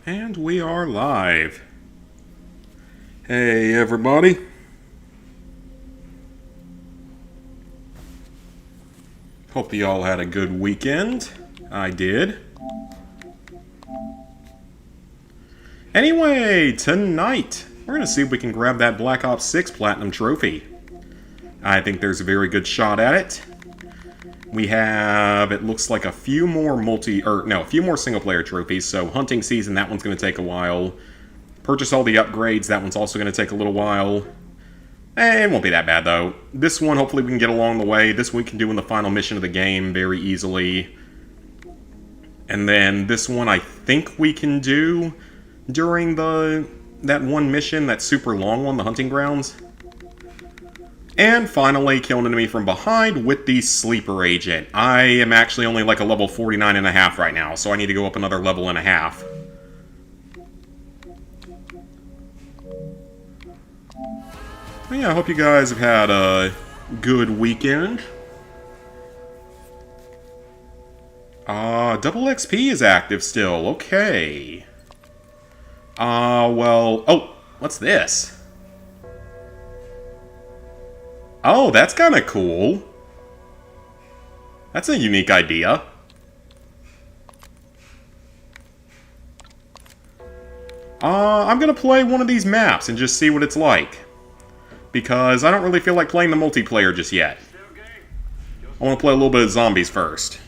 And we are live. Hey everybody. Hope you all had a good weekend. I did. Anyway, tonight, we're going to see if we can grab that Black Ops 6 Platinum Trophy. I think there's a very good shot at it. We have, it looks like a few more single-player trophies. So Hunting Season, that one's going to take a while. Purchase all the upgrades, that one's also going to take a little while. It won't be that bad, though. This one, hopefully we can get along the way. This one we can do in the final mission of the game very easily. And then this one I think we can do during that one mission, that super long one, the Hunting Grounds. And finally, kill an enemy from behind with the Sleeper Agent. I am actually only like a level 49.5 right now, so I need to go up another level and a half. But yeah, I hope you guys have had a good weekend. Double XP is active still. Okay. Well... Oh, what's this? Oh, that's kind of cool. That's a unique idea. I'm gonna play one of these maps and just see what it's like. Because I don't really feel like playing the multiplayer just yet. I want to play a little bit of zombies first.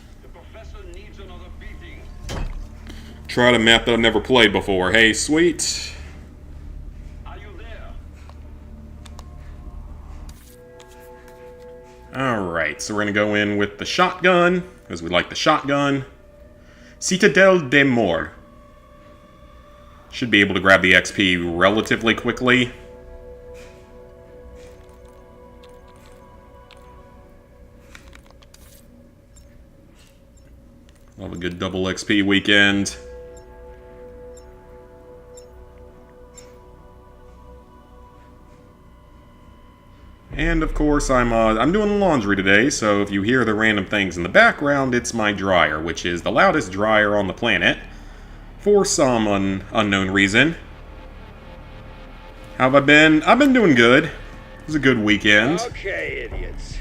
Try a map that I've never played before. Hey, sweet. Alright, so we're going to go in with the shotgun, because we like the shotgun. Citadel des Morts. Should be able to grab the XP relatively quickly. Love a good double XP weekend. And of course, I'm doing laundry today, so if you hear the random things in the background, it's my dryer, which is the loudest dryer on the planet, for some unknown reason. How have I been? I've been doing good. It was a good weekend. Okay, idiots.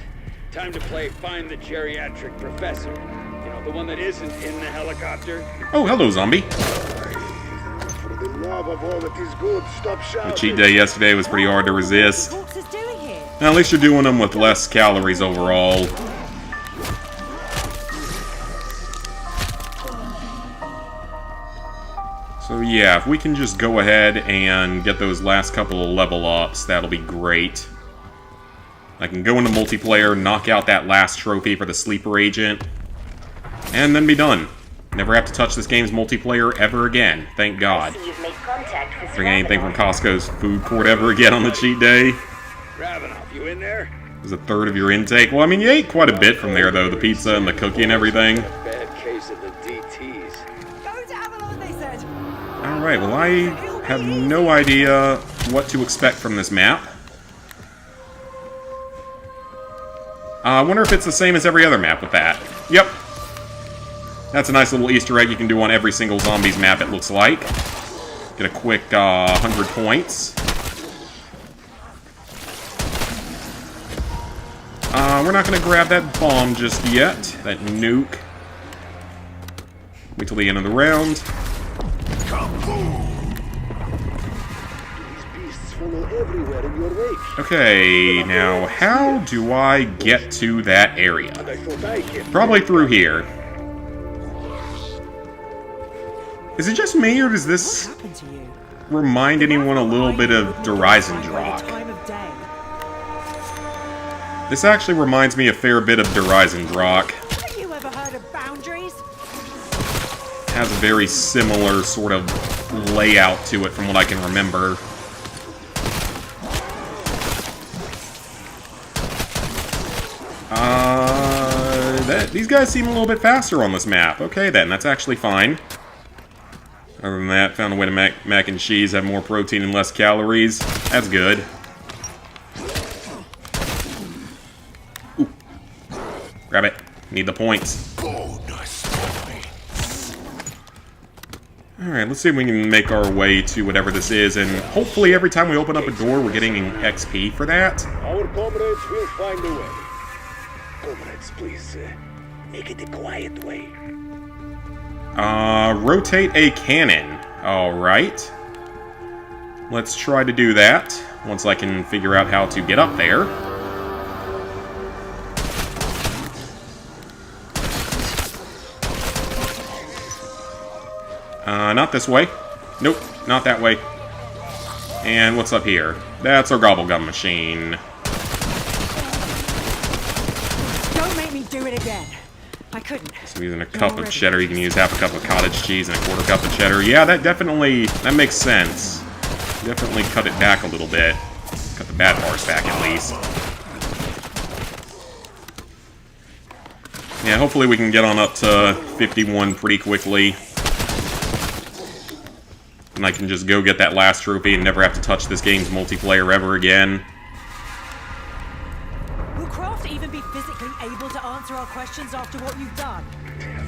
Time to play Find the Geriatric Professor. You know, the one that isn't in the helicopter. Oh, hello, zombie. For the love of all that is good, stop shouting. The cheat day yesterday was pretty hard to resist. Now, at least you're doing them with less calories overall. So yeah, if we can just go ahead and get those last couple of level ups, that'll be great. I can go into multiplayer, knock out that last trophy for the Sleeper Agent, and then be done. Never have to touch this game's multiplayer ever again, thank God. Bring anything from Costco's food court ever again on the cheat day. You in there? It was a third of your intake. Well, I mean, you ate quite a bit from there, though. The pizza and the cookie and everything. Bad case of the DTs. Alright, well, I have no idea what to expect from this map. I wonder if it's the same as every other map with that. Yep. That's a nice little Easter egg you can do on every single zombies map, it looks like. Get a quick 100 points. We're not going to grab that bomb just yet. That nuke. Wait till the end of the round. Okay, now how do I get to that area? Probably through here. Is it just me, or does this remind anyone a little bit of Dreisendrach? This actually reminds me a fair bit of Dreisendrach. Have you ever heard of boundaries? Has a very similar sort of layout to it from what I can remember. These guys seem a little bit faster on this map. Okay then, that's actually fine. Other than that, found a way to make mac and cheese have more protein and less calories. That's good. Ooh. Grab it. Need the points. Alright, let's see if we can make our way to whatever this is, and hopefully every time we open up a door, we're getting XP for that. Our comrades will find a way. Comrades, please, make it a quiet way. Rotate a cannon. Alright. Let's try to do that, once I can figure out how to get up there. Not this way. Nope, not that way. And what's up here? That's our gobblegum machine. Don't make me do it again. I couldn't. So using a cup of cheddar, you can use half a cup of cottage cheese and a quarter cup of cheddar. Yeah, that makes sense. Definitely cut it back a little bit. Cut the bad parts back at least. Yeah, hopefully we can get on up to 51 pretty quickly. And I can just go get that last trophy and never have to touch this game's multiplayer ever again. Will Kraft even be physically able to answer our questions after what you've done?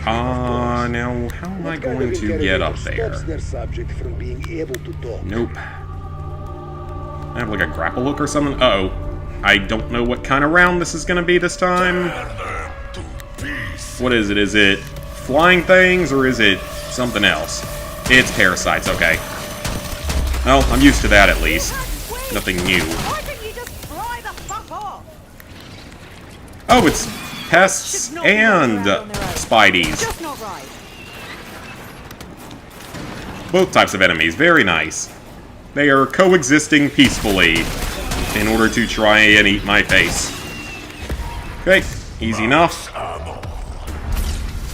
Now, how am I going to get up there? Stops their subject from being able to talk. Nope. I have like a grapple hook or something? Uh-oh. I don't know what kind of round this is going to be this time. What is it? Is it flying things or is it something else? It's parasites, okay. Well, I'm used to that at least. Nothing new. Why don't you just fly the fuck off? Oh, it's pests and spideys. Just not right. Both types of enemies, very nice. They are coexisting peacefully in order to try and eat my face. Okay, easy enough.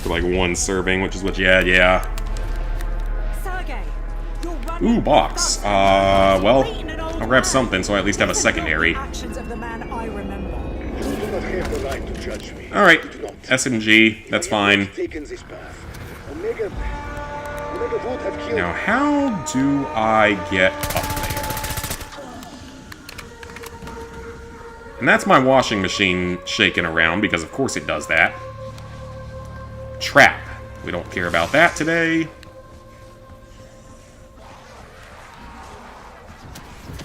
For like one serving, which is what you had, yeah. Sergey, you're running Ooh, box. Well, I'll grab something so I at least have a secondary. Actions of the man I remember. You do not have the right to judge me. Alright, You do not. SMG, that's I have fine. not taken this path. Omega would have killed Now, how do I get up there? And that's my washing machine shaking around, because of course it does that. Trap. We don't care about that today.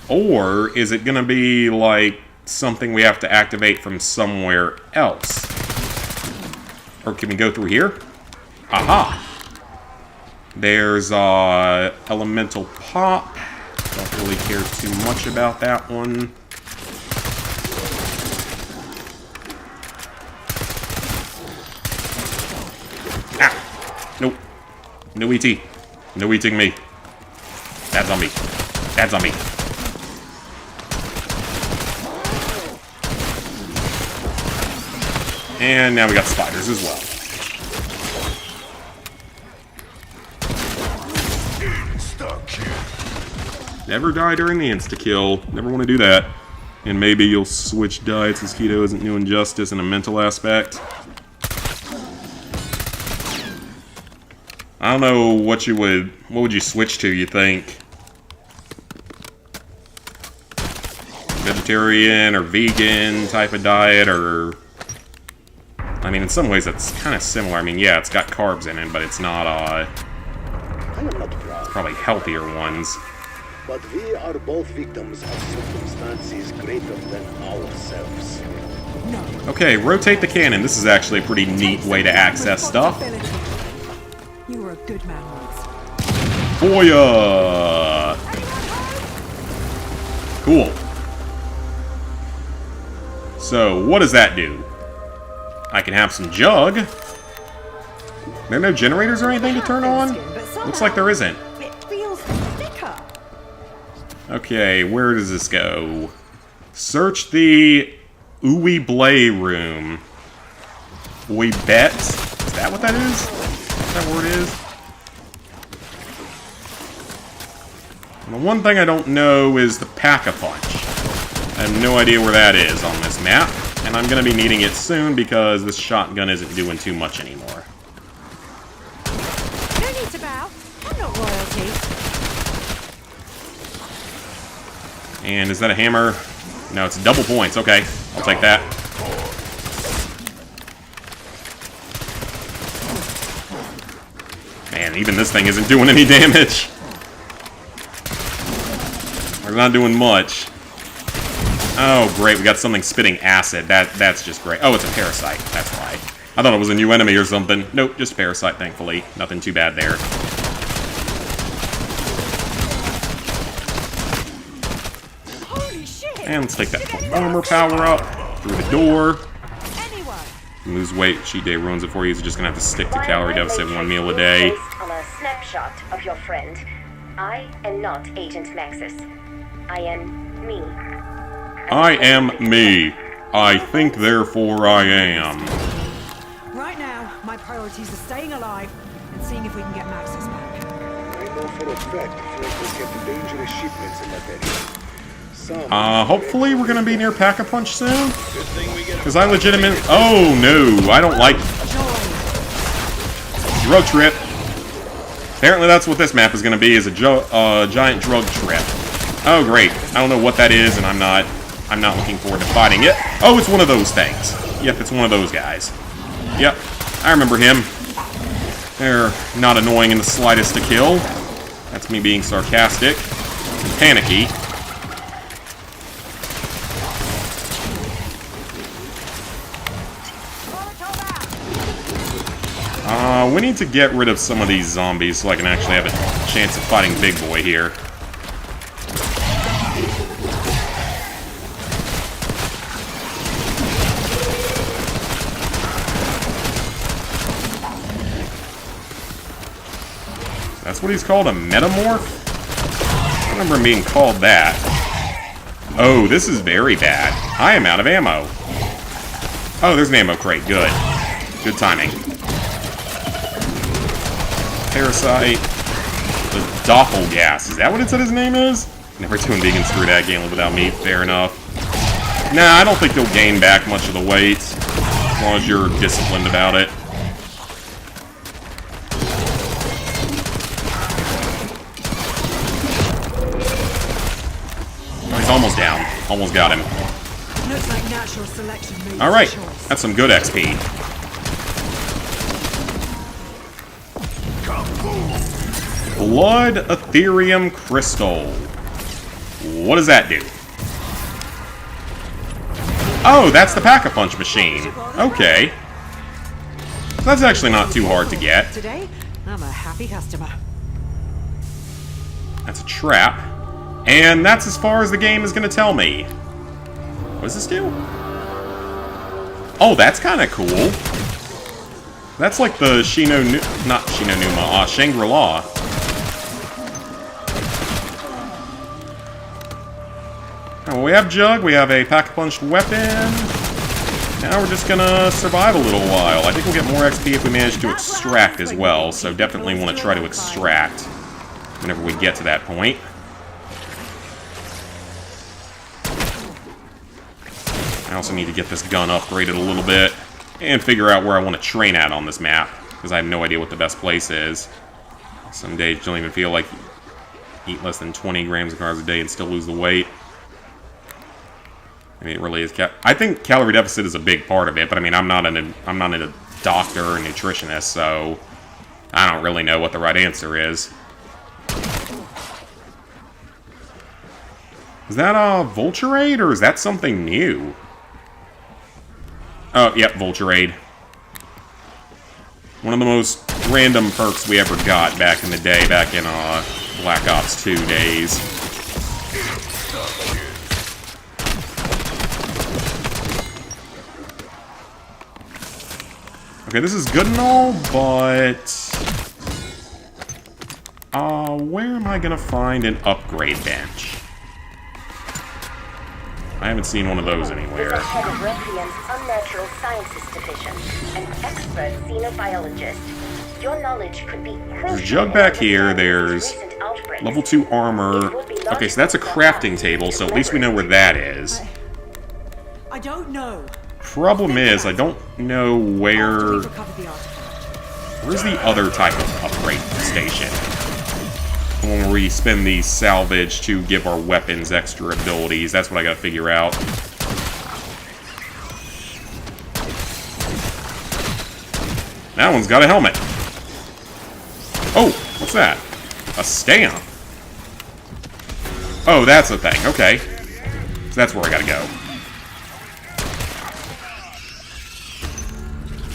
Or is it gonna be, like, something we have to activate from somewhere else? Or can we go through here? Aha! There's Elemental Pop. Don't really care too much about that one. Ah! Nope. No ET. No eating me. Bad zombie. Bad zombie. And now we got spiders as well. Never die during the insta-kill. Never want to do that. And maybe you'll switch diets as Keto isn't doing justice in a mental aspect. I don't know what would you switch to, you think? Vegetarian or vegan type of diet, or... I mean, in some ways it's kind of similar. I mean, yeah, it's got carbs in it, but it's not, I am not proud. probably healthier ones. But we are both victims of circumstances greater than ourselves. No. Okay, rotate the cannon. This is actually a pretty neat way to access stuff. You were a good man once. Booyah! Cool. So, what does that do? I can have some jug. There are no generators or anything to turn on? Looks like there isn't. It feels thicker. Okay, where does this go? Search the Uwe Blay room. We bet. Is that what that is? Is that where it is? And the one thing I don't know is the Pack-a-Punch. I have no idea where that is on this map, and I'm going to be needing it soon because this shotgun isn't doing too much anymore. No need to bow. I'm not royalty. And is that a hammer? No, it's double points. Okay, I'll take that. Man, And even this thing isn't doing any damage. We're not doing much. Oh, great. We got something spitting acid. That's just great. Oh, it's a parasite. That's why. I thought it was a new enemy or something. Nope, just a parasite, thankfully. Nothing too bad there. Holy shit! And let's take that armor power up through the door. Anyone? Lose weight, cheat day ruins it for you. You're just gonna have to stick to While calorie my deficit one matrix meal a is day. based on a snapshot of your friend, I am not Agent Maxis. I am me. I am me. I think, therefore I am. Right now, my priorities are staying alive and seeing if we can get Maxis back. I know for a fact Frank will get the dangerous shipments in that area. Some Hopefully we're gonna be near Pack-a-Punch soon. Good thing we get Because I legitimately... Oh, no. I don't like drug trip. Apparently that's what this map is gonna be, is a giant drug trip. Oh, great. I don't know what that is, and I'm not looking forward to fighting it. Oh, it's one of those things. Yep, it's one of those guys. Yep, I remember him. They're not annoying in the slightest to kill. That's me being sarcastic and panicky. We need to get rid of some of these zombies so I can actually have a chance of fighting Big Boy here. That's what he's called, a metamorph? I remember him being called that. Oh, this is very bad. I am out of ammo. Oh, there's an ammo crate. Good. Good timing. Parasite. The Doppelgas. Is that what it said his name is? Never doing vegans through that game without meat. Fair enough. Nah, I don't think you'll gain back much of the weight. As long as you're disciplined about it. Oh, he's almost down. Almost got him. Looks like natural selection made Alright. the choice. That's some good XP. Blood Ethereum Crystal. What does that do? Oh, that's the Pack-a-Punch machine. Okay. That's actually not too hard to get. Today, I'm a happy customer. That's a trap. And that's as far as the game is going to tell me. What does this do? Oh, that's kind of cool. That's like the Shangri-La. Well, we have Jug, we have a Pack-a-Punch weapon. Now we're just gonna survive a little while. I think we'll get more XP if we manage to extract as well, so definitely want to try to extract whenever we get to that point. I also need to get this gun upgraded a little bit and figure out where I want to train at on this map, because I have no idea what the best place is. Some days you don't even feel like eat less than 20 grams of carbs a day and still lose the weight. I mean, it really is. I think calorie deficit is a big part of it, but I mean, I'm not a doctor or nutritionist, so I don't really know what the right answer is. Is that a Vulturade, or is that something new? Oh, yep, Vulturade. One of the most random perks we ever got back in the day, back in Black Ops 2 days. Okay, this is good and all, but... where am I gonna find an upgrade bench? I haven't seen one of those anywhere. Is the head of Requiem's Unnatural Sciences Division, an expert xenobiologist. Your knowledge could be crucial. There's Jug back here, there's level 2 armor. Okay, so that's a crafting table, so at least we know where that is. I don't know. Problem is, I don't know where... After we've recovered the artifact. Where's the other type of upgrade station? The one where we spend the salvage to give our weapons extra abilities. That's what I gotta figure out. That one's got a helmet. Oh, what's that? A stamp. Oh, that's a thing. Okay. So that's where I gotta go.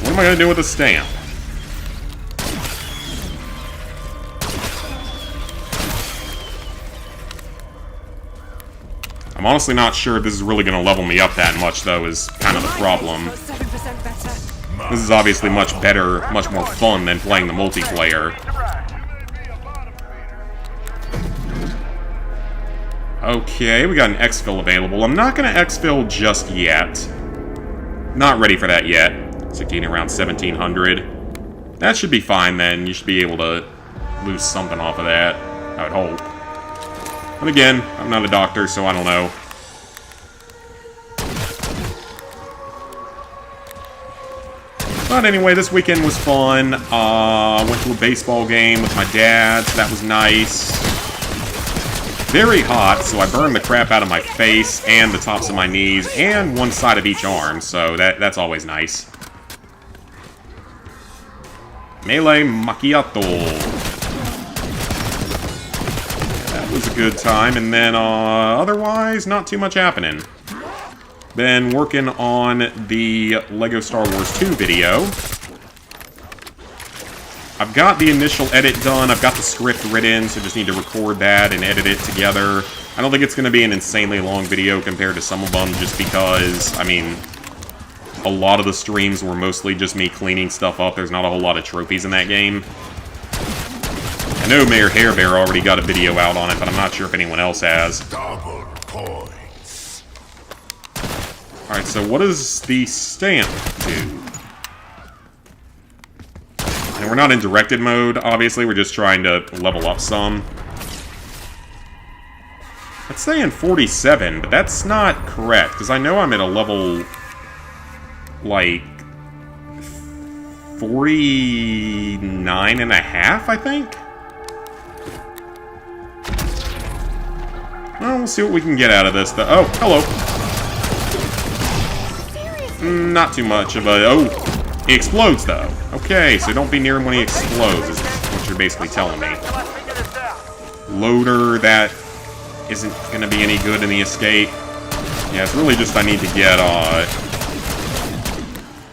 What am I gonna do with a stamp? I'm honestly not sure if this is really gonna level me up that much, though, is kind of the problem. 7% better. This is obviously much better, much more fun than playing the multiplayer. Okay, we got an exfil available. I'm not gonna exfil just yet. Not ready for that yet. So getting around 1700. That should be fine then. You should be able to lose something off of that, I would hope. But again, I'm not a doctor, so I don't know. But anyway, this weekend was fun. Went to a baseball game with my dad, so that was nice. Very hot, so I burned the crap out of my face and the tops of my knees and one side of each arm, so that's always nice. Melee Macchiato. That was a good time, and then otherwise, not too much happening. Been working on the LEGO Star Wars 2 video. I've got the initial edit done, I've got the script written, so just need to record that and edit it together. I don't think it's going to be an insanely long video compared to some of them, just because, I mean, a lot of the streams were mostly just me cleaning stuff up. There's not a whole lot of trophies in that game. I know Mayor Hairbear already got a video out on it, but I'm not sure if anyone else has. Double points. Alright, so what does the stamp do? And we're not in directed mode, obviously, we're just trying to level up some. It's saying 47, but that's not correct, because I know I'm at a level, like, 49.5, I think? Well, we'll see what we can get out of this, though. Oh, hello! Not too much of a... Oh! He explodes, though. Okay, so don't be near him when he explodes, is what you're basically telling me. Loader, that isn't going to be any good in the escape. Yeah, it's really just I need to get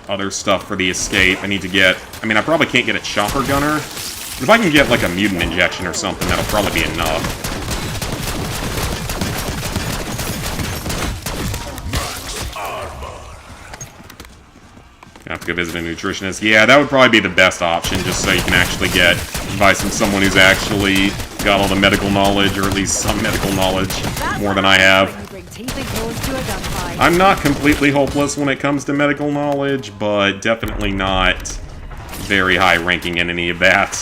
other stuff for the escape. I need to get... I mean, I probably can't get a chopper gunner. But if I can get, like, a mutant injection or something, that'll probably be enough. I have to go visit a nutritionist. Yeah, that would probably be the best option, just so you can actually get advice from someone who's actually got all the medical knowledge, or at least some medical knowledge, more than I have. I'm not completely hopeless when it comes to medical knowledge, but definitely not very high ranking in any of that.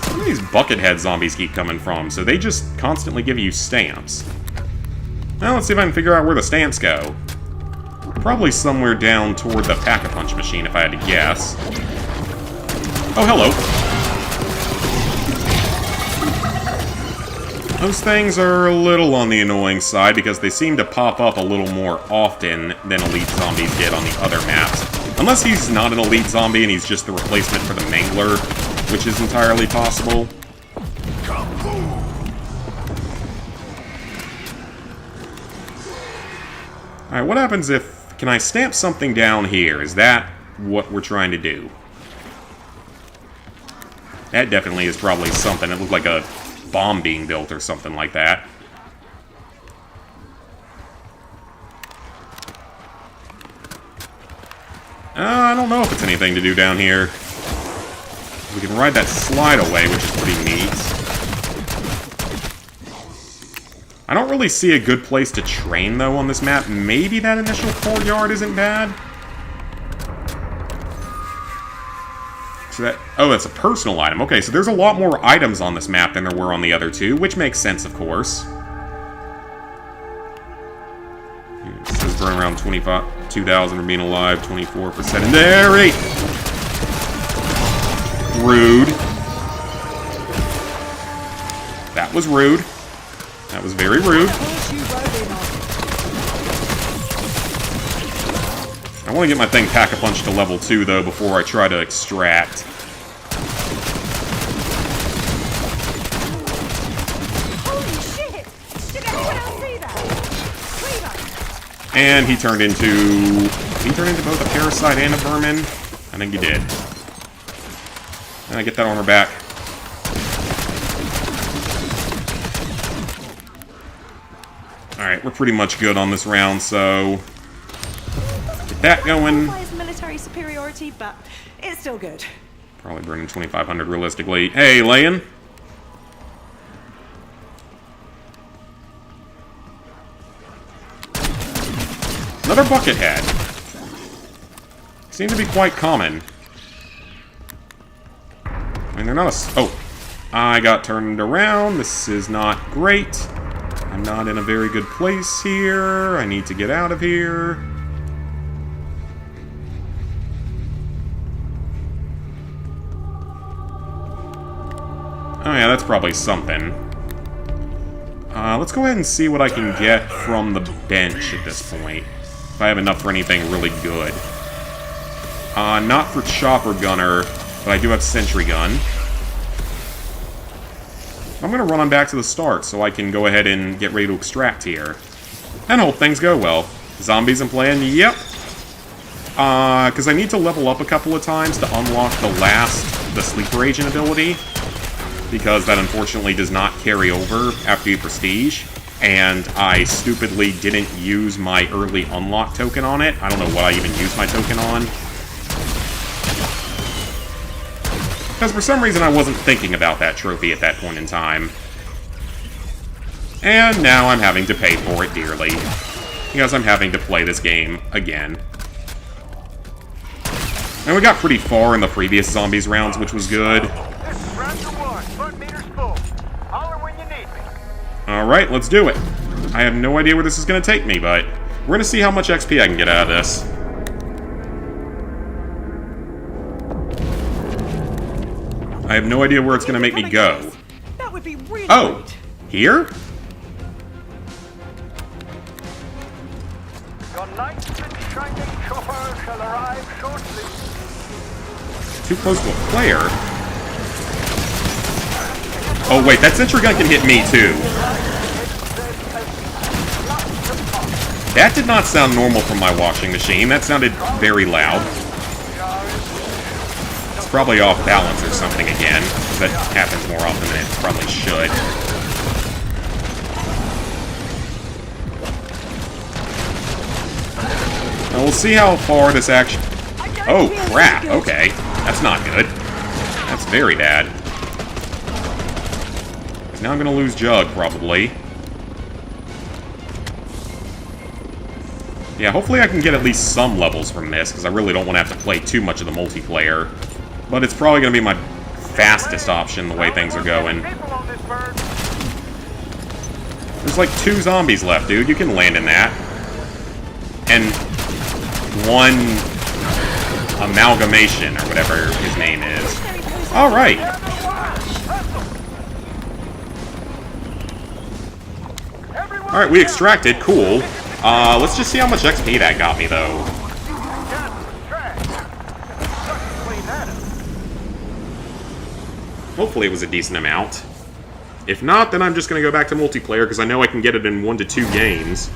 Where do these buckethead zombies keep coming from? So they just constantly give you stamps. Now let's see if I can figure out where the stamps go. Probably somewhere down toward the Pack-a-Punch machine, if I had to guess. Oh, hello. Those things are a little on the annoying side, because they seem to pop up a little more often than Elite Zombies did on the other maps. Unless he's not an Elite Zombie and he's just the replacement for the Mangler, which is entirely possible. Alright, what happens if... Can I stamp something down here? Is that what we're trying to do? That definitely is probably something. It looked like a bomb being built or something like that. I don't know if it's anything to do down here. We can ride that slide away, which is pretty neat. I don't really see a good place to train, though, on this map. Maybe that initial courtyard isn't bad? So that... Oh, that's a personal item. Okay, so there's a lot more items on this map than there were on the other two, which makes sense, of course. It says burn around 2,000 for being alive, 24% secondary! Rude. That was rude. That was very rude. I want to get my thing Pack-a-Punch to level 2, though, before I try to extract. Holy shit! Did anyone else see that? Cleaver! And he turned into both a parasite and a vermin. I think he did. And I get that armor back. Alright, we're pretty much good on this round, so... Get that going. His military superiority, but it's still good. Probably burning 2,500 realistically. Hey, Leyen. Another Buckethead. Seem to be quite common. I mean, they're not a... Oh. I got turned around. This is not great. I'm not in a very good place here. I need to get out of here. Oh yeah, that's probably something. Let's go ahead and see what I can get from the bench at this point. If I have enough for anything really good. Not for Chopper Gunner, but I do have Sentry Gun. I'm going to run on back to the start so I can go ahead and get ready to extract here. And hope things go well. Zombies in plan? Yep. Because I need to level up a couple of times to unlock the Sleeper Agent ability. Because that unfortunately does not carry over after you prestige. And I stupidly didn't use my early unlock token on it. I don't know what I even used my token on. Because for some reason I wasn't thinking about that trophy at that point in time. And now I'm having to pay for it dearly. Because I'm having to play this game again. And we got pretty far in the previous Zombies rounds, which was good. Alright, let's do it. I have no idea where this is going to take me, but we're going to see how much XP I can get out of this. I have no idea where it's going to make me go. That would be really Oh, great. here? Your knights in shining chopper shall arrive shortly. Too close to a player? Oh wait, that sentry gun can hit me too. That did not sound normal from my washing machine. That sounded very loud. It's probably off balance or something again. That happens more often than it probably should. Now we'll see how far this action... Oh, crap. Okay. That's not good. That's very bad. Now I'm going to lose Jug, probably. Yeah, hopefully I can get at least some levels from this, because I really don't want to have to play too much of the multiplayer. But it's probably going to be my fastest option, the way things are going. There's like 2 zombies left, dude. You can land in that. And 1 amalgamation, or whatever his name is. Alright. Alright, we extracted. Cool. Let's just see how much XP that got me, though. Hopefully it was a decent amount. If not, then I'm just going to go back to multiplayer, because I know I can get it in 1 to 2 games.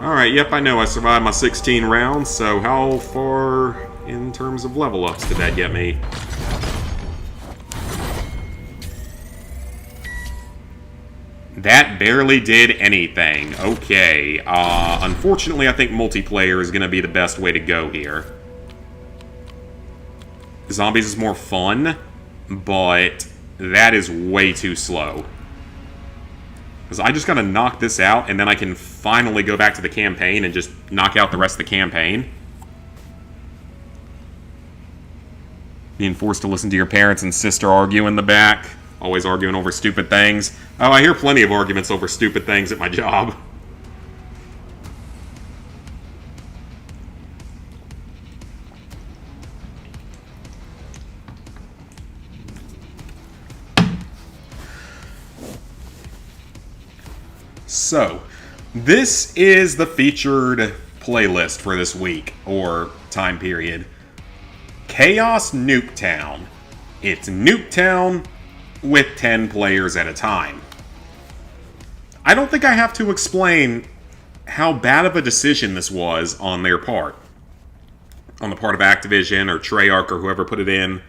Alright, yep, I know I survived my 16 rounds, so how far in terms of level ups did that get me? That barely did anything. Okay, unfortunately I think multiplayer is going to be the best way to go here. Zombies is more fun, but that is way too slow. Because I just gotta knock this out, and then I can finally go back to the campaign and just knock out the rest of the campaign. Being forced to listen to your parents and sister argue in the back. Always arguing over stupid things. Oh, I hear plenty of arguments over stupid things at my job. So, this is the featured playlist for this week, or time period. Chaos Nuketown. It's Nuketown with 10 players at a time. I don't think I have to explain how bad of a decision this was on their part. On the part of Activision or Treyarch or whoever put it in.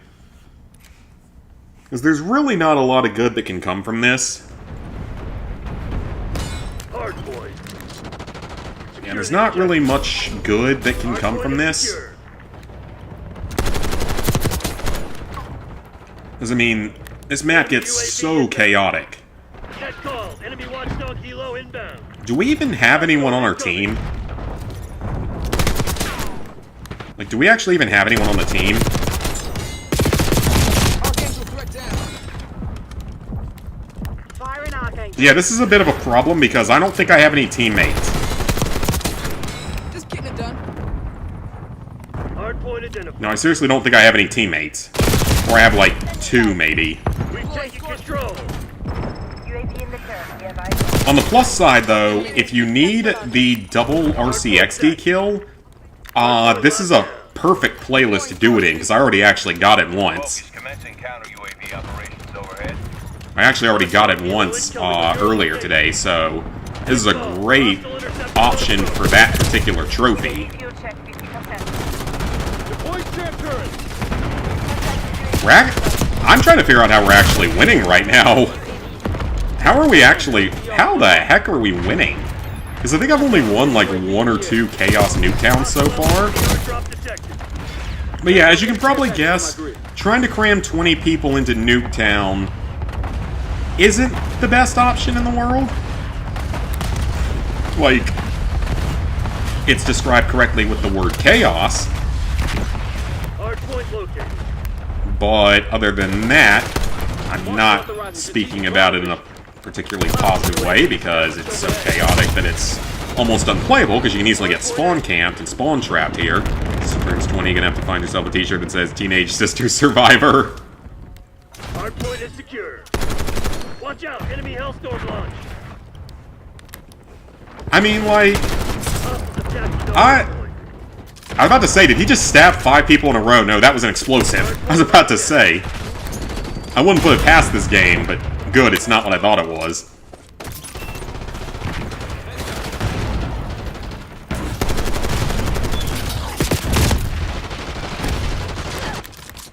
Because there's really not a lot of good that can come from this. Hardpoint. And there's not really much good that can come from this. Because, I mean, this map gets so chaotic. Net call. Enemy watchdog helo inbound. Do we even have anyone on our team? Like, do we actually even have anyone on the team? Firing Archangel. Yeah, this is a bit of a problem because I don't think I have any teammates. Just getting it done. Hardpoint identified. No, I seriously don't think I have any teammates. Or I have, like, 2, maybe. We've taken control. UAV in the turret. Nearby. On the plus side, though, if you need the double RCXD kill, this is a perfect playlist to do it in, because I already actually got it once. Commencing counter UAV operations overhead. I actually already got it once earlier today, so this is a great option for that particular trophy. Fuel check 50%. Deploy trap turret. I'm trying to figure out how we're actually winning right now. How are we actually... How the heck are we winning? Because I think I've only won like 1 or 2 Chaos Nuketowns so far. Airdrop detected. But yeah, as you can probably guess, trying to cram 20 people into Nuketown isn't the best option in the world. Like, it's described correctly with the word chaos, Hardpoint located. but other than that, I'm not speaking about it in a particularly positive way because it's so chaotic that it's almost unplayable because you can easily get spawn camped and spawn trapped here. Supremes 20, you're gonna have to find yourself a t-shirt that says Teenage Sister Survivor. Hardpoint is secure. Watch out. Enemy Hellstorm launch. I mean, like, Attack the I hardpoint. was about to say, did he just stab 5 people in a row? No, that was an explosive. I was about to say. I wouldn't put it past this game, but good, it's not what I thought it was.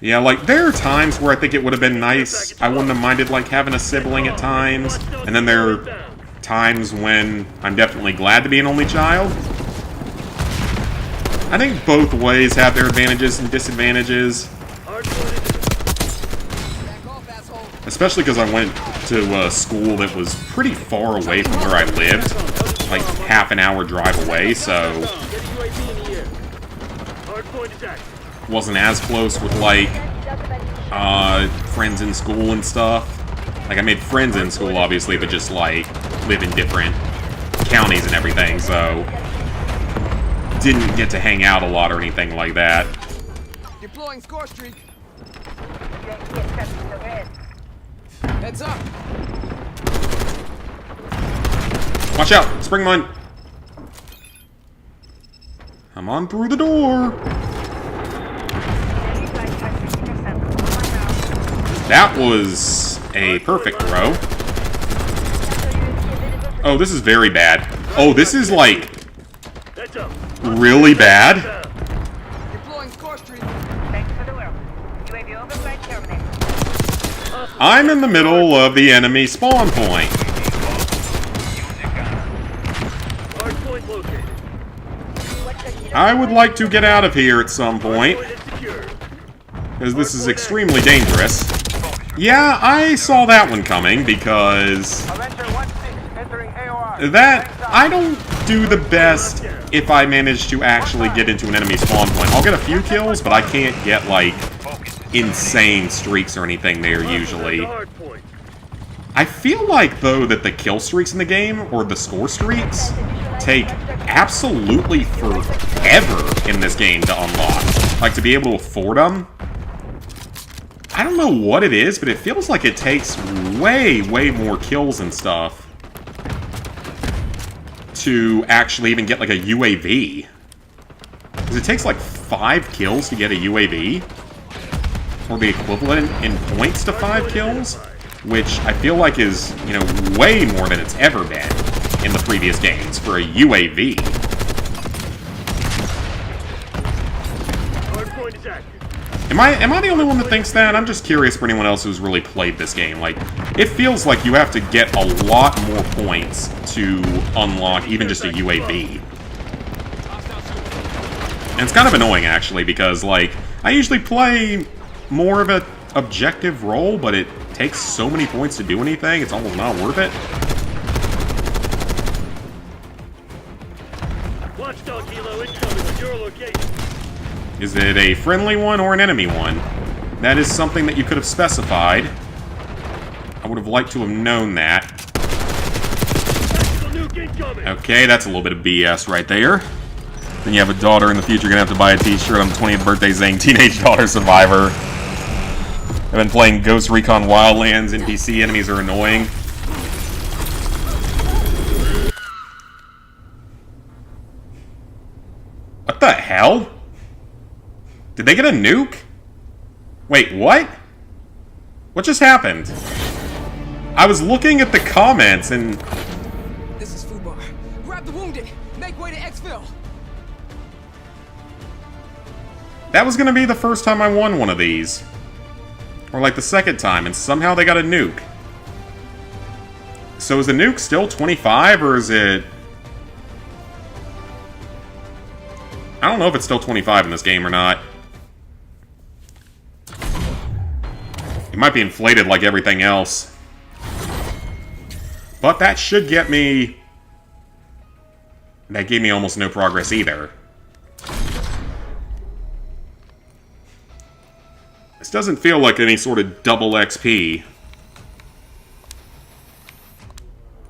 Yeah, like, there are times where I think it would have been nice. I wouldn't have minded, like, having a sibling at times. And then there are times when I'm definitely glad to be an only child. I think both ways have their advantages and disadvantages. Back off, asshole. Especially because I went to a school that was pretty far away from where I lived. Like, half an hour drive away, so Get a UAV in the air. Hardpoint is active. wasn't as close with, like, friends in school and stuff. Like, I made friends in school, obviously, but just, like, live in different counties and everything, so didn't get to hang out a lot or anything like that. Deploying score streak. UAV accepted overhead. Heads up. Watch out! Spring mine! Come on through the door! Enemy flight at 50%. That was a perfect throw. Oh, this is very bad. Oh, this is, like, Heads up. really bad. Deploying score streak. Thanks for the work. UAV overflight terminated. I'm in the middle of the enemy spawn point. Hardpoint located. I would like to get out of here at some point, Hardpoint is secure. because this is extremely dangerous. Yeah, I saw that one coming, because Avenger 1-6 entering AOR. that, I don't do the best if I manage to actually get into an enemy spawn point. I'll get a few kills, but I can't get, like, insane streaks or anything there usually. Hardpoint. I feel like, though, that the kill streaks in the game, or the score streaks, take absolutely forever in this game to unlock. Like, to be able to afford them. I don't know what it is, but it feels like it takes way, way more kills and stuff to actually even get like a UAV. Because it takes like 5 kills to get a UAV. Or the equivalent in points to 5 kills. Which I feel like is, you know, way more than it's ever been in the previous games for a UAV. Hardpoint is active. Am I the only one that thinks that? I'm just curious for anyone else who's really played this game. Like, it feels like you have to get a lot more points to unlock even just a UAV. And it's kind of annoying, actually, because, like, I usually play more of an objective role, but it takes so many points to do anything, it's almost not worth it. Watchdog helo incoming on your location. Is it a friendly one or an enemy one? That is something that you could have specified. I would have liked to have known that. Tactical nuke incoming. Okay, that's a little bit of BS right there. Then you have a daughter in the future, gonna have to buy a t-shirt on the 20th birthday saying Teenage Daughter Survivor. I've been playing Ghost Recon Wildlands, NPC enemies are annoying. What the hell? Did they get a nuke? Wait, what? What just happened? I was looking at the comments and... This is Fubar. Grab the wounded. Make way to exfil. that was gonna be the first time I won one of these. Or like the second time, and somehow they got a nuke. So is the nuke still 25, or is it... I don't know if it's still 25 in this game or not. It might be inflated like everything else. But that should get me... That gave me almost no progress either. This doesn't feel like any sort of double XP.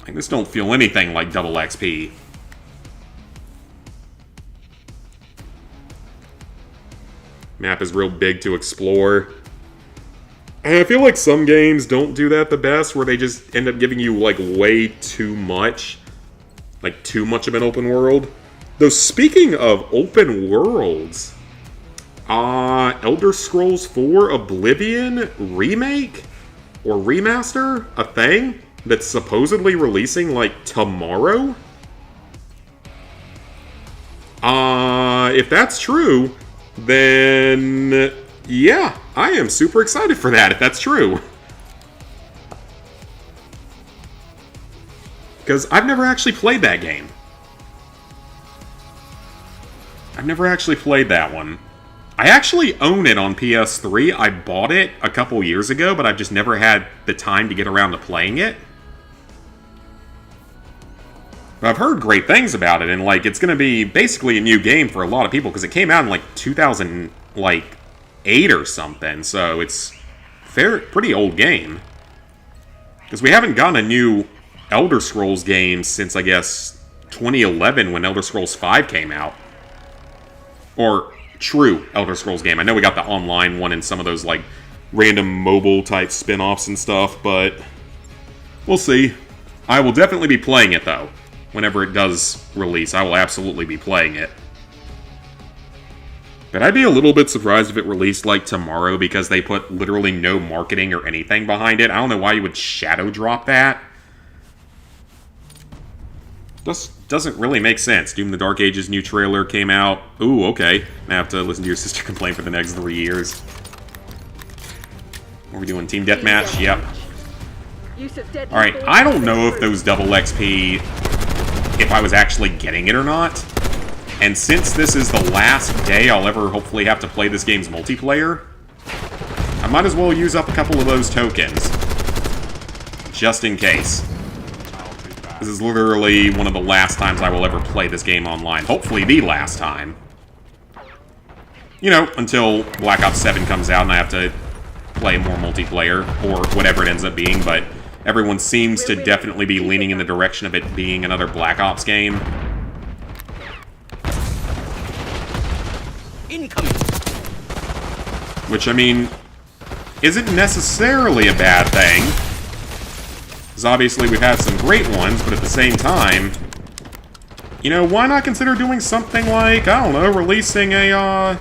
Like, this don't feel anything like double XP. Map is real big to explore. And I feel like some games don't do that the best, where they just end up giving you, like, way too much. Like, too much of an open world. Though, speaking of open worlds... Elder Scrolls 4 Oblivion remake? Or remaster? A thing? That's supposedly releasing, like, tomorrow? If that's true, then... yeah, I am super excited for that, if that's true. Because I've never actually played that game. I've never actually played that one. I actually own it on PS3. I bought it a couple years ago, but I've just never had the time to get around to playing it. But I've heard great things about it, and like it's going to be basically a new game for a lot of people, because it came out in like 2008 or something, so it's pretty old game. Because we haven't gotten a new Elder Scrolls game since, I guess, 2011 when Elder Scrolls 5 came out. Or... true Elder Scrolls game. I know we got the online one and some of those, like, random mobile-type spin-offs and stuff, but we'll see. I will definitely be playing it, though. Whenever it does release, I will absolutely be playing it. But I'd be a little bit surprised if it released, like, tomorrow, because they put literally no marketing or anything behind it. I don't know why you would shadow drop that. Just doesn't really make sense. Doom the Dark Ages new trailer came out. Ooh, okay. I have to listen to your sister complain for the next 3 years. What are we doing? Team Deathmatch? Yep. Alright, I don't know if those double XP, if I was actually getting it or not. And since this is the last day I'll ever hopefully have to play this game's multiplayer, I might as well use up a couple of those tokens. Just in case. This is literally one of the last times I will ever play this game online. Hopefully the last time. You know, until Black Ops 7 comes out and I have to play more multiplayer, or whatever it ends up being, but everyone seems to definitely be leaning in the direction of it being another Black Ops game. Incoming. Which, I mean, isn't necessarily a bad thing. Because obviously we've had some great ones, but at the same time, you know, why not consider doing something like, I don't know, releasing a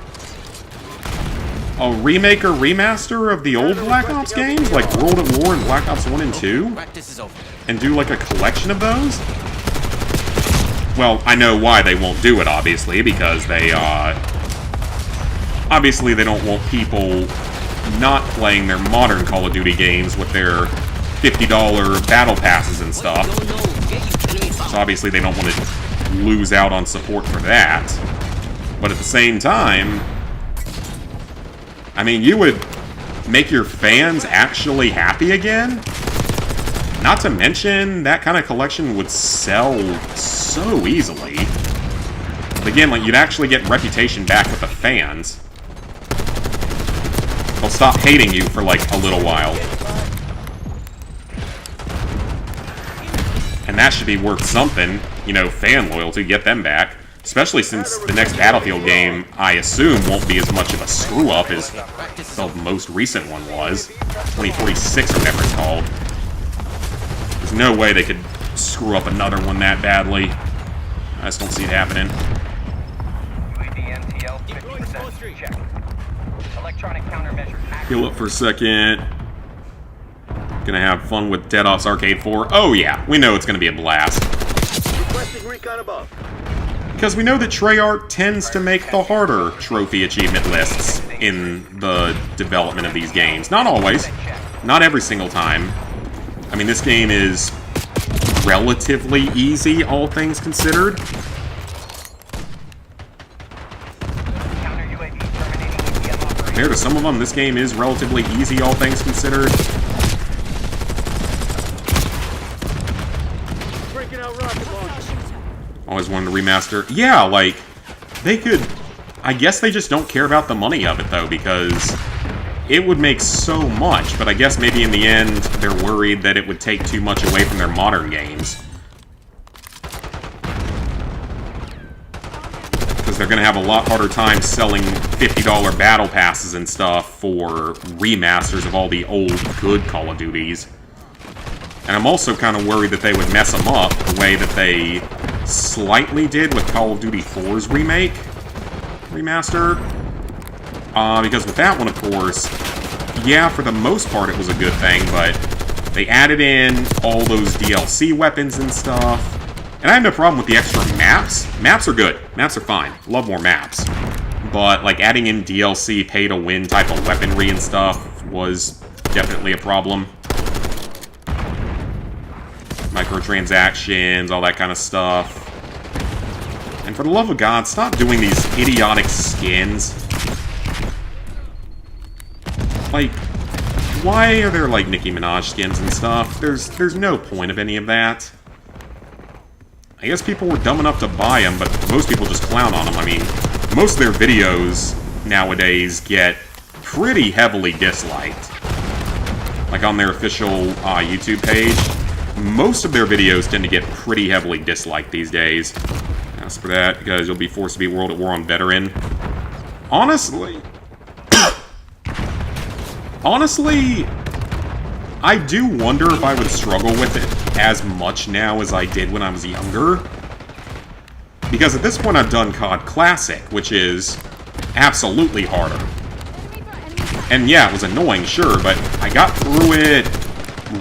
remake or remaster of the old Black Ops games, like World at War and Black Ops 1 and 2, Practice is over. and do like a collection of those? Well, I know why they won't do it, obviously, because they, obviously they don't want people not playing their modern Call of Duty games with their $50 battle passes and stuff. So obviously they don't want to lose out on support for that. But at the same time, I mean, you would make your fans actually happy again? Not to mention, that kind of collection would sell so easily. But again, like, you'd actually get reputation back with the fans. They'll stop hating you for, like, a little while. And that should be worth something, you know, fan loyalty, get them back. Especially since the next Battlefield game, I assume, won't be as much of a screw-up as the most recent one was. 2046 or whatever it's called. There's no way they could screw up another one that badly. I just don't see it happening. UAV NTL 50% check. Electronic countermeasures active. Heal up for a second. Gonna have fun with Dead Ops Arcade 4. Oh yeah, we know it's gonna be a blast. Requesting recon above. Because we know that Treyarch tends to make the harder trophy achievement lists in the development of these games. Not always. Not every single time. I mean, this game is relatively easy, all things considered. Counter UAV terminating EPM operation. Compared to some of them, this game is relatively easy, all things considered. Breaking out rocket launcher. Always wanted to remaster. Yeah, like, they could... I guess they just don't care about the money of it, though, because it would make so much, but I guess maybe in the end, they're worried that it would take too much away from their modern games. Because they're going to have a lot harder time selling $50 battle passes and stuff for remasters of all the old, good Call of Duties. And I'm also kind of worried that they would mess them up the way that they slightly did with Call of Duty 4's remaster. Because with that one, of course, yeah, for the most part it was a good thing, but they added in all those DLC weapons and stuff. And I have no problem with the extra maps. Maps are good. Maps are fine. Love more maps. But, like, adding in DLC pay-to-win type of weaponry and stuff was definitely a problem. Microtransactions, all that kind of stuff. And for the love of God, stop doing these idiotic skins. Like, why are there, like, Nicki Minaj skins and stuff? There's no point of any of that. I guess people were dumb enough to buy them, but most people just clown on them. I mean, most of their videos nowadays get pretty heavily disliked. Like, on their official YouTube page, most of their videos tend to get pretty heavily disliked these days. As for that, because you'll be forced to beat World at War on Veteran. Honestly, I do wonder if I would struggle with it as much now as I did when I was younger. Because at this point I've done COD Classic, which is absolutely harder. And yeah, it was annoying, sure, but I got through it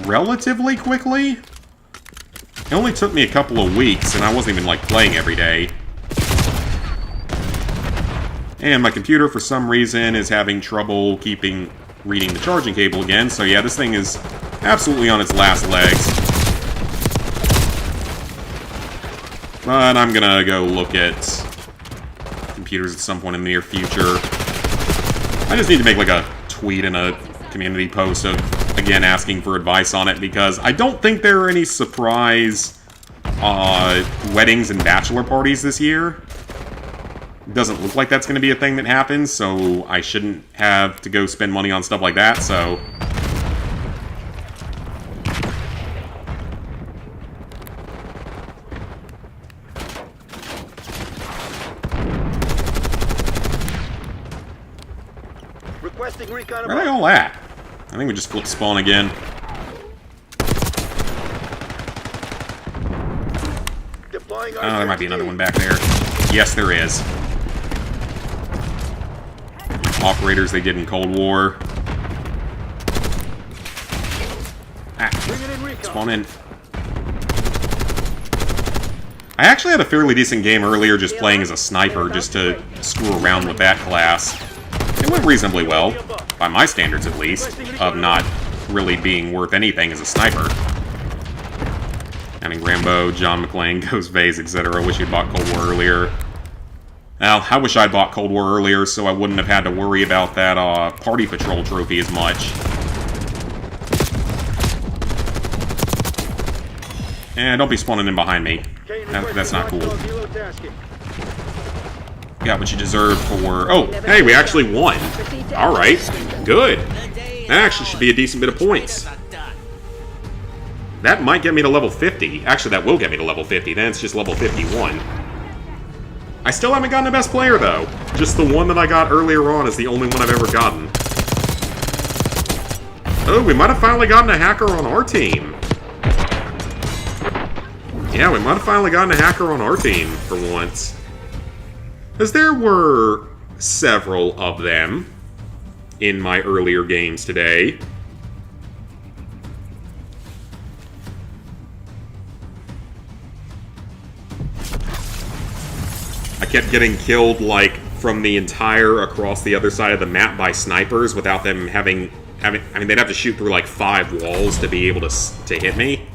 relatively quickly. It only took me a couple of weeks, and I wasn't even, like, playing every day. And my computer, for some reason, is having trouble reading the charging cable again, so yeah, this thing is absolutely on its last legs. But I'm gonna go look at computers at some point in the near future. I just need to make, like, a tweet and a community post of, again, asking for advice on it, because I don't think there are any surprise weddings and bachelor parties this year. It doesn't look like that's going to be a thing that happens, so I shouldn't have to go spend money on stuff like that, so... Requesting recon Where are they above. all at? I think we just flipped spawn again. Deploying Deploying Oh, there might be another one back there. Yes, there is. Operators they did in Cold War. Ah, Bringing in recon. spawn in. I actually had a fairly decent game earlier just playing as a sniper, just to screw around with that class. It went reasonably well, by my standards at least, of not really being worth anything as a sniper. I mean, Rambo, John McClane, Ghost Vase, etc. Wish you'd bought Cold War earlier. Well, I wish I'd bought Cold War earlier so I wouldn't have had to worry about that Party Patrol trophy as much. And don't be spawning in behind me. That's not cool. Got what you deserve for... Oh, hey, we actually won. Alright, good. That actually should be a decent bit of points. That might get me to level 50. Actually, that will get me to level 50. Then it's just level 51. I still haven't gotten a best player, though. Just the one that I got earlier on is the only one I've ever gotten. Oh, we might have finally gotten a hacker on our team. Yeah, we might have finally gotten a hacker on our team for once. Because there were several of them in my earlier games today. I kept getting killed, like, from the entire across the other side of the map by snipers without them having I mean, they'd have to shoot through, like, 5 walls to be able to hit me.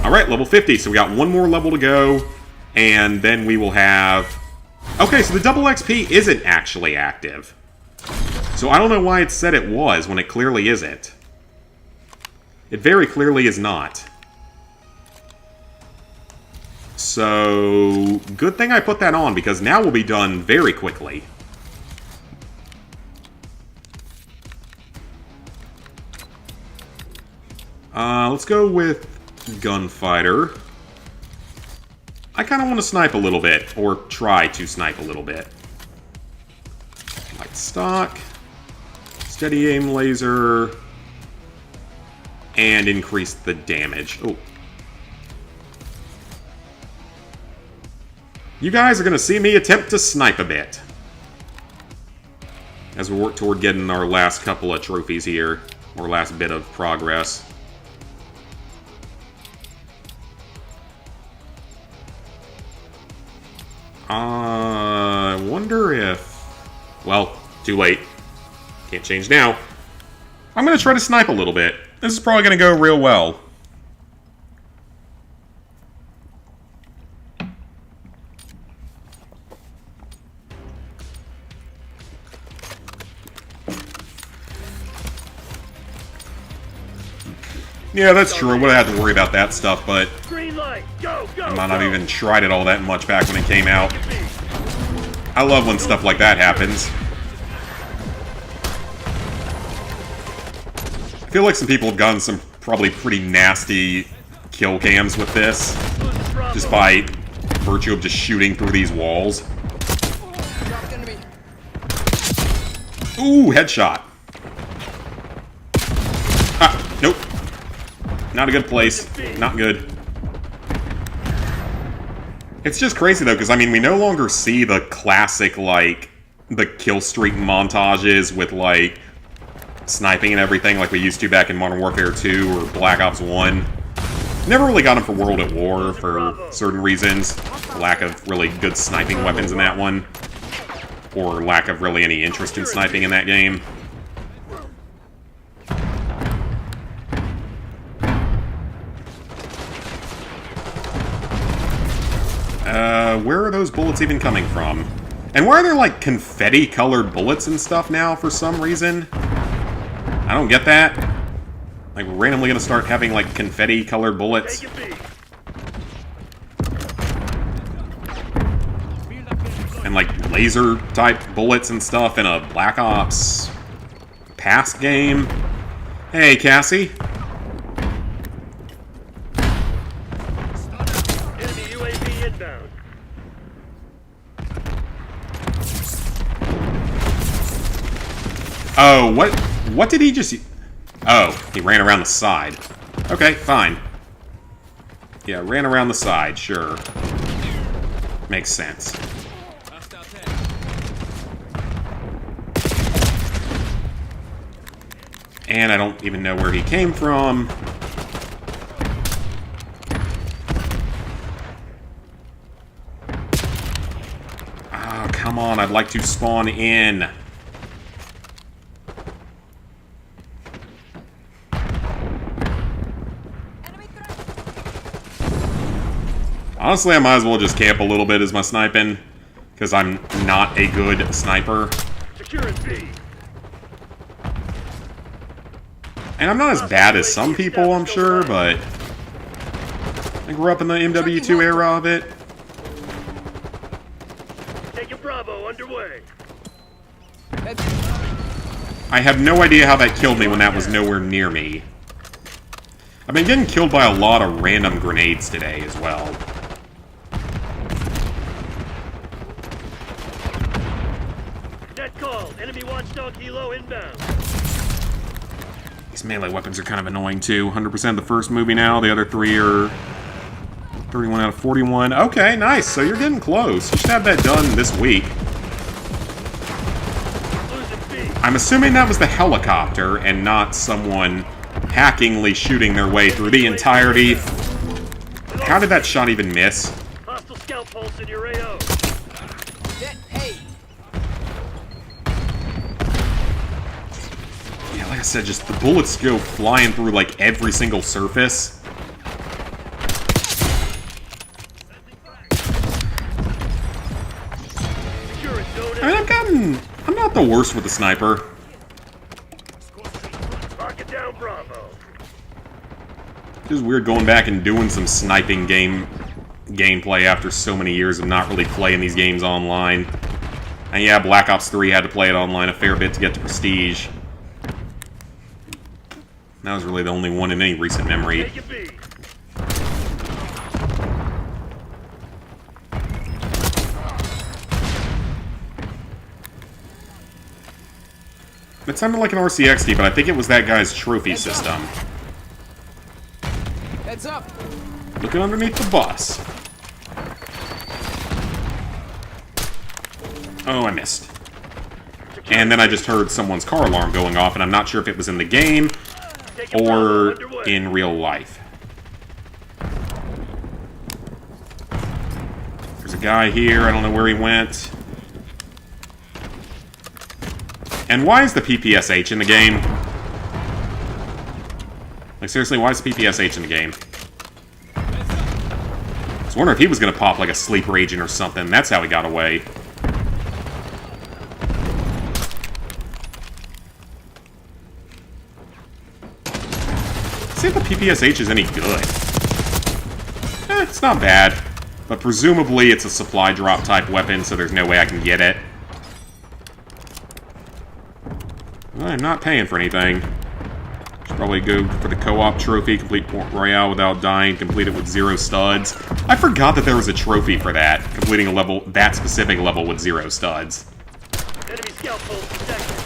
Alright, level 50, so we got one more level to go, and then we will have... Okay, so the double XP isn't actually active. So I don't know why it said it was, when it clearly isn't. It very clearly is not. So, good thing I put that on, because now we'll be done very quickly. Let's go with Gunfighter. I kind of want to snipe a little bit, or try to snipe a little bit. Light stock, steady aim laser, and increase the damage. Oh. You guys are going to see me attempt to snipe a bit. As we work toward getting our last couple of trophies here, or last bit of progress. I wonder if... Well, too late. Can't change now. I'm going to try to snipe a little bit. This is probably going to go real well. Yeah, that's true. I would have had to worry about that stuff, but Green light. Go, go, I might not have even tried it all that much back when it came out. I love when stuff like that happens. I feel like some people have gotten some probably pretty nasty kill cams with this, just by virtue of just shooting through these walls. Ooh, headshot. Ah, nope. Not a good place. Not good. It's just crazy, though, because, I mean, we no longer see the classic, like, the kill streak montages with, like, sniping and everything like we used to back in Modern Warfare 2 or Black Ops 1. Never really got them for World at War for certain reasons. Lack of really good sniping weapons in that one. Or lack of really any interest in sniping in that game. Where are those bullets even coming from? And why are there, like, confetti-colored bullets and stuff now, for some reason? I don't get that. Like, we're randomly gonna start having, like, confetti-colored bullets. And, like, laser-type bullets and stuff in a Black Ops past game. Hey, Cassie. Enemy UAV inbound. Oh, what did he just... Oh, he ran around the side. Okay, fine. Yeah, ran around the side, sure. Makes sense. And I don't even know where he came from. Oh, come on, I'd like to spawn in. Honestly, I might as well just camp a little bit as my sniping, because I'm not a good sniper. Securing B. And I'm not as bad as some people, I'm sure, but I grew up in the MW2 era of it. Taking Bravo underway. I have no idea how that killed me when that was nowhere near me. I've been getting killed by a lot of random grenades today as well. Net call. Enemy watchdog helo inbound. These melee weapons are kind of annoying too. 100% the first movie now, the other 3 are 31 out of 41. Okay, nice. So you're getting close. You should have that done this week. Losing B. I'm assuming that was the helicopter and not someone hackingly shooting their way through the entirety. How did that shot even miss? Hostile scout pulse in your AO. Hey, Yeah, like I said, just the bullets go flying through like every single surface. Securing zone I mean, I'm not the worst with the sniper. Lock it down, Bravo. It's just weird going back and doing some sniping gameplay after so many years of not really playing these games online. And yeah, Black Ops 3 had to play it online a fair bit to get to Prestige. That was really the only one in any recent memory. Taking B. It sounded like an RCXD, but I think it was that guy's trophy system. heads up. Looking underneath the bus. Oh, I missed. And then I just heard someone's car alarm going off, and I'm not sure if it was in the game Taking Bravo or underway. in real life. There's a guy here. I don't know where he went. And why is the PPSH in the game? Like, seriously, why is PPSH in the game? I was wondering if he was going to pop like a sleeper agent or something. That's how he got away. See if the PPSH is any good. It's not bad. But presumably it's a supply drop type weapon, so there's no way I can get it. I'm not paying for anything. Should probably go for the co-op trophy, complete Port Royale without dying, complete it with 0 studs. I forgot that there was a trophy for that, completing a level, that specific level with 0 studs. Enemy scout pulse detected.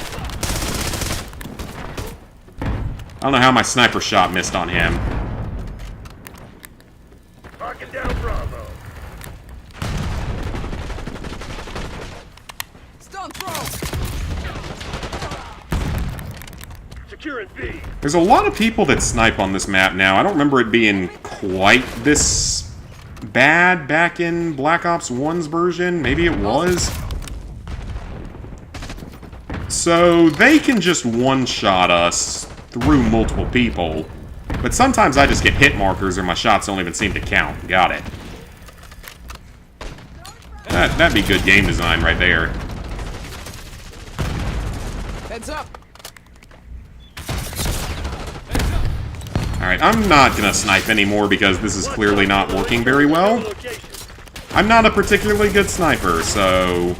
I don't know how my sniper shot missed on him. Locking down Bravo. Stone throw. Securing B. There's a lot of people that snipe on this map now. I don't remember it being quite this bad back in Black Ops 1's version. Maybe it was. So they can just one-shot us through multiple people. But sometimes I just get hit markers or my shots don't even seem to count. Got it. That'd be good game design right there. Heads up. Alright, I'm not gonna snipe anymore because this is clearly not working very well. Location. I'm not a particularly good sniper, so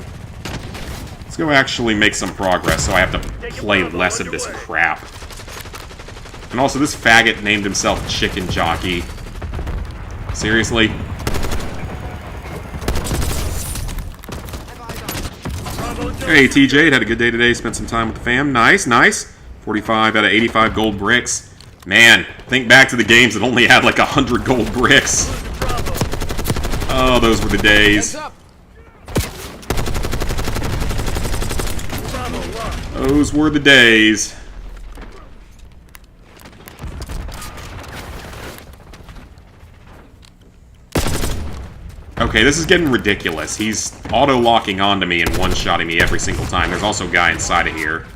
let's go actually make some progress so I have to play less of this crap. And also, this faggot named himself Chicken Jockey. Seriously? Hey, TJ, had a good day today, spent some time with the fam. Nice, nice. 45 out of 85 gold bricks. Man, think back to the games that only had like 100 gold bricks. Oh, those were the days. Heads up. Those were the days. Okay, this is getting ridiculous. He's auto-locking onto me and one-shotting me every single time. There's also a guy inside of here.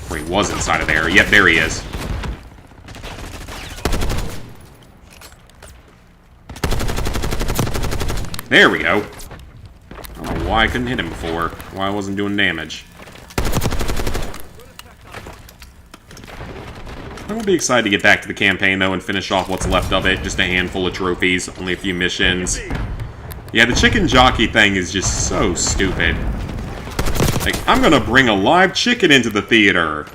Or he was inside of there. Yep, there he is. There we go. I don't know why I couldn't hit him before. Why I wasn't doing damage. I will be excited to get back to the campaign, though, and finish off what's left of it. Just a handful of trophies, only a few missions. Yeah, the chicken jockey thing is just so stupid. Like, I'm gonna bring a live chicken into the theater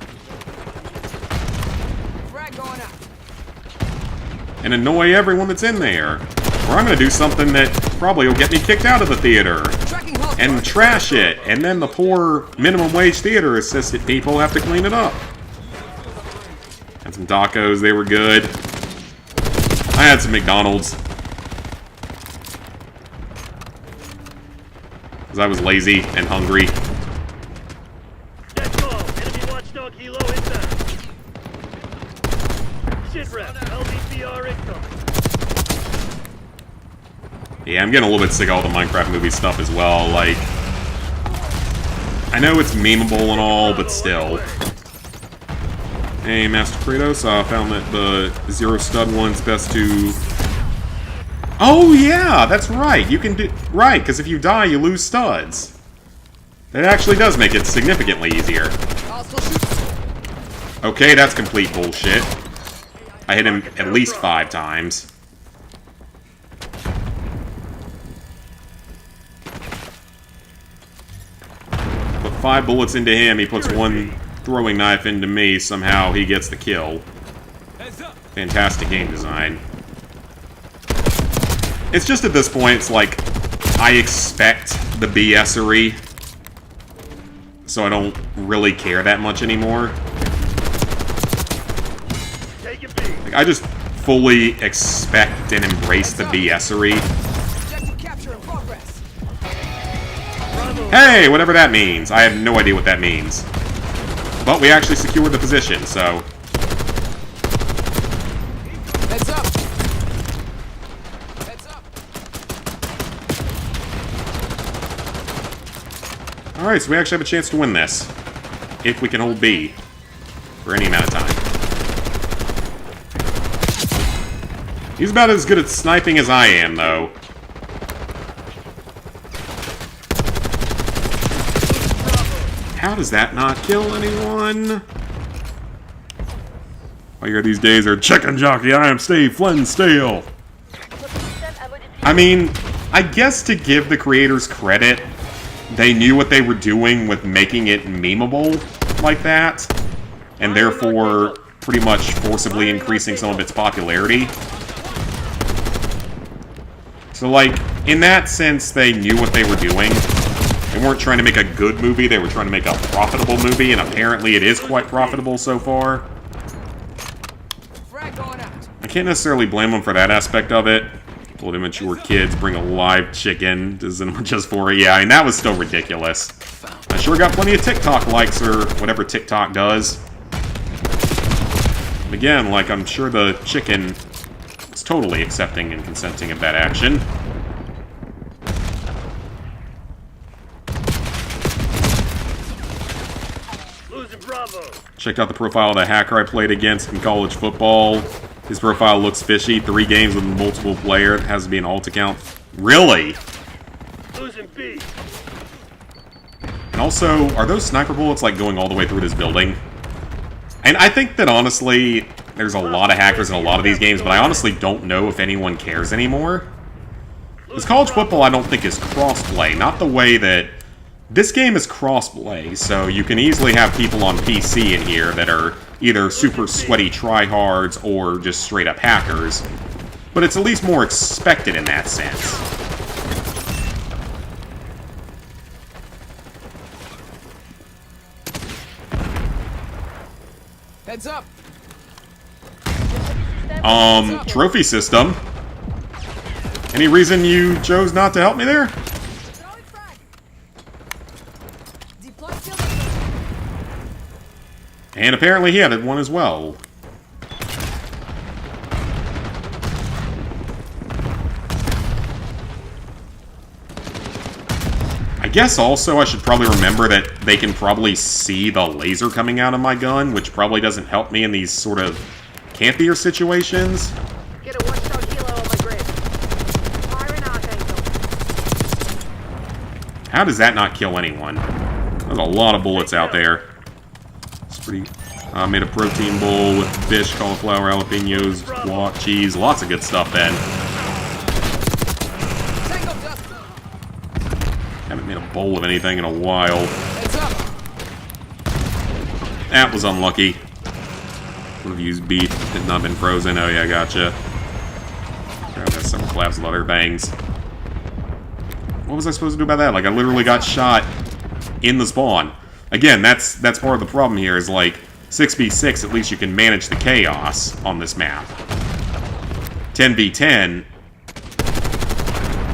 Frag going out. and annoy everyone that's in there. Or I'm gonna do something that probably will get me kicked out of the theater Tracking health. and trash it, and then the poor minimum wage theater assistant people have to clean it up. Had some tacos, they were good. I had some McDonald's. Because I was lazy and hungry. That's all. Enemy watchdog helo inbound. Shit rep. LVCR incoming. Yeah, I'm getting a little bit sick of all the Minecraft movie stuff as well. Like, I know it's memeable and all, but still. Hey, Master Kratos, I found that the Zero Stud one's best to... Oh, yeah, that's right. You can do... Right, because if you die, you lose studs. That actually does make it significantly easier. Hostile shoot. Okay, that's complete bullshit. I hit him at least 5 times. Put 5 bullets into him, he puts 1 throwing knife into me, somehow he gets the kill. Fantastic game design. It's just at this point, it's like, I expect the BS-ery, so I don't really care that much anymore. Take it B. Like, I just fully expect and embrace the BS-ery. Objective capture in progress. Bravo. Hey, whatever that means. I have no idea what that means. But we actually secured the position, so... Heads up. Heads up. Alright, so we actually have a chance to win this. If we can hold B. For any amount of time. He's about as good at sniping as I am, though. How does that not kill anyone? All you hear these days are chicken jockey, I am Steve Flintsteel. I mean, I guess to give the creators credit, they knew what they were doing with making it memeable like that, and therefore pretty much forcibly increasing some of its popularity. So, like, in that sense, they knew what they were doing. They weren't trying to make a good movie, they were trying to make a profitable movie, and apparently it is quite profitable so far. Frag going out. I can't necessarily blame them for that aspect of it. Little immature kids bring a live chicken just for it. Yeah, I mean, that was still ridiculous. I sure got plenty of TikTok likes, or whatever TikTok does. And again, like, I'm sure the chicken is totally accepting and consenting of that action. Losing Bravo. Checked out the profile of the hacker I played against in college football. His profile looks fishy. 3 games with multiple player. It has to be an alt account. Really? Losing B. And also, are those sniper bullets, like, going all the way through this building? And I think that, honestly, there's a lot of hackers in a lot of these games, but I honestly don't know if anyone cares anymore. Because college football, I don't think, is cross-play. Not the way that... This game is cross-play, so you can easily have people on PC in here that are either super sweaty tryhards or just straight-up hackers. But it's at least more expected in that sense. Heads up. Trophy system. Any reason you chose not to help me there? Throwing frag. Deploy field. And apparently he had one as well. I guess also I should probably remember that they can probably see the laser coming out of my gun, which probably doesn't help me in these sort of campier situations. Get a one-shot helo on my grid. Fire an archangel. How does that not kill anyone? There's a lot of bullets out there. It's pretty... I made a protein bowl with fish, cauliflower, jalapenos, guac, cheese. Lots of good stuff then. Tango dust. Haven't made a bowl of anything in a while. Heads up. That was unlucky. Would have used beef. Had not been frozen. Oh yeah, gotcha. Grab that summer collapse leather bangs. What was I supposed to do about that? Like, I literally got shot in the spawn. Again, that's part of the problem here, is like 6v6, at least you can manage the chaos on this map. 10v10,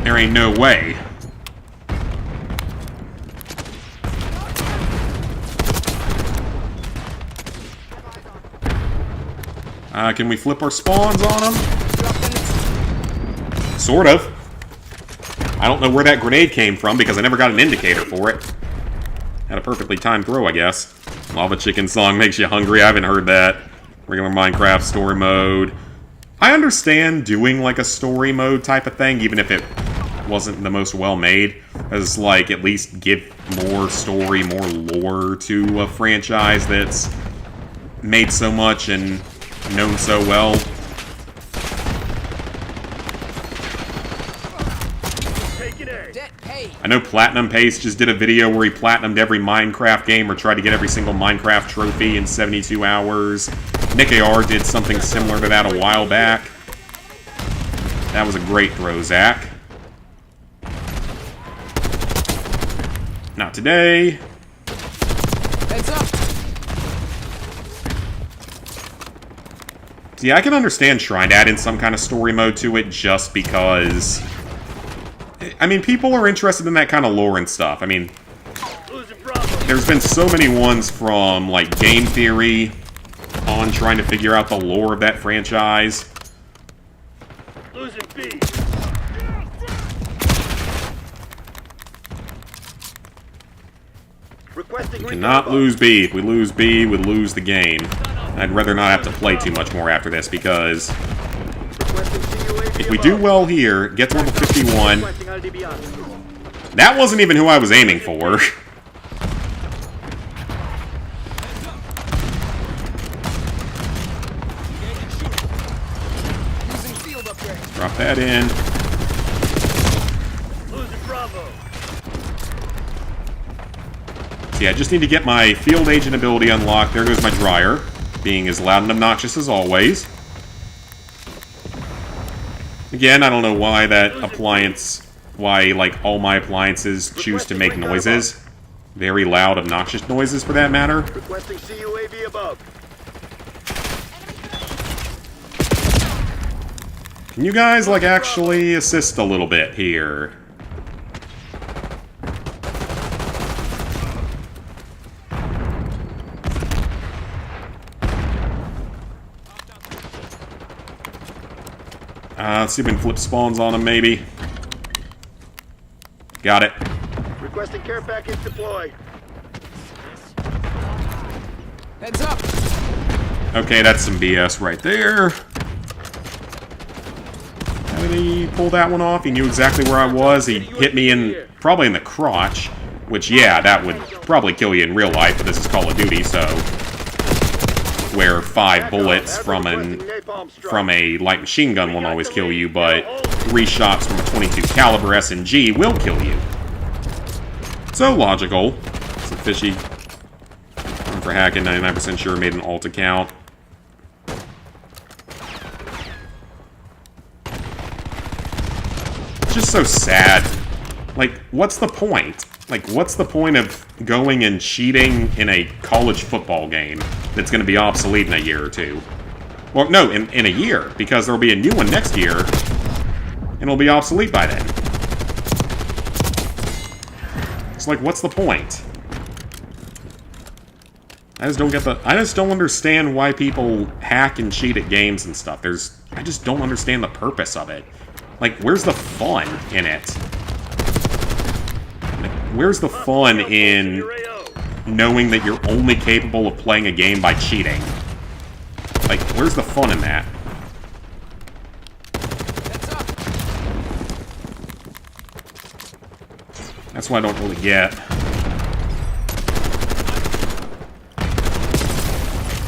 there ain't no way. Can we flip our spawns on them? Sort of. I don't know where that grenade came from because I never got an indicator for it. Had a perfectly timed throw, I guess. Lava Chicken song makes you hungry. I haven't heard that. Regular Minecraft story mode. I understand doing like a story mode type of thing, even if it wasn't the most well-made. As like, at least give more story, more lore to a franchise that's made so much and known so well. I know Platinum Paste just did a video where he platinumed every Minecraft game or tried to get every single Minecraft trophy in 72 hours. Nick AR did something similar to that a while back. That was a great throw, Zach. Not today. Heads up. See, I can understand trying to add in some kind of story mode to it just because... I mean, people are interested in that kind of lore and stuff. I mean, there's been so many ones from, like, Game Theory on trying to figure out the lore of that franchise. Losing B. Requesting We cannot lose B. If we lose B, we lose the game. I'd rather not have to play too much more after this because... if we do well here, get to level 51... That wasn't even who I was aiming for. Drop that in. See, I just need to get my field agent ability unlocked. There goes my dryer, being as loud and obnoxious as always. Again, I don't know why that appliance, like, all my appliances choose to make noises. Very loud, obnoxious noises, for that matter. Requesting CUAV above. Can you guys, like, actually assist a little bit here? Let's see if we can flip spawns on them, maybe. Got it. Requesting care package deployed. Heads up. Okay, that's some BS right there. How did he pull that one off? He knew exactly where I was. He hit me in, probably in the crotch. Which, yeah, that would probably kill you in real life, but this is Call of Duty, so... where 5 bullets from a light machine gun won't always kill you, but 3 shots from a .22 caliber SMG will kill you. So logical. Some fishy. I'm for hacking, 99% sure made an alt account. It's just so sad. Like, what's the point? Like, what's the point of going and cheating in a college football game? that's going to be obsolete in a year or two. Well, no, in a year, because there will be a new one next year, and it'll be obsolete by then. It's like, what's the point? I just don't understand why people hack and cheat at games and stuff. I just don't understand the purpose of it. Like, where's the fun in it? Like, where's the fun in knowing that you're only capable of playing a game by cheating? Like, where's the fun in that? That's what I don't really get.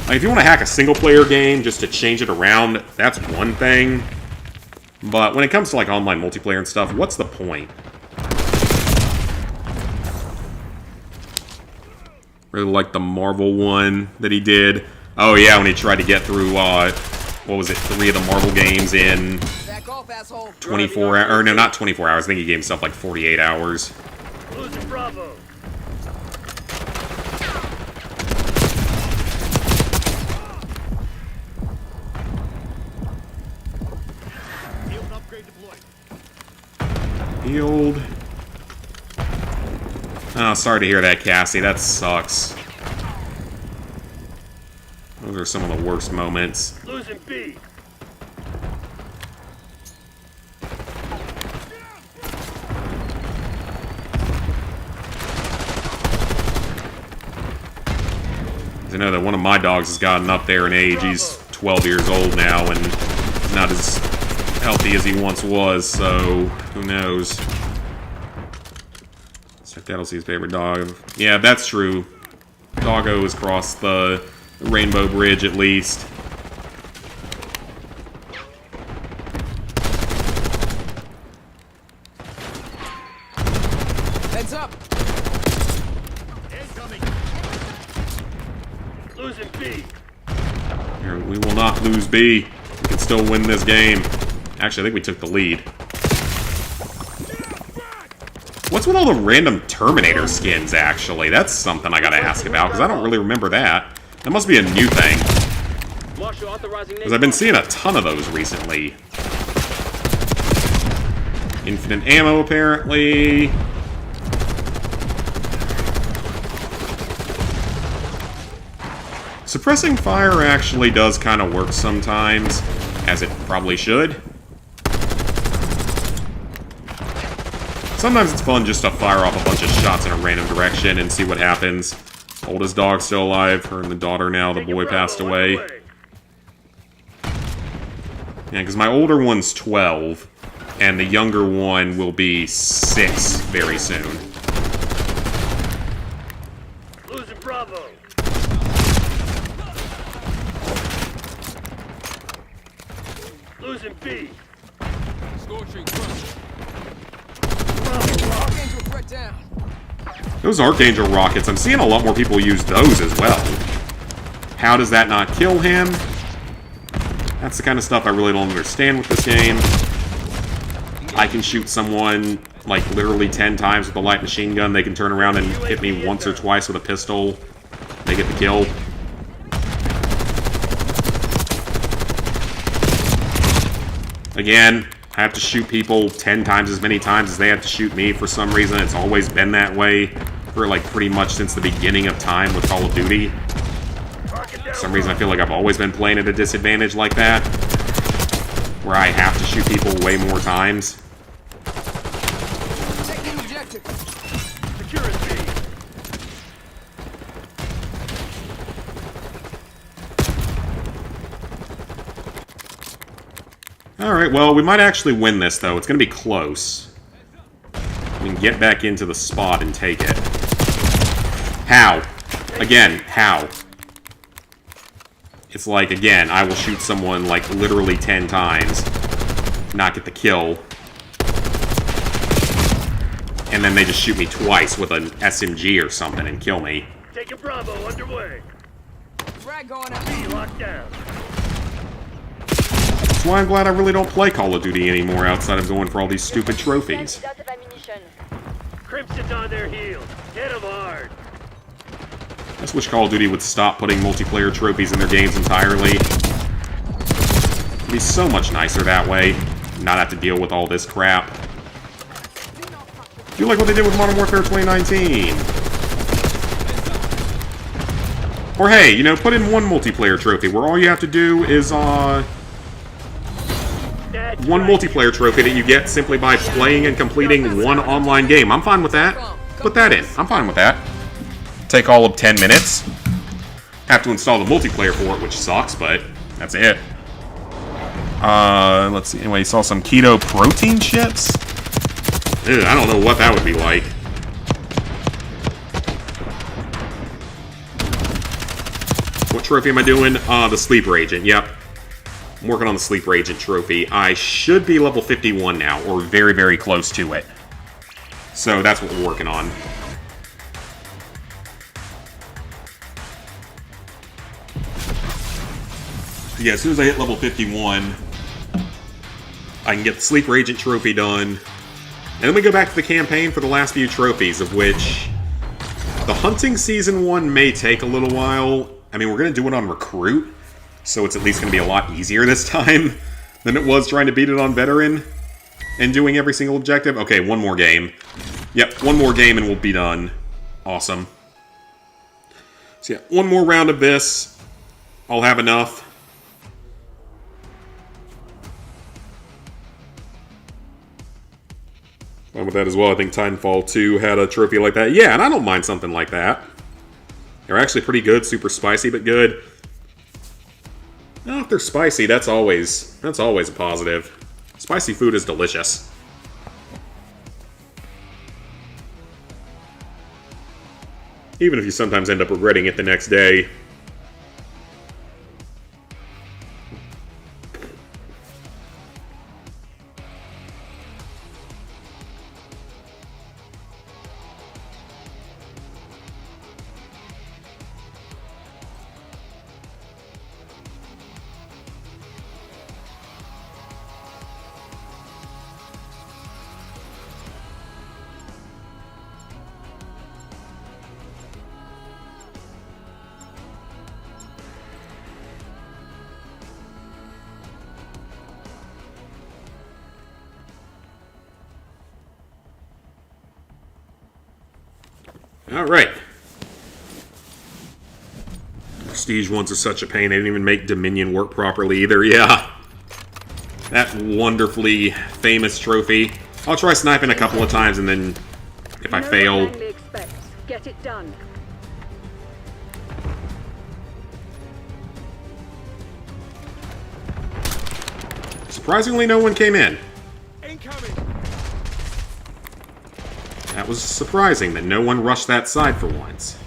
Like, if you want to hack a single-player game just to change it around, that's one thing. But when it comes to, like, online multiplayer and stuff, what's the point? Really like the Marvel one that he did. Oh, yeah, when he tried to get through, what was it, 3 of the Marvel games in 24 hours. Or, no, not 24 hours. I think he gave himself, like, 48 hours. Losing Bravo. Healed. Oh, sorry to hear that, Cassie. That sucks. Those are some of the worst moments. Losing B. I know that one of my dogs has gotten up there in age. He's 12 years old now and he's not as healthy as he once was, so who knows. So that'll see his favorite dog. Yeah, that's true. Doggo has crossed the Rainbow Bridge at least. Heads up! Incoming. Losing B. Here, we will not lose B. We can still win this game. Actually, I think we took the lead. What's with all the random Terminator skins, actually? That's something I gotta ask about, because I don't really remember that. That must be a new thing. Because I've been seeing a ton of those recently. Infinite ammo, apparently. Suppressing fire actually does kind of work sometimes, as it probably should. Sometimes it's fun just to fire off a bunch of shots in a random direction and see what happens. Oldest dog still alive, her and the daughter now, the boy passed away. Yeah, because my older one's 12, and the younger one will be 6 very soon. Losing Bravo. Losing B. Scorching front. Archangel threat down. Those Archangel rockets, I'm seeing a lot more people use those as well. How does that not kill him? That's the kind of stuff I really don't understand with this game. I can shoot someone, like, literally 10 times with a light machine gun. They can turn around and hit me once or twice with a pistol. They get the kill. Again, I have to shoot people 10 times as many times as they have to shoot me for some reason. It's always been that way for, like, pretty much since the beginning of time with Call of Duty. For some reason, I feel like I've always been playing at a disadvantage like that, where I have to shoot people way more times. Take the objective. Securing B. Alright, well, we might actually win this, though. It's going to be close. We can get back into the spot and take it. How? Again, how? It's like, again, I will shoot someone, like, literally 10 times, not get the kill, and then they just shoot me twice with an SMG or something and kill me. Taking Bravo underway. Frag going out. B locked down. That's why I'm glad I really don't play Call of Duty anymore outside of going for all these stupid trophies. Crimson's on their heels. Hit them hard. just wish Call of Duty would stop putting multiplayer trophies in their games entirely. It'd be so much nicer that way. Not have to deal with all this crap. Do you like what they did with Modern Warfare 2019? Or hey, you know, put in one multiplayer trophy where all you have to do is, one multiplayer trophy that you get simply by playing and completing one online game. I'm fine with that. Put that in. I'm fine with that. Take all of 10 minutes. Have to install the multiplayer for it, which sucks, but that's it. Let's see. Anyway, saw some keto protein chips. Ew, I don't know what that would be like. What trophy am I doing? The Sleeper Agent. Yep. I'm working on the Sleeper Agent trophy. I should be level 51 now, or very, very close to it. So that's what we're working on. Yeah, as soon as I hit level 51, I can get the Sleeper Agent trophy done. And then we go back to the campaign for the last few trophies, of which the Hunting Season 1 may take a little while. I mean, we're going to do it on Recruit, so it's at least going to be a lot easier this time than it was trying to beat it on Veteran and doing every single objective. Okay, one more game. Yep, one more game and we'll be done. Awesome. So yeah, one more round of this. I'll have enough. Fine with that as well. I think Titanfall 2 had a trophy like that. Yeah, and I don't mind something like that. They're actually pretty good. Super spicy, but good. No, if they're spicy, that's always a positive. Spicy food is delicious. Even if you sometimes end up regretting it the next day. Alright. Prestige ones are such a pain. They didn't even make Dominion work properly either. Yeah. That wonderfully famous trophy. I'll try sniping a couple of times and then if I fail... Get it done. Surprisingly, no one came in. Incoming. That was surprising that no one rushed that side for once.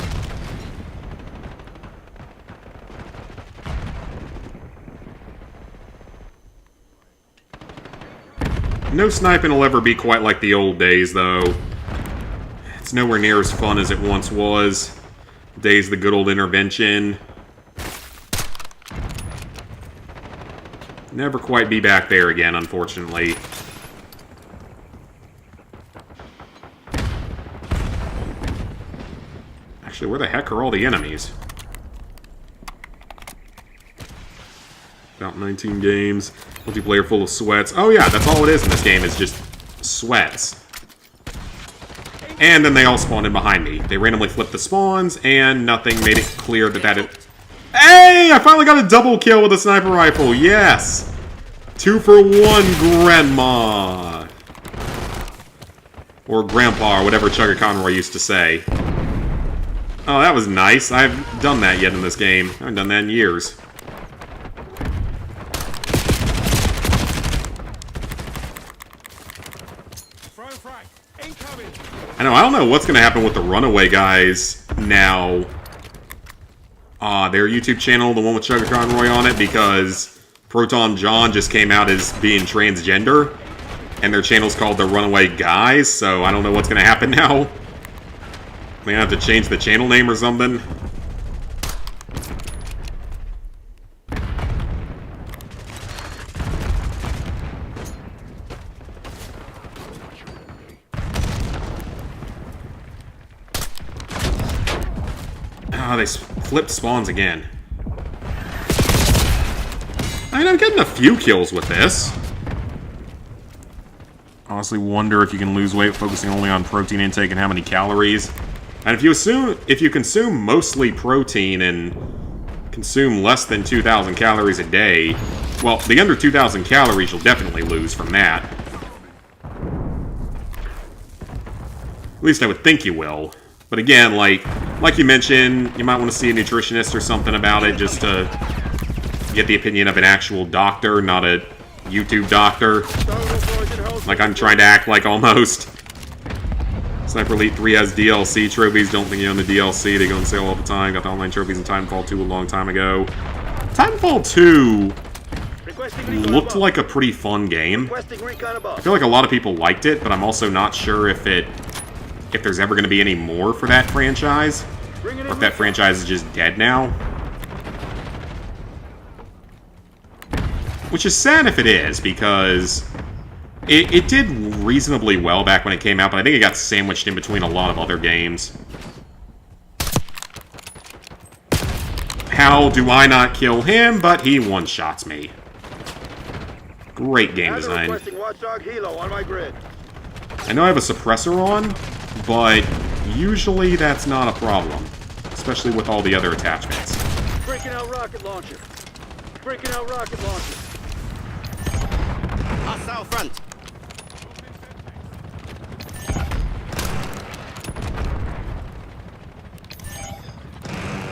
No sniping will ever be quite like the old days, though. It's nowhere near as fun as it once was. Days of the good old intervention. Never quite be back there again, unfortunately. Actually, where the heck are all the enemies? About 19 games. Multiplayer full of sweats. Oh yeah, that's all it is in this game, is just sweats. And then they all spawned in behind me. They randomly flipped the spawns, and nothing made it clear that that is... Hey! I finally got a double kill with a sniper rifle. Yes! 2 for 1, Grandma. Or Grandpa, or whatever Chugga Conroy used to say. Oh, that was nice. I haven't done that yet in this game. I haven't done that in years. I don't know what's going to happen with the Runaway guys now. Their YouTube channel, the one with Chugga Conroy on it, because Proton John just came out as being transgender, and their channel's called the Runaway Guys, so I don't know what's going to happen now. May have to change the channel name or something. Ah, they flipped spawns again. I mean, I'm getting a few kills with this. Honestly, wonder if you can lose weight focusing only on protein intake and how many calories. And if you consume mostly protein and consume less than 2,000 calories a day, well, the under 2,000 calories you'll definitely lose from that. At least I would think you will. But again, like you mentioned, you might want to see a nutritionist or something about it just to get the opinion of an actual doctor, not a YouTube doctor. Like I'm trying to act like almost. Sniper Elite 3 has DLC trophies. Don't think you own the DLC. They go on sale all the time. Got the online trophies in Titanfall 2 a long time ago. Titanfall 2 looked like a pretty fun game. I feel like a lot of people liked it, but I'm also not sure if there's ever going to be any more for that franchise, or if that franchise is just dead now. Which is sad if it is, because it did reasonably well back when it came out, but I think it got sandwiched in between a lot of other games. How do I not kill him, but he one-shots me? Great game design. I know I have a suppressor on, but usually that's not a problem, especially with all the other attachments. Breaking out rocket launcher. Breaking out rocket launcher. Hostile front.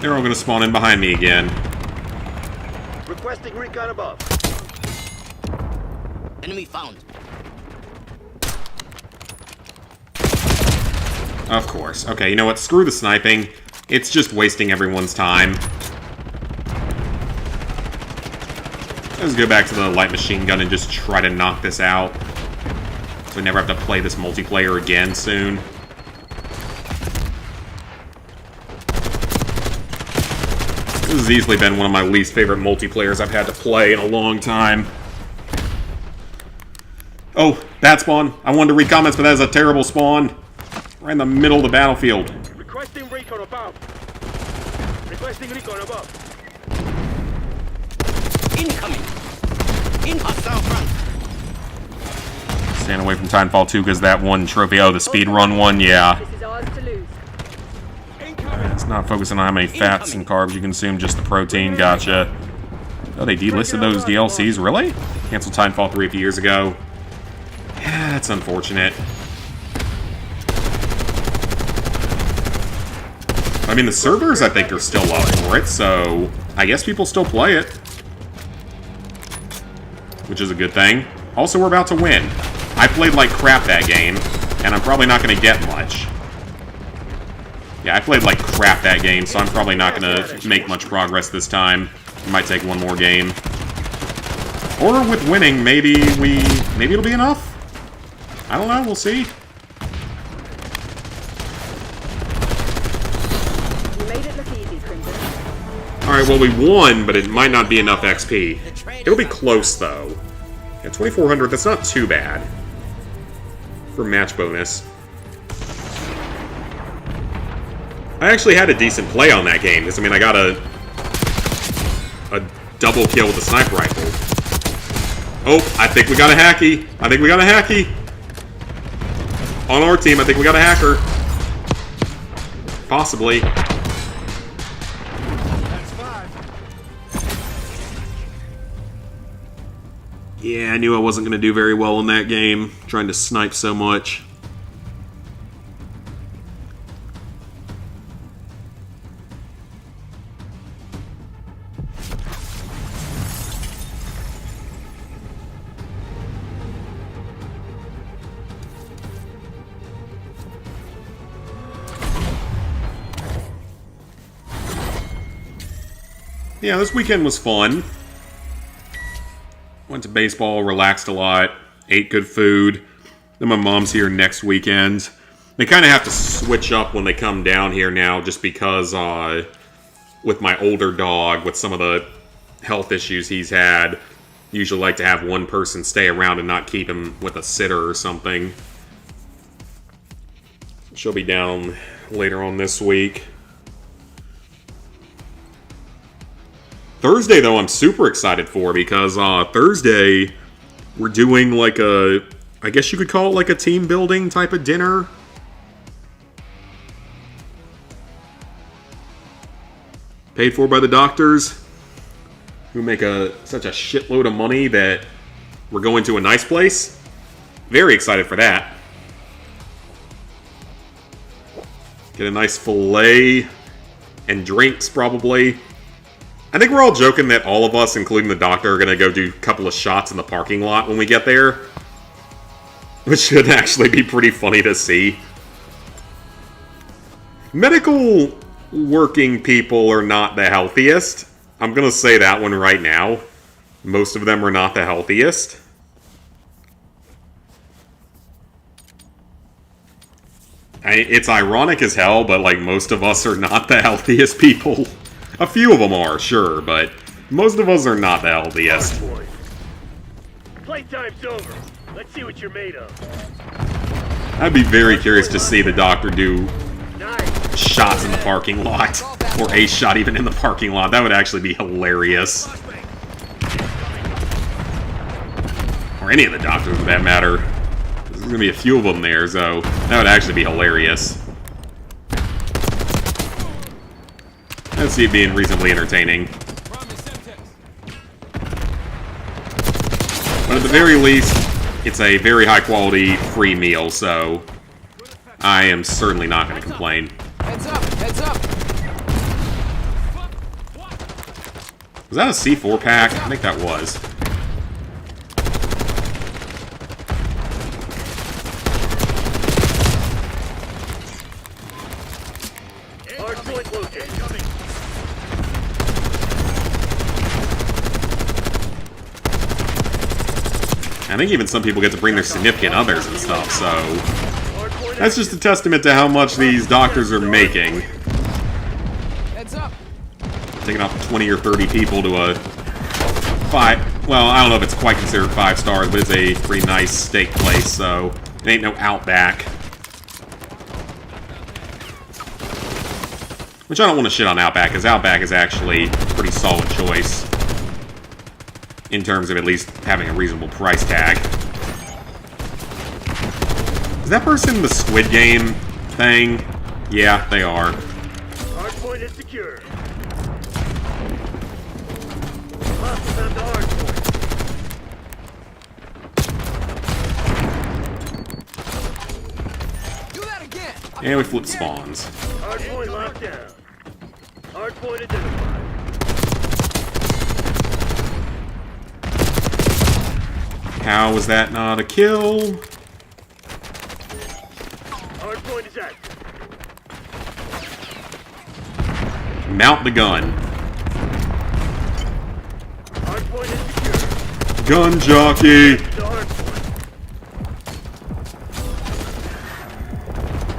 They're all gonna spawn in behind me again. Requesting recon above. Enemy found. Of course. Okay, you know what? Screw the sniping. It's just wasting everyone's time. Let's go back to the light machine gun and just try to knock this out. So we never have to play this multiplayer again soon. This has easily been one of my least favorite multiplayers I've had to play in a long time. Oh, that spawn. I wanted to read comments, but that is a terrible spawn. Right in the middle of the battlefield. Requesting recon above. Requesting recon above. Incoming. In hostile front. Stand away from Titanfall 2 because that one trophy. Oh, the speedrun one, yeah. This is ours to lose. It's not focusing on how many fats and carbs you consume, just the protein. Gotcha. Oh, they delisted those DLCs? Really? Canceled Titanfall 3 a few years ago. Yeah, that's unfortunate. I mean, the servers, I think, are still up for it, so I guess people still play it. Which is a good thing. Also, we're about to win. I played like crap that game, and I'm probably not going to get much. Yeah, I played like crap that game, so I'm probably not going to make much progress this time. It might take one more game. Or with winning, maybe it'll be enough? I don't know, we'll see. You made it look easy, Crimson. Alright, well we won, but it might not be enough XP. It'll be close, though. Yeah, 2,400, that's not too bad. For match bonus. I actually had a decent play on that game, because, I mean, I got a double kill with the sniper rifle. Oh, I think we got a hacky. I think we got a hacky. On our team, I think we got a hacker. Possibly. Yeah, I knew I wasn't going to do very well in that game, trying to snipe so much. Yeah, this weekend was fun. Went to baseball, relaxed a lot, ate good food. Then my mom's here next weekend. They kind of have to switch up when they come down here now, just because with my older dog, with some of the health issues he's had, usually like to have one person stay around and not keep him with a sitter or something. She'll be down later on this week. Thursday, though, I'm super excited for because Thursday we're doing like a, I guess you could call it like a team building type of dinner. Paid for by the doctors, who make such a shitload of money that we're going to a nice place. Very excited for that. Get a nice filet and drinks, probably. I think we're all joking that all of us, including the doctor, are going to go do a couple of shots in the parking lot when we get there. Which should actually be pretty funny to see. Medical working people are not the healthiest. I'm going to say that one right now. Most of them are not the healthiest. It's ironic as hell, but like most of us are not the healthiest people. A few of them are, sure, but most of us are not the healthiest. Hardpoint. Playtime's over. Let's see what you're made of. I'd be very curious to see the doctor do Nice. shots in the parking lot. Or a shot even in the parking lot. That would actually be hilarious. Or any of the doctors, for that matter. There's going to be a few of them there, so that would actually be hilarious. I see it being reasonably entertaining. But at the very least, it's a very high-quality free meal, so I am certainly not going to complain. Heads up! Heads up! Was that a C4 pack? I think that was. Hardpoint located. I think even some people get to bring their significant others and stuff, so Hardpoint that's just a testament to how much these doctors are making. Heads up! Taking off 20 or 30 people to a 5... Well, I don't know if it's quite considered 5 stars, but it's a pretty nice steak place, so it ain't no Outback. Which I don't want to shit on Outback, because Outback is actually a pretty solid choice. In terms of at least having a reasonable price tag. Is that person the Squid Game thing? Yeah, they are. Hardpoint is secure. Hostiles on the hardpoint. Do that again! And we flip spawns. Hardpoint locked down. Hardpoint identified. How was that not a kill? Hardpoint is active. Mount the gun. Hardpoint is secure. Gun jockey! The hardpoint.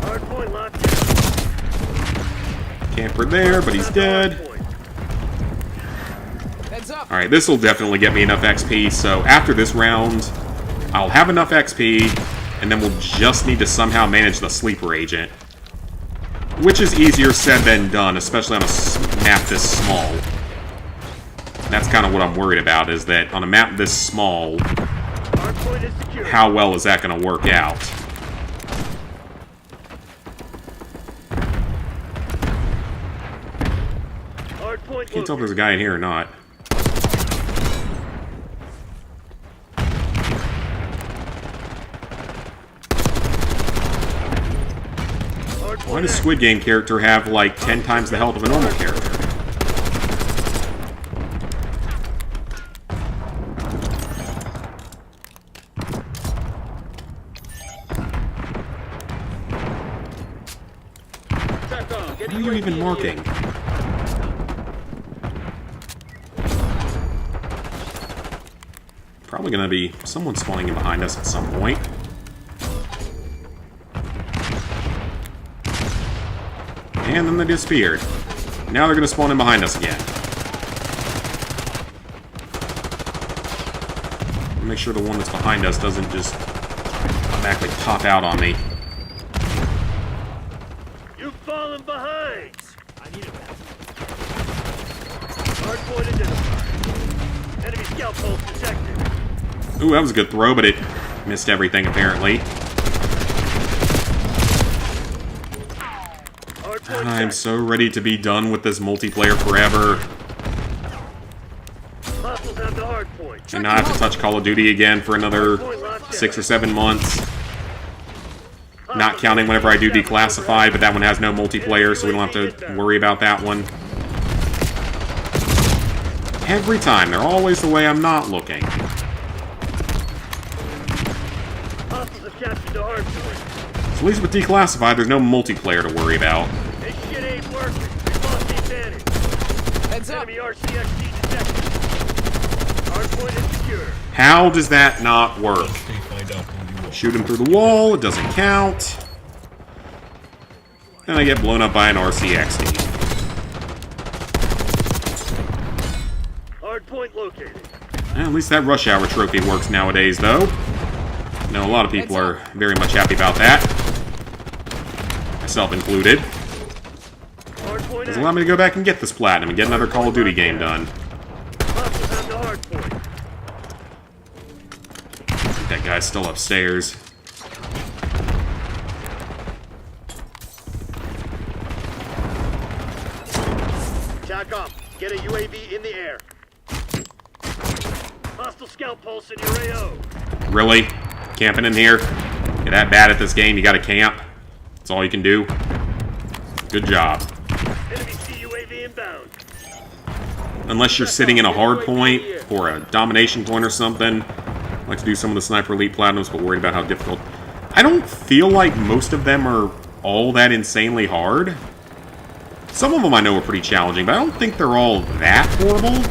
Hardpoint locked down. Camper there, but he's dead. Hardpoint. Heads up! Alright, this will definitely get me enough XP, so after this round, I'll have enough XP, and then we'll just need to somehow manage the sleeper agent. Which is easier said than done, especially on a map this small. That's kind of what I'm worried about, is that on a map this small, Hardpoint is secure. how well is that going to work out? Hardpoint Can't tell if there's a located. guy in here or not. Why does Squid Game character have like 10 times the health of a normal character? What are you even marking? Probably gonna be someone spawning in behind us at some point. And then they disappeared. Now they're gonna spawn in behind us again. Make sure the one that's behind us doesn't just automatically pop out on me. You've fallen behind. I need it back. Hardpoint identified. Enemy scout pulse detected. Ooh, that was a good throw, but it missed everything apparently. Hardpoint I'm checked. so ready to be done with this multiplayer forever. Hostiles have the hardpoint. And not have to touch Call of Duty again for another 6 or 7 months. Not counting whenever I do Declassified, but that one has no multiplayer, so we don't have to worry about that one. Every time, they're always the way I'm not looking. Hostiles have captured the hardpoint. So at least with Declassified, there's no multiplayer to worry about. This shit ain't working. We lost the advantage. Heads up. Enemy RCXD detected. Hardpoint is secure. How does that not work? Shoot him through the wall, it doesn't count. And I get blown up by an RCXD. Hardpoint located. At least that rush hour trophy works nowadays, though. I know a lot of people are very much happy about that. Myself included. Hardpoint Does allow me to go back and get this platinum and get another Call of Duty game done. Hostiles have the hardpoint. I think that guy's still upstairs. Tack up. Get a UAV in the air. Hostile scout pulse in your AO. Really? Camping in here? You're that bad at this game, you gotta camp? That's all you can do? Good job. Enemy CUAV inbound. Unless you're sitting in a hard point or a domination point or something. I like to do some of the Sniper Elite Platinums, but worried about how difficult. I don't feel like most of them are all that insanely hard. Some of them I know are pretty challenging, but I don't think they're all that horrible.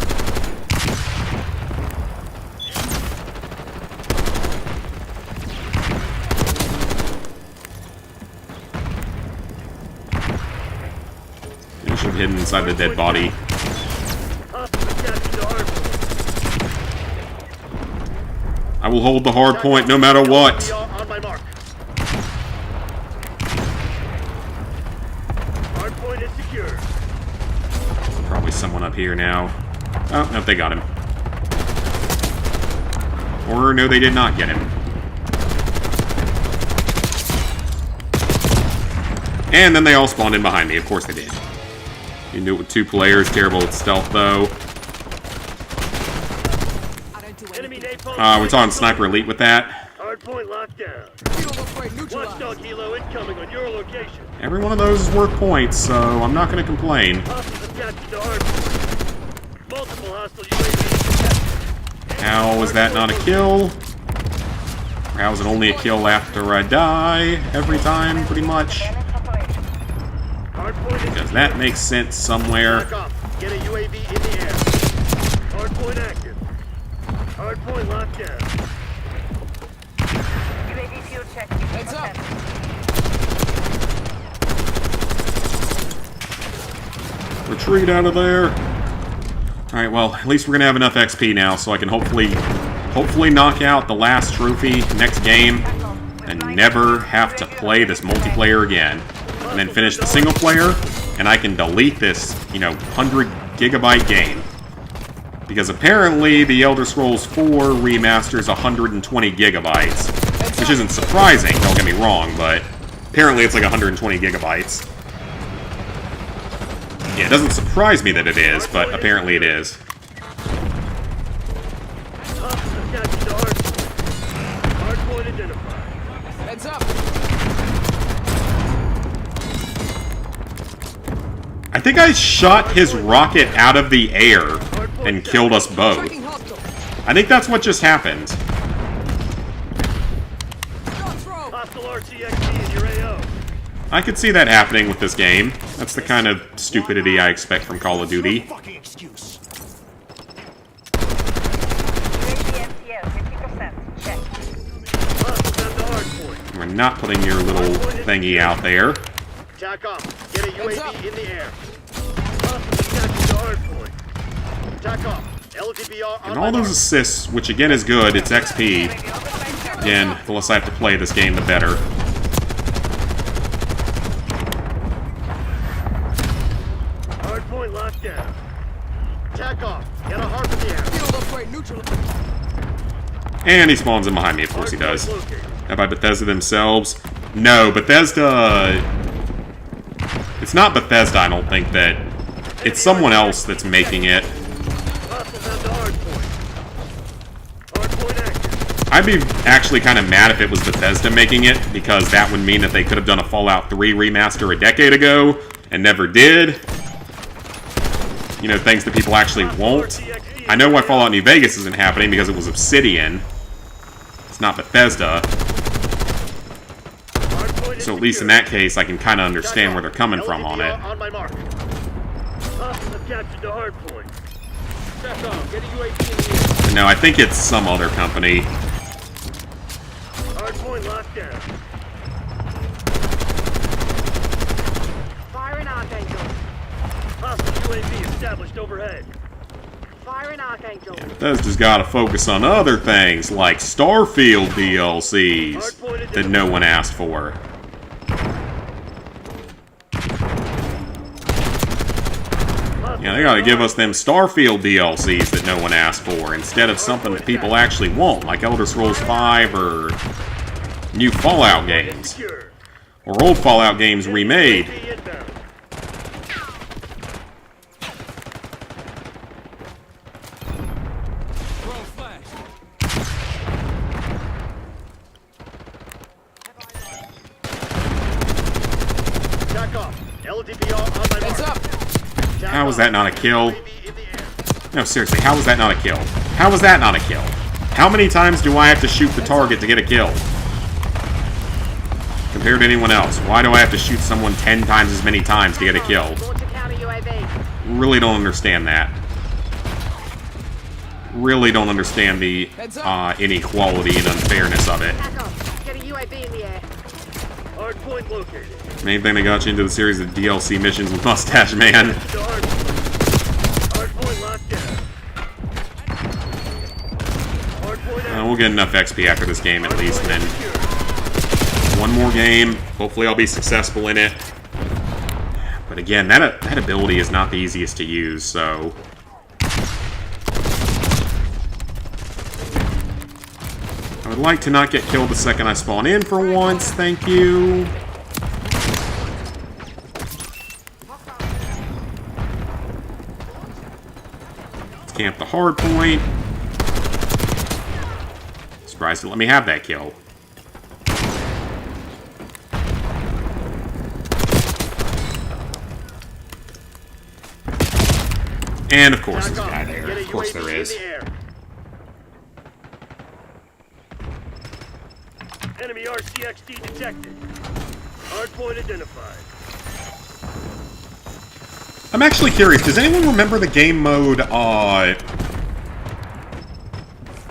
I should have hidden inside the dead body. Hostiles have captured the hardpoint. I will hold the hard point no matter what. LTBR on my mark. Hardpoint is secure. Probably someone up here now. Oh, no, they got him. Or no, they did not get him. And then they all spawned in behind me. Of course they did. You can do it with 2 players. Terrible with stealth, though. Enemy napalm. We're talking Sniper Elite with that. Hardpoint locked down. Field upgrade neutralized. Watchdog helo incoming on your location. Every one of those is worth points, so I'm not going to complain. Hostiles have captured the hardpoint. Multiple hostile UAVs detected. How is that not a kill? Or how is it only a kill after I die? Every time, pretty much. Hardpoint is Because that makes sense somewhere. Back off. Get a UAV in the air. Hardpoint active. Hardpoint locked down. UAV fuel check. Heads up. Retreat out of there. Alright, well, at least we're gonna have enough XP now, so I can hopefully knock out the last trophy next game and never have to play this multiplayer again. And then finish the single player, and I can delete this, 100 gigabyte game. Because apparently the Elder Scrolls 4 remaster is 120 gigabytes. Which isn't surprising, don't get me wrong, but apparently it's like 120 gigabytes. Yeah, it doesn't surprise me that it is, but apparently it is. Hostiles have captured the hardpoint. Hardpoint identified. Heads up. I think I shot his rocket out of the air and killed us both. Tracking hostile. I think that's what just happened. Don't throw. Hostile RCXD in your AO. I could see that happening with this game. That's the kind of stupidity I expect from Call of Duty. Fucking excuse. UAV MTL 50%. Check. Hostiles have the hardpoint. We're not putting your little thingy out there. Tack off. Get a Heads up. UAV in the air. Hostiles have captured the hardpoint. Tack off. LTBR on And my all those mark. assists, which again is good, it's XP. Again, the less I have to play this game, the better. Hardpoint locked down. Attack off. Get a harp in the air. Field upgrade neutral. And he spawns in behind me, of course he does. Now by Bethesda themselves? No, Bethesda... It's not Bethesda, I don't think, that... It's someone else that's making it. Hostiles down to hardpoint. Hardpoint active. I'd be actually kind of mad if it was Bethesda making it, because that would mean that they could have done a Fallout 3 remaster a decade ago, and never did. You know, things that people actually won't. I know why Fallout New Vegas isn't happening, because it was Obsidian. It's not Bethesda. So at least in that case, I can kind of understand where they're coming from on it. On my mark. Hostiles have captured the hardpoint. SATCOM, get a UAV in the air. But no, I think it's some other company. Hardpoint locked down. Firing Archangel. Hostile UAV established overhead. Firing Archangel. Bethesda's got to focus on other things, like Starfield DLCs, that no one asked for. Yeah, they gotta give us them Starfield DLCs that no one asked for, instead of something that people actually want, like Elder Scrolls 5 or new Fallout games. Secure. Or old Fallout games remade. UAV inbound. Throwing flash. Attack off. LDPR on my Heads mark. up. How was that not a kill? UAV in the air. No, seriously, how was that not a kill? How was that not a kill? How many times do I have to shoot the target to get a kill? Compared to anyone else, why do I have to shoot someone 10 times as many times to get a kill? Launch a counter UAV. Really don't understand that. Really don't understand the inequality and unfairness of it. Attack off. Get a UAV in the air. Hardpoint located. Main thing that got you into the series of DLC missions with Mustache Man. The hardpoint locked down. Hardpoint active. We'll get enough XP after this game at least, and then one more game. Hopefully I'll be successful in it. But again, that ability is not the easiest to use, so... I would like to not get killed the second I spawn in for once, thank you. Let's camp the hard point. Surprised to let me have that kill. And of course there's a guy there. Of course there is. Enemy RCXD detected. Hardpoint identified. I'm actually curious, does anyone remember the game mode,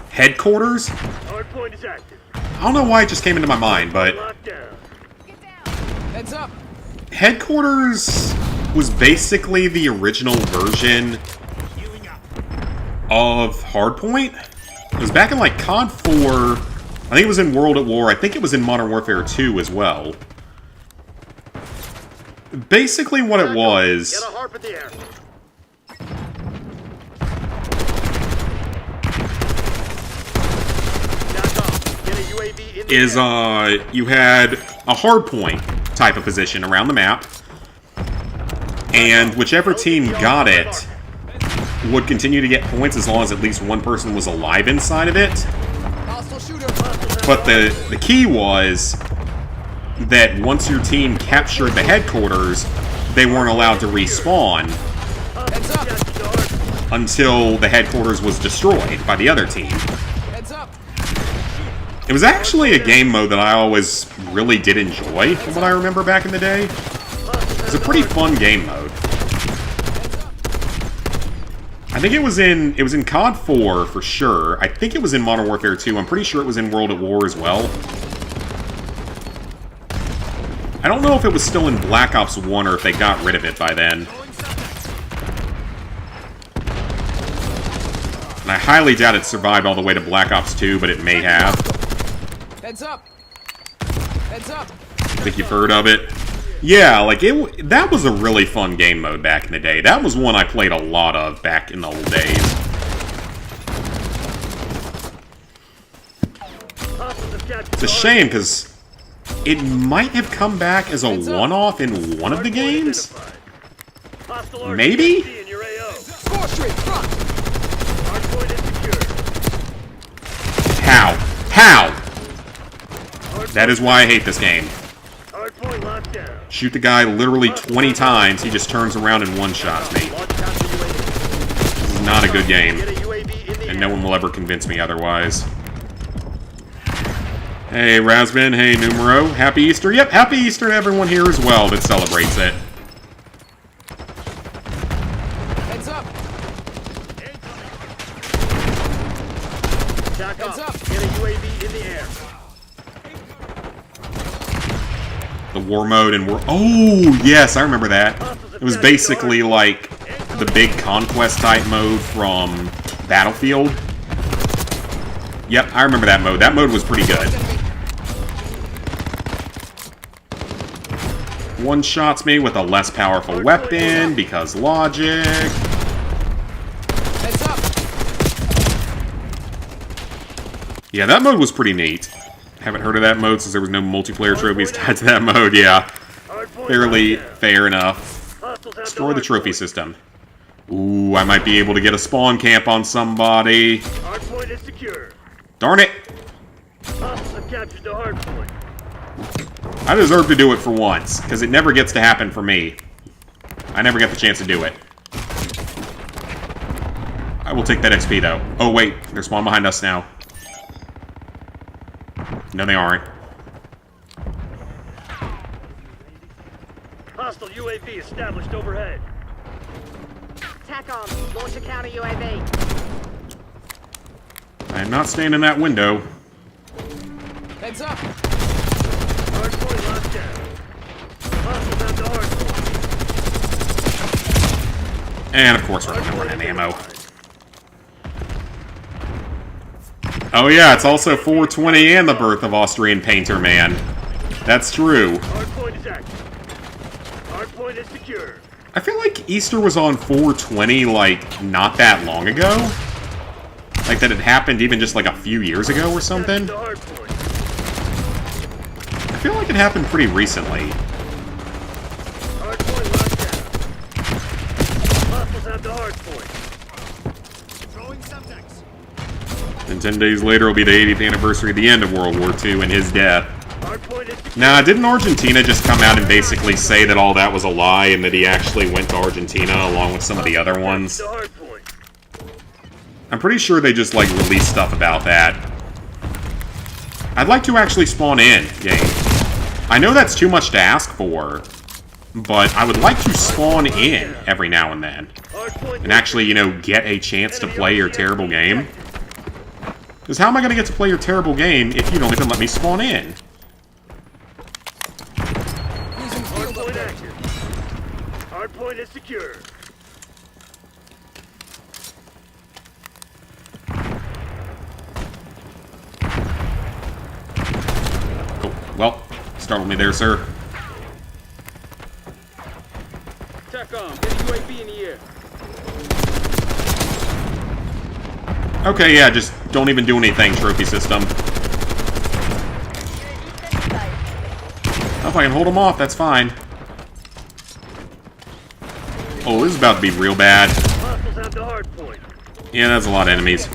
Headquarters? Hardpoint is active. I don't know why it just came into my mind, but Locked down. Heads up. Headquarters was basically the original version of Hardpoint. It was back in, like, COD 4... I think it was in World at War. I think it was in Modern Warfare 2 as well. Basically what it was... Get a harp in the air. Attack off. Get a UAV in the is air. you had a hard point type of position around the map, and whichever team got it would continue to get points as long as at least one person was alive inside of it. Hostile shooter. But the key was that once your team captured the headquarters, they weren't allowed to respawn Heads up. until the headquarters was destroyed by the other team. Heads up. It was actually a game mode that I always really did enjoy, from what I remember back in the day. It was a pretty fun game mode. I think it was in COD 4 for sure. I think it was in Modern Warfare 2. I'm pretty sure it was in World at War as well. I don't know if it was still in Black Ops 1 or if they got rid of it by then. And I highly doubt it survived all the way to Black Ops 2, but it may have. Heads up. Heads up. I think you've heard of it. Yeah, like, that was a really fun game mode back in the day. That was one I played a lot of back in the old days. It's a shame, because it might have come back as a one-off in one of the games? Maybe? Score straight, front. Hardpoint is secure. How? How? That is why I hate this game. Hardpoint locked down. Shoot the guy literally 20 times, he just turns around and one-shots me. Launch out the UAV. This is not a good game, Get a UAV in the and air. no one will ever convince me otherwise. Hey, Razvin. Hey, Numero. Happy Easter. Yep, Happy Easter to everyone here as well that celebrates it. Heads up. Tack Heads up. up. Get a UAV in the air. The war mode and war... Oh, yes, I remember that. It was basically like the big conquest type mode from Battlefield. Yep, I remember that mode. That mode was pretty good. One-shots me with a less powerful weapon, because logic. Heads up. Yeah, that mode was pretty neat. Haven't heard of that mode since there was no multiplayer trophies tied to that mode, yeah. Hardpoint Fairly locked down. fair enough. Hostiles have Destroy the trophy hardpoint. system. Ooh, I might be able to get a spawn camp on somebody. Hardpoint is secure. Darn it! Hostiles have captured the hardpoint. I deserve to do it for once, because it never gets to happen for me. I never get the chance to do it. I will take that XP, though. Oh, wait. They're spawning behind us now. No, they aren't. Hostile UAV established overhead. TACOM, launch a counter UAV. I am not staying in that window. Heads up. Hardpoint locked down. Hostiles have the hardpoint. And, of course, we're going to run out of ammo. Oh, yeah, it's also 420 and the birth of Austrian Painter Man. That's true. Hardpoint is active. Hardpoint is secure. I feel like Easter was on 420, like, not that long ago. Like, that it happened even just, like, a few years ago or something. The hardpoint. I feel like it happened pretty recently. Hardpoint locked down. Hostiles have the hardpoint. Throwing subjects. And 10 days later will be the 80th anniversary of the end of World War II and his death. Hardpoint is secure. Nah, didn't Argentina just come out and basically say that all that was a lie and that he actually went to Argentina along with some of the other ones? The hardpoint. I'm pretty sure they just, like, released stuff about that. I'd like to actually spawn in, game. I know that's too much to ask for, but I would like to spawn in every now and then. Hardpoint And actually, you know, get a chance to play your terrible game. Because how am I going to get to play your terrible game if you don't even let me spawn in? Losing field Hardpoint upgrade. active. Hardpoint is secure. Oh, well, startled me there, sir. TACOM, get a UAV in the air. Okay, yeah, just don't even do anything, trophy system. Oh, if I can hold them off, that's fine. Oh, this is about to be real bad. Hostiles have the hardpoint. Yeah, that's a lot of enemies.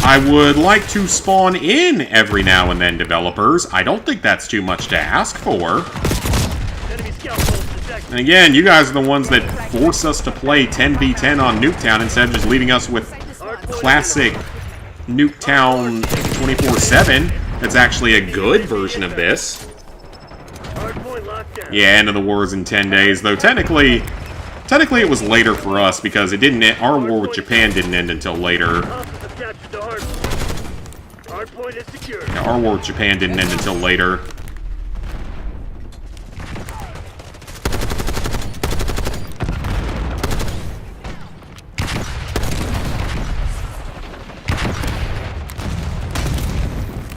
I would like to spawn in every now and then, developers. I don't think that's too much to ask for. Enemy scout holes detected. And again, you guys are the ones that force us to play 10v10 on Nuketown instead of just leaving us with classic Nuketown 24/7. That's actually a good version of this. Hardpoint locked down. Yeah, end of the war is in 10 days, though technically it was later for us because it didn't. Our war with Japan didn't end until later. Hostiles have captured the hardpoint. Hardpoint is secure. Yeah, our war with Japan didn't end until later.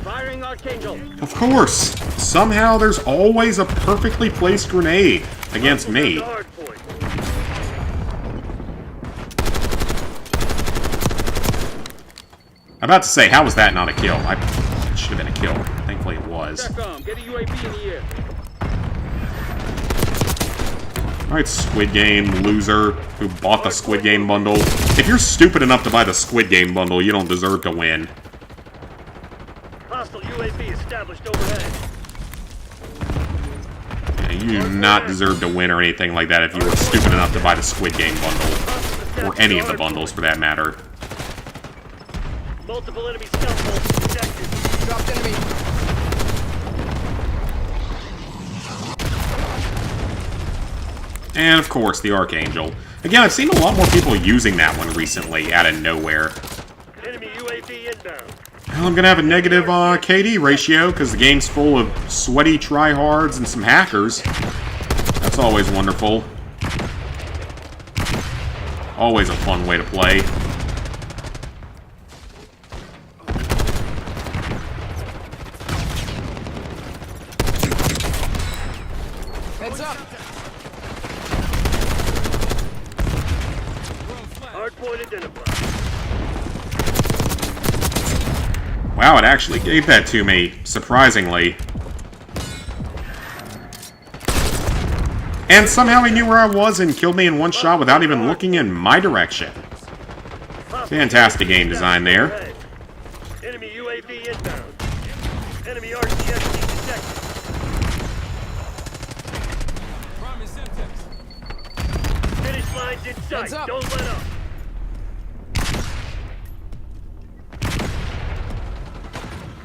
Firing Archangel. Of course! Somehow there's always a perfectly placed grenade against me. Hard point. I'm about to say, how was that not a kill? It should have been a kill. Thankfully it was. SATCOM, get a UAV in the air. Alright, Squid Game loser who bought the Squid Game bundle. If you're stupid enough to buy the Squid Game bundle, you don't deserve to win. Hostile UAV established overhead. Yeah, you do not deserve to win or anything like that if you were stupid enough to buy the Squid Game bundle. Or any of the bundles, for that matter. Multiple enemy stealth bolts detected. Dropped enemy. And, of course, the Archangel. Again, I've seen a lot more people using that one recently, out of nowhere. Enemy UAV inbound. Well, I'm gonna have a negative KD ratio, because the game's full of sweaty tryhards and some hackers. That's always wonderful. Always a fun way to play. Heads up. Hardpoint identified. Wow, it actually gave that to me, surprisingly. And somehow he knew where I was and killed me in one shot without even looking in my direction. Fantastic game design there. Enemy UAV inbound. Enemy RCXD detected. Finish lines in sight. Heads up. Don't let up.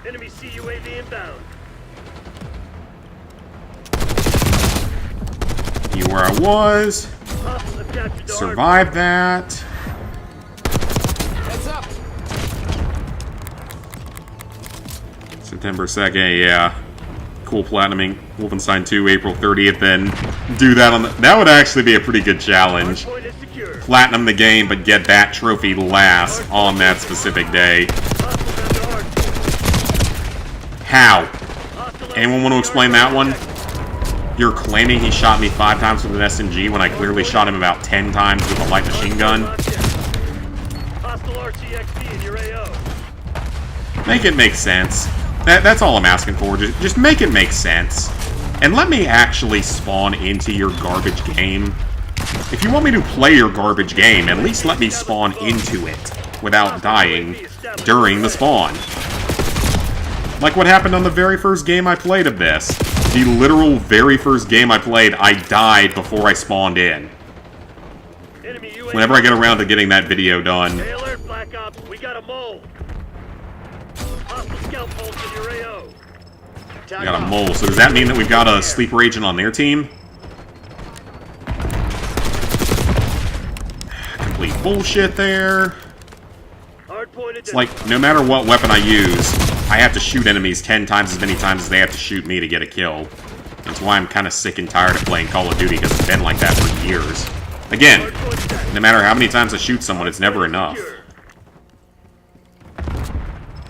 Enemy CUAV inbound. Knew where I was. Hostiles have captured the Survived that. Heads up. September 2nd, yeah. Cool platinuming Wolfenstein 2 April 30th, then do that on the... That would actually be a pretty good challenge. hardpoint is secure. Platinum the game, but get that trophy last on that specific day. Hostiles under hardpoint. How? Hostile Anyone want to explain that one? You're claiming he shot me 5 times with an SMG when I clearly shot him about 10 times with a light machine gun? Hostile RCXD in your AO. Make it make sense. That's all I'm asking for. Just make it make sense. And let me actually spawn into your garbage game. If you want me to play your garbage game, at least let me spawn into it without dying during the spawn. Like what happened on the very first game I played of this. The literal very first game I played, I died before I spawned in. Enemy UAV. Whenever I get around to getting that video done. Stay alert, Black Ops. We got a mole. Hostile scout bolts in your AO. I got a mole, so does that mean that we've got a sleeper agent on their team? Complete bullshit there. Hardpoint It's like, no matter what weapon I use, I have to shoot enemies 10 times as many times as they have to shoot me to get a kill. That's why I'm kind of sick and tired of playing Call of Duty, because it's been like that for years. Again, no matter how many times I shoot someone, it's never enough.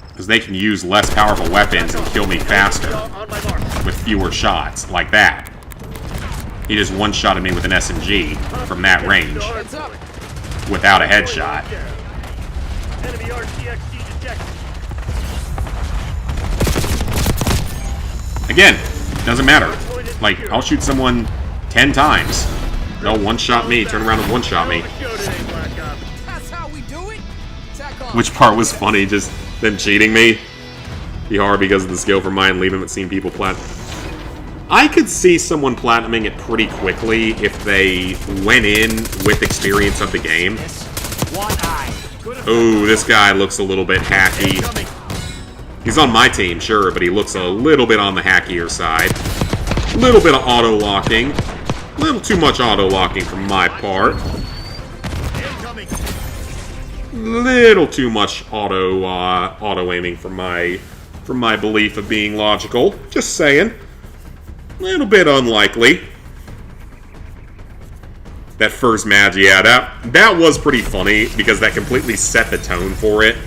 Because they can use less powerful weapons and kill me faster on my mark. with fewer shots, like that. He just one-shotted me with an SMG from that range Heads up. without a headshot. Enemy RCXD detected. Again, doesn't matter. Like, I'll shoot someone 10 times. They'll one-shot me, turn around and one-shot me. Show today, Black Ops. That's how we do it. TACOM. Which part was funny? Just them cheating me? Be hard because of the skill for mine, leave haven't seen people plat. I could see someone platinuming it pretty quickly if they went in with experience of the game. One eye. Oh, this guy looks a little bit hacky. He's on my team, sure, but he looks a little bit on the hackier side. A little bit of auto-locking. A little too much auto-locking from my part. Little too much auto-aiming for my belief of being logical. Just saying. Little bit unlikely. That first match, yeah, that was pretty funny because that completely set the tone for it.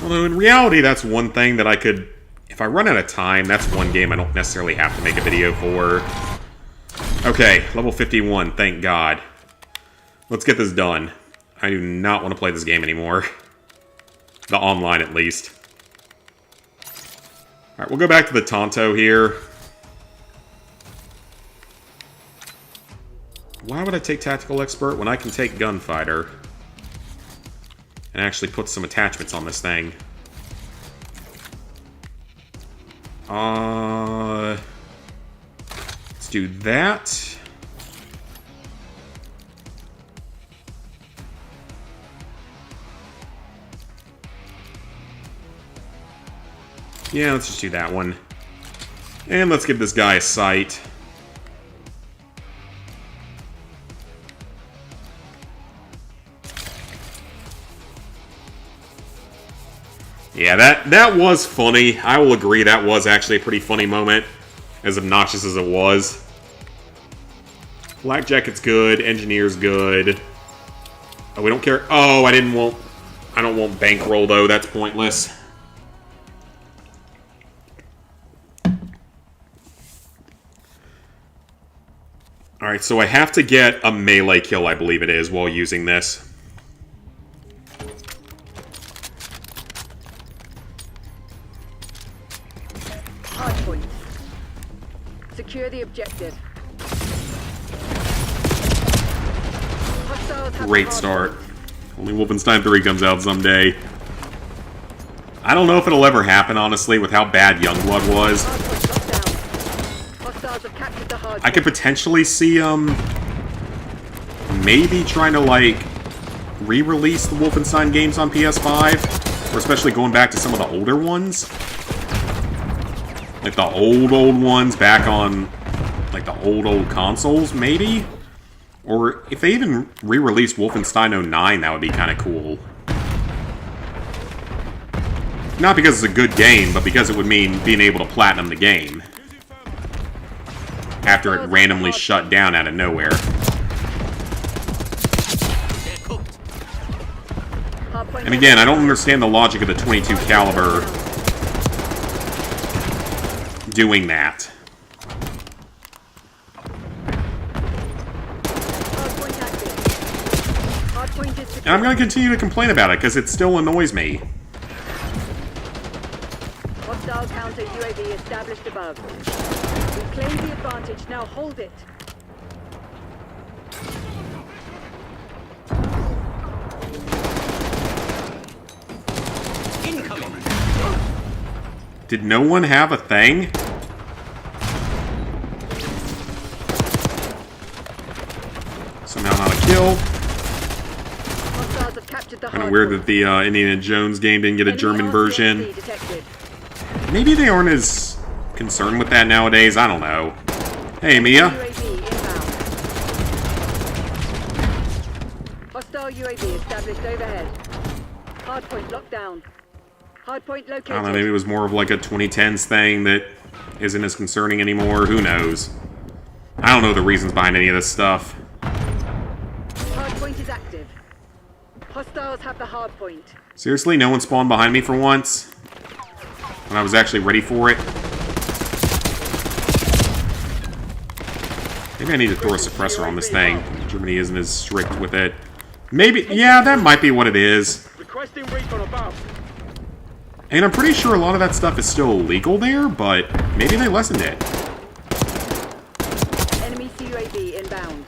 Although in reality, that's one thing that I could... If I run out of time, that's one game I don't necessarily have to make a video for. Okay, level 51, thank God. Let's get this done. I do not want to play this game anymore. The online, at least. Alright, we'll go back to the Tonto here. Why would I take Tactical Expert when I can take Gunfighter? And actually put some attachments on this thing. Let's do that. Yeah, let's just do that one. And let's give this guy a sight. Yeah, that was funny. I will agree that was actually a pretty funny moment, as obnoxious as it was. Black Jacket's good, Engineer's good. Oh, we don't care. Oh, I don't want Bankroll though, that's pointless. Alright, so I have to get a melee kill, I believe it is, while using this. Hardpoint. Secure the objective. Hostiles have Great the start. hardpoint. Only Wolfenstein 3 comes out someday. I don't know if it'll ever happen, honestly, with how bad Youngblood was. Hardpoint locked down. Hostiles have captured the hardpoint. I could potentially see, maybe trying to, like, re-release the Wolfenstein games on PS5. Or especially going back to some of the older ones. Like the old ones back on, like, the old consoles, maybe? Or if they even re-released Wolfenstein 09, that would be kind of cool. Not because it's a good game, but because it would mean being able to platinum the game. After it randomly shut down out of nowhere. They're cooked. Hardpoint And again, I don't understand the logic of the 22 caliber doing that. Hardpoint active. Hardpoint is And I'm going to continue to complain about it, because it still annoys me. Hostile counter UAV established above. We claim the advantage, now hold it. Incoming. Did no one have a thing? Somehow not a kill. Hostiles have captured the Kind of weird that the Indiana Jones game didn't get a German version. Maybe they aren't as concerned with that nowadays. I don't know. Hey, Mia. UAV inbound. Hostile UAV established overhead. Hardpoint locked down. Hardpoint located. I don't know, maybe it was more of like a 2010s thing that isn't as concerning anymore. Who knows? I don't know the reasons behind any of this stuff. Hardpoint is active. Hostiles have the hardpoint. Seriously, no one spawned behind me for once? When I was actually ready for it? Maybe I need to throw a suppressor on this thing. Germany isn't as strict with it. Maybe, yeah, that might be what it is. Requesting recon above. And I'm pretty sure a lot of that stuff is still illegal there, but maybe they lessened it. Enemy CUAV inbound.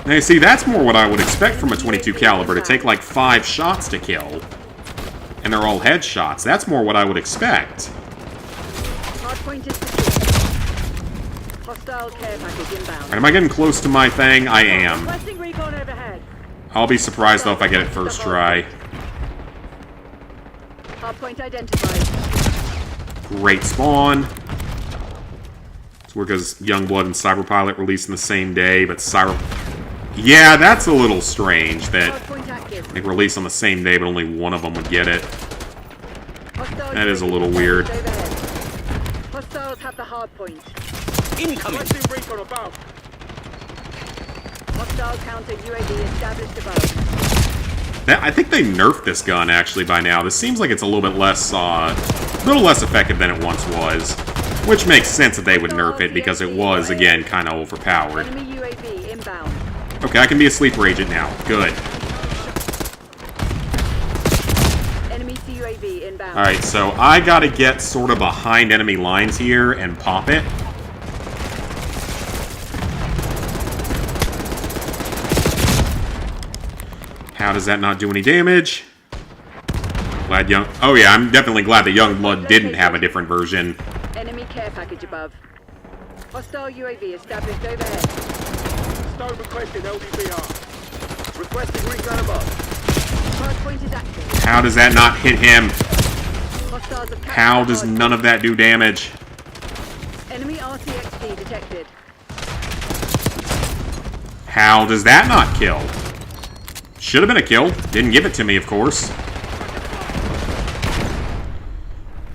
Now, you see, that's more what I would expect from a 22 caliber, to take like 5 shots to kill. And they're all headshots. That's more what I would expect. Hardpoint is secure. Hostile care package inbound. Alright, am I getting close to my thing? I am. Requesting recon overhead. I'll be surprised, though, if I get it first try. Hardpoint identified. Great spawn. It's weird because Youngblood and Cyberpilot released in the same day, but Yeah, that's a little strange that Hardpoint active. they release on the same day, but only one of them would get it. Hostile That is a UAV little weird. overhead. Hostiles have the hardpoint. Incoming. Requesting recon above. Hostile counter UAV established above. I think they nerfed this gun, actually, by now. This seems like it's a little bit less, effective than it once was. Which makes sense that they would nerf it, because it was, again, kind of overpowered. Enemy UAV inbound. Okay, I can be a sleeper agent now. Good. Enemy CUAV inbound. Alright, so I gotta get sort of behind enemy lines here and pop it. How does that not do any damage? Glad young... Oh yeah, I'm definitely glad that Youngblood didn't have a different version. Enemy care package above. Hostile UAV established overhead. Stone requesting LDBR. Requesting recon above. Hardpoint is active. How does that not hit him? Hostiles have captured How the does hardpoint. none of that do damage? Enemy RCXD detected. How does that not kill? Should have been a kill. Didn't give it to me, of course.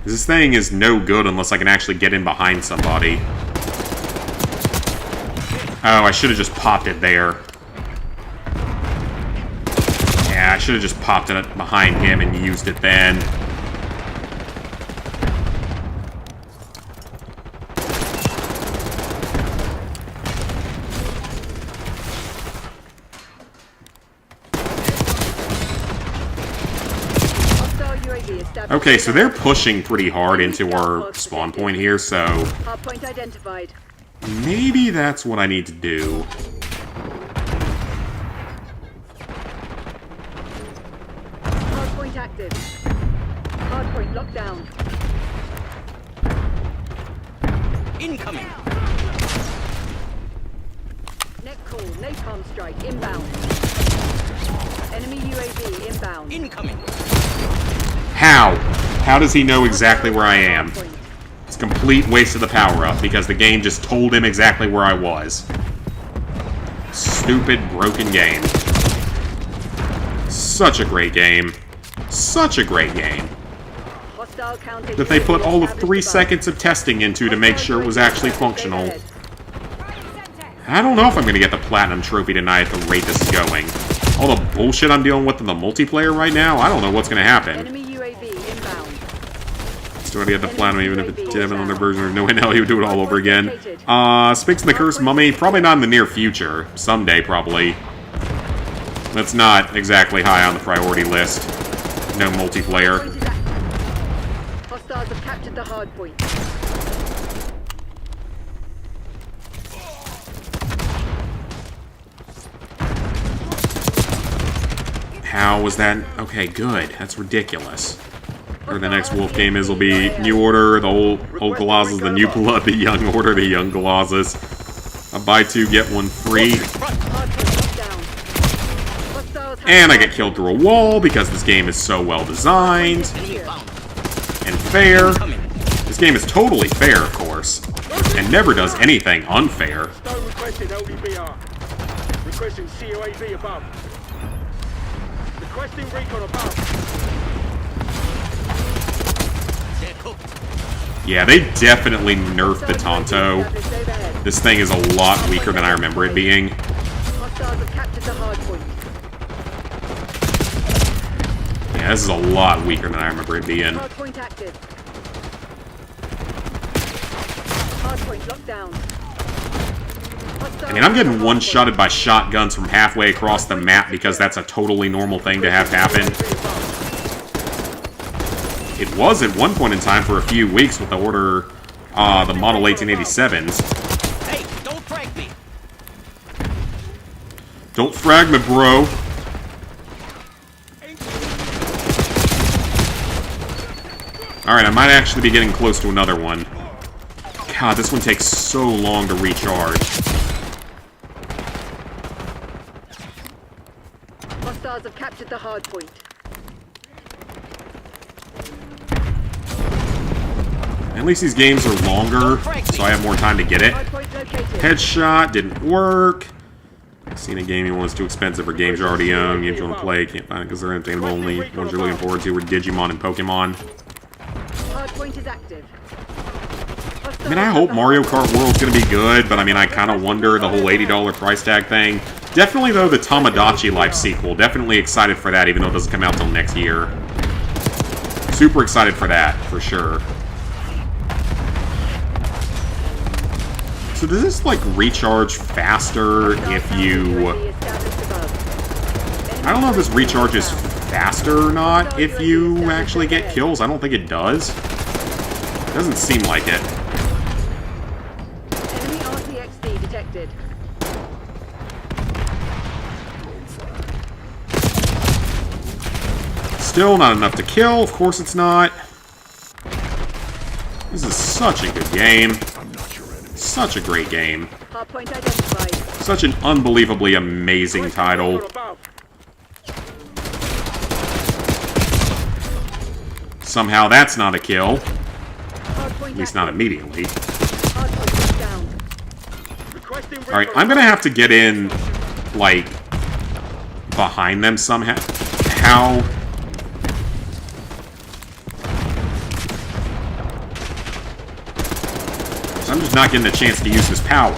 This thing is no good unless I can actually get in behind somebody. Oh, I should have just popped it there. Yeah, I should have just popped it behind him and used it then. Hostile UAV established. Okay, so overhead. they're pushing pretty hard into our spawn point here, so Hardpoint identified. maybe that's what I need to do. Hardpoint active. Hardpoint locked down. Incoming. Net call. Napalm strike inbound. Enemy UAV inbound. Incoming. How? How does he know exactly where I am? Hardpoint. It's a complete waste of the power-up, because the game just told him exactly where I was. Stupid, broken game. Such a great game. Such a great game. Hostile counter That they put UAV all of established 3 above. seconds of testing into to make sure it was actually functional. Overhead. I don't know if I'm going to get the Platinum Trophy tonight at the rate this is going. All the bullshit I'm dealing with in the multiplayer right now, I don't know what's going to happen. Enemy UAV inbound. Still gonna get the Platinum even if it did have another version or no way in hell he would do it all over again. Sphinx and the Cursed Mummy, probably not in the near future. Someday, probably. That's not exactly high on the priority list. No multiplayer. Hardpoint is active. Hostiles have captured the hard point. How was that? Okay, good. That's ridiculous. Or the next Wolf game will be New Order, the old Colossus, the New Blood, the Young Order, the Young Colossus. A buy two, get one free. Hardpoint locked down. Hostiles have And I get killed through a wall because this game is so well designed Enemy found. and fair. Incoming. This game is totally fair, of course, and never does anything unfair. Stone requesting LDBR. Requesting CUAV above. Requesting recon above. They're cooked. Yeah, they definitely nerfed the Tonto. established overhead. This thing is a lot weaker than I remember it being. Hostiles have captured the hard point. Yeah, this is a lot weaker than I remember it being. Hard point active. Hard point locked down. I mean, I'm getting one-shotted by shotguns from halfway across the map because that's a totally normal thing to have happen. It was at one point in time for a few weeks with the Order, the Model 1887s. Hey, don't frag me. Don't frag me, bro. Alright, I might actually be getting close to another one. God, this one takes so long to recharge. Hostiles have captured the hard point. At least these games are longer, so I have more time to get it. Hard point located. Headshot didn't work. Seen a gaming one's too expensive for games you already own. Games you want to play, can't find it because they're entertainable only. Ones you're looking forward to were Digimon and Pokemon. Hard point is active. I mean, I hope Mario Kart World's gonna be good, but I mean, I kind of wonder the whole $80 price tag thing. Definitely, though, the Tamagotchi Life sequel. Definitely excited for that, even though it doesn't come out till next year. Super excited for that, for sure. So does this, like, recharge faster if you... I don't know if this recharges faster or not if you actually get kills. I don't think it does. Doesn't seem like it. Enemy RTXD detected. Still not enough to kill. Of course it's not. This is such a good game. Such a great game. Hardpoint identified. Such an unbelievably amazing title. Somehow that's not a kill. Hardpoint At least not immediately. Hardpoint down. Alright, I'm gonna have to get in, like, behind them somehow. How? I'm just not getting a chance to use this power.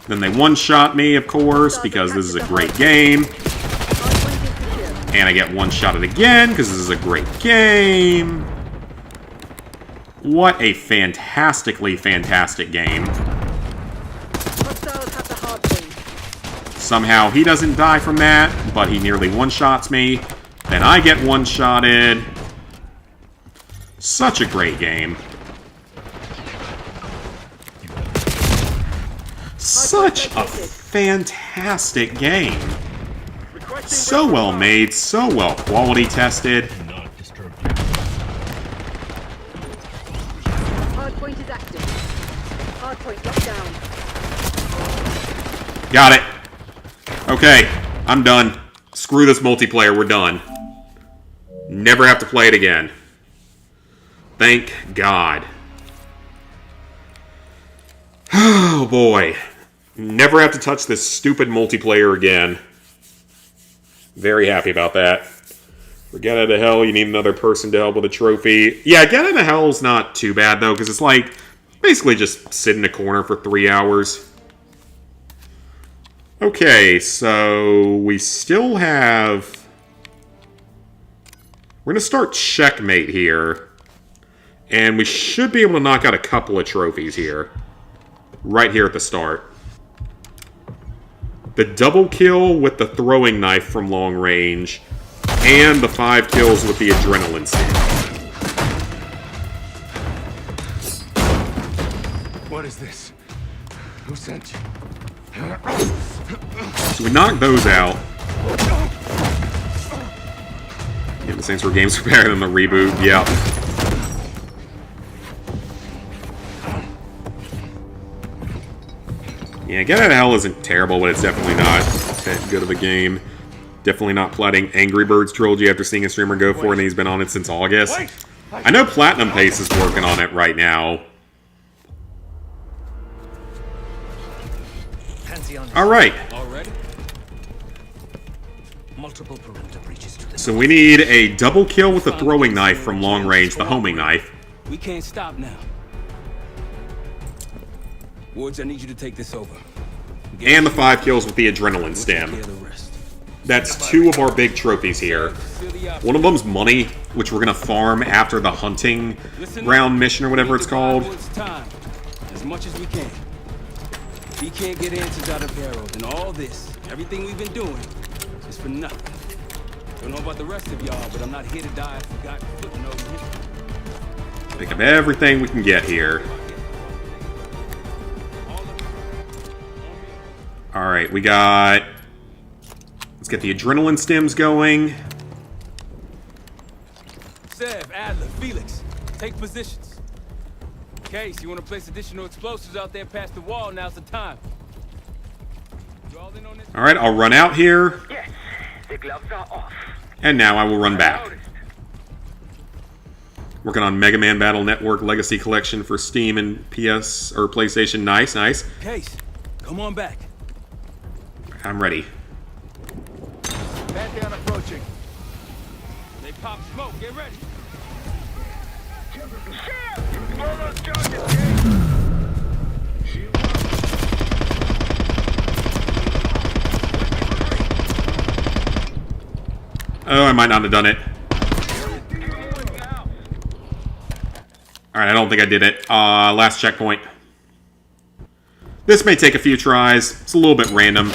Then they one-shot me, of course, because this is a great game. And I get one-shotted again, because this is a great game. What a fantastically fantastic game. Hostiles have the hardpoint. Somehow he doesn't die from that, but he nearly one-shots me. Then I get one-shotted. Such a great game. Such a fantastic game. So well made, so well quality tested. Hardpoint is active. Hardpoint locked down. Got it. Okay, I'm done. Screw this multiplayer, we're done. Never have to play it again. Thank God. Oh boy. Never have to touch this stupid multiplayer again. Very happy about that. For Get Out of Hell, you need another person to help with a trophy. Yeah, Get Out of Hell's not too bad, though, because it's like, basically just sit in a corner for 3 hours. Okay, so we still have... We're going to start Checkmate here. And we should be able to knock out a couple of trophies here. Right here at the start. The double kill with the throwing knife from long range, and the 5 kills with the adrenaline stick. What is this? Who sent you? So we knocked those out. Yeah, the Saints Row games are better than the reboot, yeah. Yeah, Get Out of Hell isn't terrible, but it's definitely not that good of a game. Definitely not plotting Angry Birds Trilogy after seeing a streamer go for it, and he's been on it since August. I know Platinum Pace is working on it right now. Alright. So we need a double kill with the throwing knife from long range, the homing knife. We can't stop now. Woods, I need you to take this over. And the 5 kills with the adrenaline stem. That's 2 of our big trophies here. One of them's money, which we're going to farm after the hunting ground mission or whatever it's called. As much as we can. If we can't get answers out of Barrow, then all this, everything we've been doing, is for nothing. Don't know about the rest of y'all, but I'm not here to die a forgotten footnote. Think of everything we can get here. Alright, we got... Let's get the adrenaline stems going. Sev, Adler, Felix, take positions. Case, you want to place additional explosives out there past the wall, now's the time. Alright, I'll run out here. Yes, the gloves are off. And now I will run back. Working on Mega Man Battle Network Legacy Collection for Steam and PS or PlayStation. Nice, nice. Case, come on back. I'm ready. Pantheon approaching. They pop smoke, get ready. Oh, I might not have done it. Alright, I don't think I did it. Last checkpoint. This may take a few tries. It's a little bit random.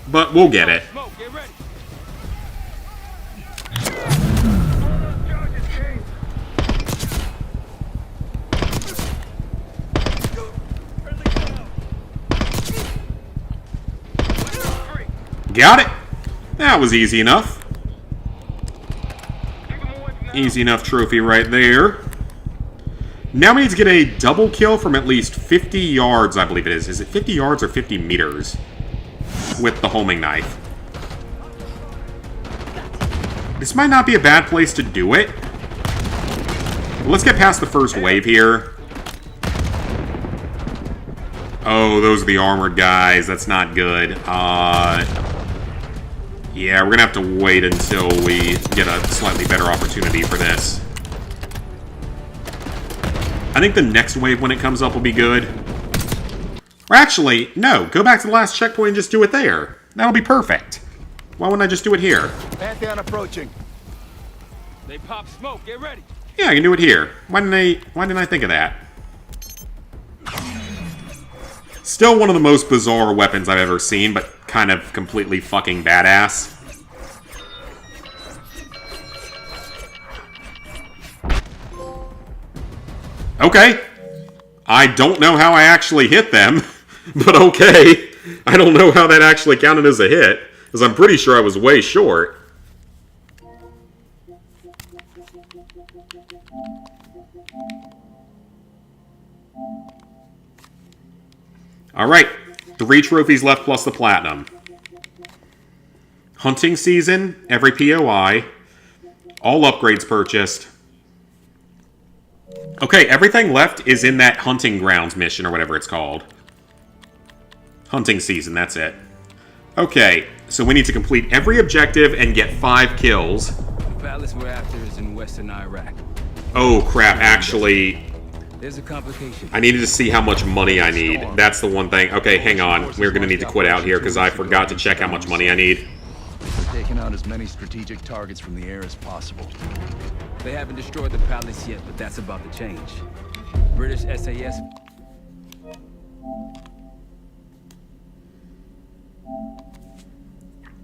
But we'll get it. Smoke, get ready. Got it! That was easy enough. Easy enough trophy right there. Now we need to get a double kill from at least 50 yards, I believe it is. Is it 50 yards or 50 meters? With the homing knife. This might not be a bad place to do it. Let's get past the first wave here. Oh, those are the armored guys. That's not good. Yeah, we're gonna have to wait until we get a slightly better opportunity for this. I think the next wave when it comes up will be good. Or actually, no, go back to the last checkpoint and just do it there. That'll be perfect. Why wouldn't I just do it here? Pantheon approaching. They pop smoke, get ready. Yeah, I can do it here. Why didn't I think of that? Still one of the most bizarre weapons I've ever seen, but kind of completely fucking badass. Okay. I don't know how I actually hit them, but okay. I don't know how that actually counted as a hit, because I'm pretty sure I was way short. Alright, 3 trophies left plus the platinum. Hunting season, every POI, all upgrades purchased. Okay, everything left is in that hunting grounds mission, or whatever it's called. Hunting season, that's it. Okay, so we need to complete every objective and get 5 kills. The palace we're after is in western Iraq. Oh crap, actually, There's a complication. I needed to see how much money I need. That's the one thing. Okay, hang on. We're gonna need to quit out here because I forgot to check how much money I need. Taking out as many strategic targets from the air as possible. They haven't destroyed the palace yet, but that's about to change. British SAS.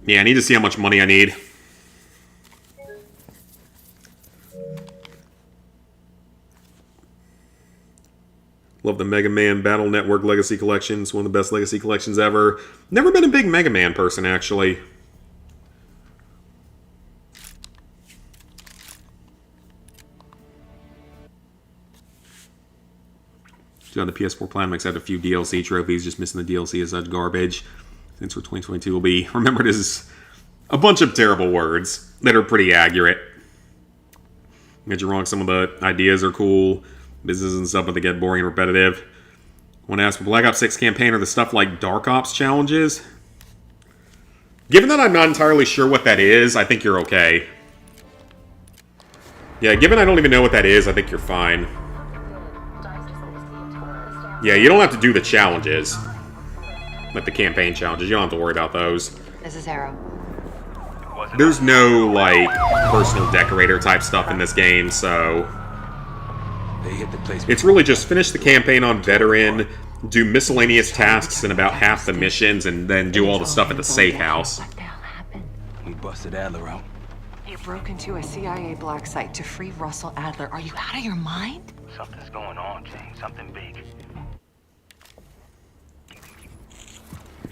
Yeah, I need to see how much money I need. Love the Mega Man Battle Network Legacy Collection. It's one of the best Legacy collections ever. Never been a big Mega Man person, actually. On the PS4 Platinum, except a few DLC trophies. Just missing the DLC is such garbage. Since for 2022 will be remembered as a bunch of terrible words that are pretty accurate. Get you wrong, some of the ideas are cool, businesses and stuff, but they get boring and repetitive. Want to ask for Black Ops 6 campaign or the stuff like Dark Ops challenges? Given that I'm not entirely sure what that is, I think you're okay. Yeah, given I don't even know what that is, I think you're fine. Yeah, you don't have to do the challenges. Like the campaign challenges. You don't have to worry about those. This is Arrow. There's no, like, personal decorator type stuff in this game, so... They hit the place. It's really just finish the campaign on Veteran, do miscellaneous tasks in about half the missions, and then do all the stuff at the safe house. What the hell happened? We busted Adler out. You broke into a CIA black site to free Russell Adler. Are you out of your mind? Something's going on, Jane. Something big.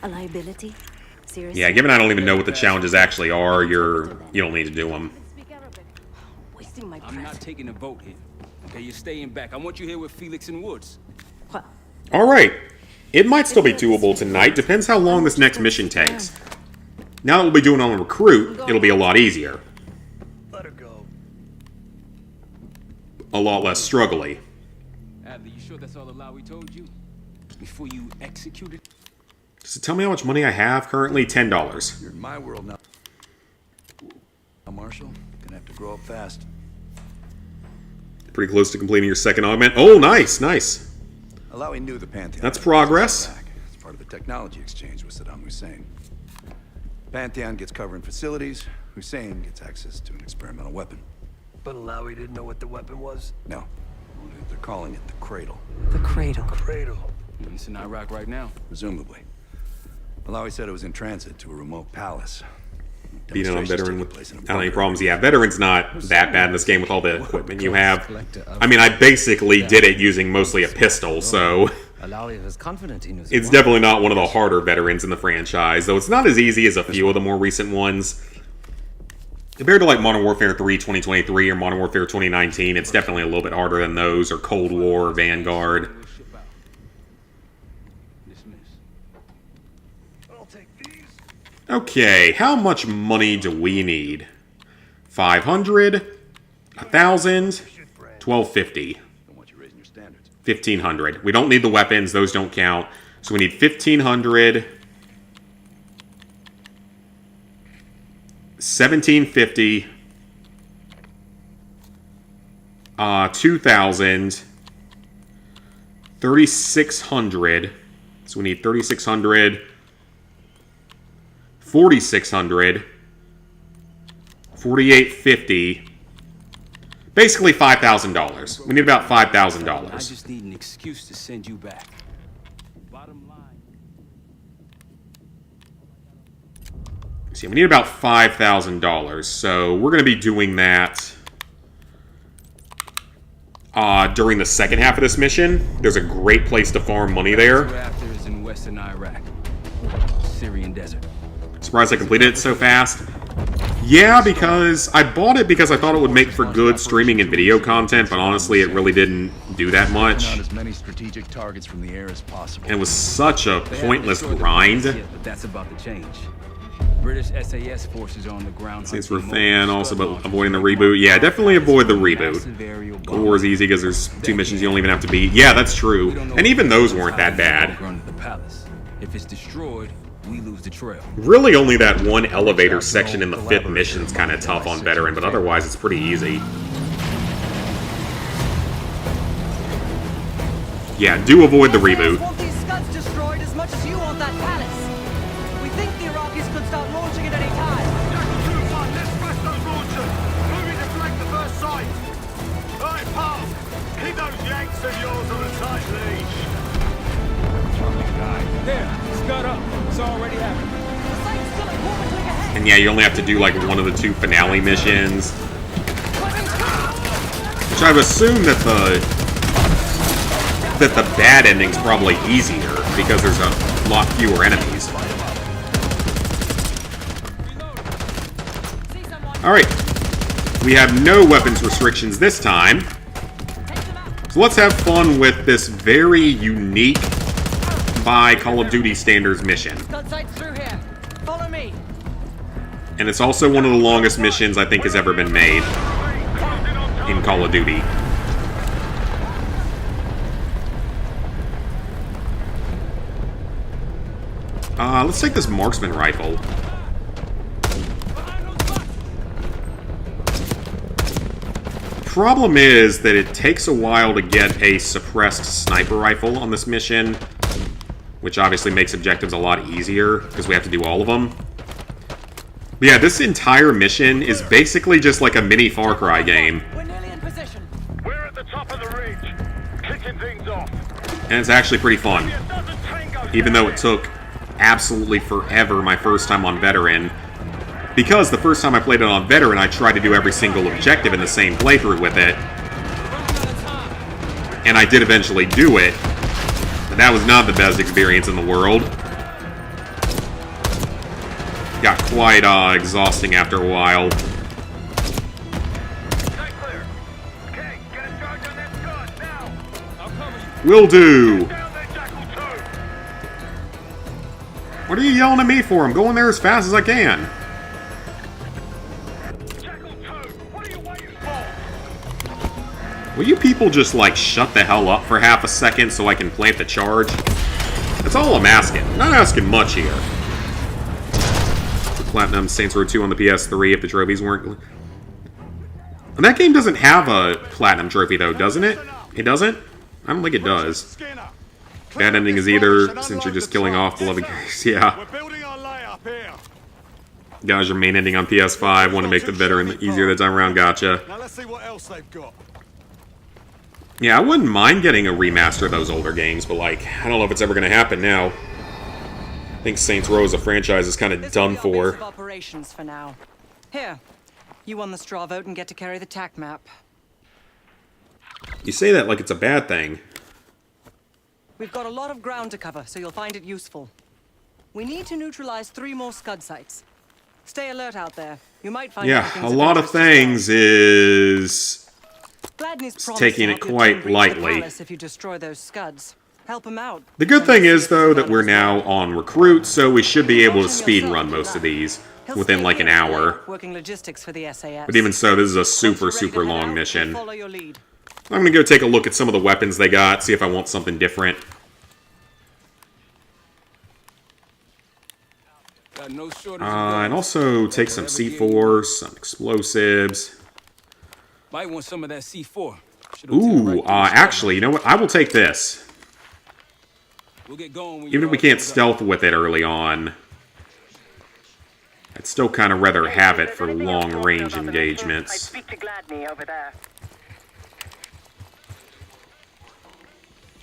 A liability? Seriously? Yeah, given I don't even know what the challenges actually are, you don't need to do them. Wasting my I'm not taking a vote here. Okay, you're staying back. I want you here with Felix and Woods. What? Alright. It might still be doable tonight. Depends how long this next mission takes. Now that we'll be doing it on Recruit, it'll be a lot easier. Let her go. A lot less struggly. Adler, you sure that's all the lie we told you? Before you executed? Does it tell me how much money I have currently? $10. You're in my world now. Now, Marshall, gonna have to grow up fast. Pretty close to completing your second augment. Oh, nice, nice. Alawi knew the Pantheon. That's progress. It's part of the technology exchange with Saddam Hussein. Pantheon gets cover in facilities. Hussein gets access to an experimental weapon. But Alawi didn't know what the weapon was? No. They're calling it the Cradle. The Cradle. Cradle. It's in Iraq right now. Presumably. Alawi said it was in transit to a remote palace. Being an Demonstrations veteran taking with place in a I don't have any bunker. problems. Yeah, veteran's not that bad in this game with all the equipment you have. I mean, I basically did it using mostly a pistol, so Alawi was confident in his it's definitely not one of the harder veterans in the franchise, though it's not as easy as a few of the more recent ones. Compared to like Modern Warfare 3 2023 or Modern Warfare 2019, it's definitely a little bit harder than those, or Cold War, or Vanguard. Okay, how much money do we need? 500, 1,000, 1,250, 1,500. We don't need the weapons; those don't count. So we need 1,500, 1,750, 2,000, 3,600. So we need 3,600. 4,600, 4,850, basically $5,000. We need about I $5,000. just need an excuse to send you back. Bottom line. See, we need about $5,000, so we're going to be doing that during the second half of this mission. There's a great place to farm money there. Raptors in western Iraq, Syrian desert. Surprised I completed it so fast. Yeah, because I bought it because I thought it would make for good streaming and video content, but honestly, it really didn't do that much. Out as many strategic targets from the air as possible. And it was such a pointless grind. But that's about to change. British SAS forces are on the ground. Thanks for a fan, also about avoiding the reboot. Yeah, definitely avoid the reboot. Cold War is easy because there's 2 missions you don't even have to beat. Yeah, that's true. And even those weren't that bad. If it's destroyed, we lose the trail. Really only that one elevator section in the 5th mission's kind of tough on veteran, but otherwise it's pretty easy. Yeah, do avoid the reboot. want these scuds destroyed as much as you want that palace. We think the Iraqis could start launching at any time. Let's press those launchers. Moving to flank the first sight. Right, pal. Keep those Yanks of yours on a tight leash. There, scud up. It's already happened. The site's still a quarter click ahead. And yeah, you only have to do like one of the 2 finale missions. Which I've assumed that the bad ending's probably easier because there's a lot fewer enemies. Alright. We have no weapons restrictions this time. So let's have fun with this very unique by Call of Duty standards mission. Scud site's through here. Follow me. And it's also one of the longest missions I think has ever been made in Call of Duty. Let's take this marksman rifle. Problem is that it takes a while to get a suppressed sniper rifle on this mission, which obviously makes objectives a lot easier because we have to do all of them. But yeah, this entire mission is basically just like a mini Far Cry game. We're nearly in position. We're at the top of the ridge. Kicking things off. And it's actually pretty fun. Even though it took absolutely forever my first time on Veteran. Because the first time I played it on Veteran, I tried to do every single objective in the same playthrough with it. And I did eventually do it. But that was not the best experience in the world. Got quite exhausting after a while. Will do! What are you yelling at me for? I'm going there as fast as I can. Will you people just, like, shut the hell up for half a second so I can plant the charge? That's all I'm asking. I'm not asking much here. Platinum Saints Row 2 on the PS3 if the trophies weren't... That game doesn't have a platinum trophy, though, doesn't it? It doesn't? I don't think it does. Bad ending is either, since you're just killing off beloved guys. Yeah. We're building our layup here. Guys, your main ending on PS5. Want to make the veteran easier the time around. Gotcha. Now let's see what else they've got. Yeah, I wouldn't mind getting a remaster of those older games, but, like, I don't know if it's ever going to happen now. I think Saints Row as a franchise is kind of done for. Base of operations for now. Here, you won the straw vote and get to carry the TAC map. You say that like it's a bad thing. We've got a lot of ground to cover, so you'll find it useful. We need to neutralize 3 more Scud sites. Stay alert out there. You might find yeah, a lot of things is taking it quite lightly. If you destroy those Scuds, help him out. The good thing is, though, that we're now on Recruit, so we should be able to speedrun most of these within like an hour. Working logistics for the SAS. But even so, this is a super long mission. I'm gonna go take a look at some of the weapons they got, see if I want something different. And also take some C4, some explosives. Might want some of that C4. Ooh, actually, you know what? I will take this. Even if we can't stealth with it early on, I'd still kind of rather have it for long-range engagements.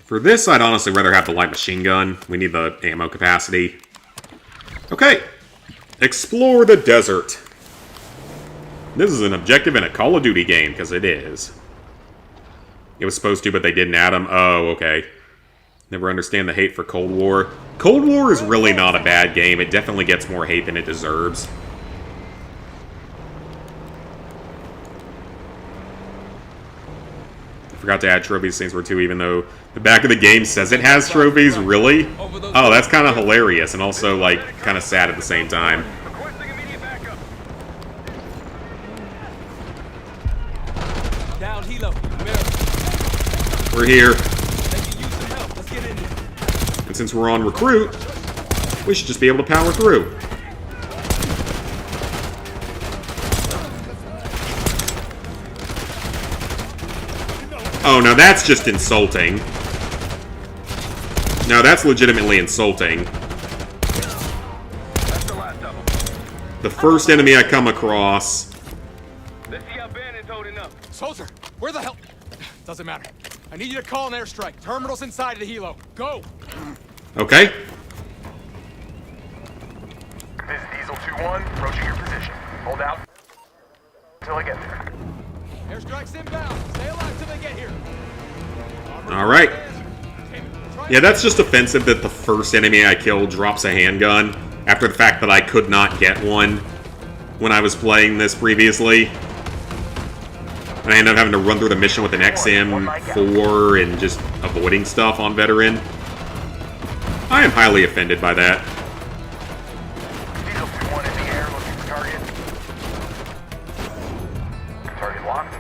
For this, I'd honestly rather have the light machine gun. We need the ammo capacity. Okay. Explore the desert. This is an objective in a Call of Duty game, because it is. It was supposed to, but they didn't add them. Oh, okay. Never understand the hate for Cold War. Cold War is really not a bad game. It definitely gets more hate than it deserves. I forgot to add trophies to Saints Row 2, even though the back of the game says it has trophies. Really? Oh, that's kind of hilarious and also, like, kind of sad at the same time. Down, Hilo. We're here. And since we're on Recruit, we should just be able to power through. Oh, no, that's just insulting. No, that's legitimately insulting. The first enemy I come across. Let's see how Bannon's holding up. Soldier, where the hell? Doesn't matter. I need you to call an airstrike. Terminal's inside of the helo. Go! Okay. This is Diesel 2-1, approaching your position. Hold out until I get there. Airstrike's inbound. Stay alive till they get here. Alright. Yeah, that's just offensive that the first enemy I killed drops a handgun after the fact that I could not get one when I was playing this previously. And I ended up having to run through the mission with an XM4 and just avoiding stuff on Veteran. I am highly offended by that. Diesel 2-1 in the air, looking for target. Target locked.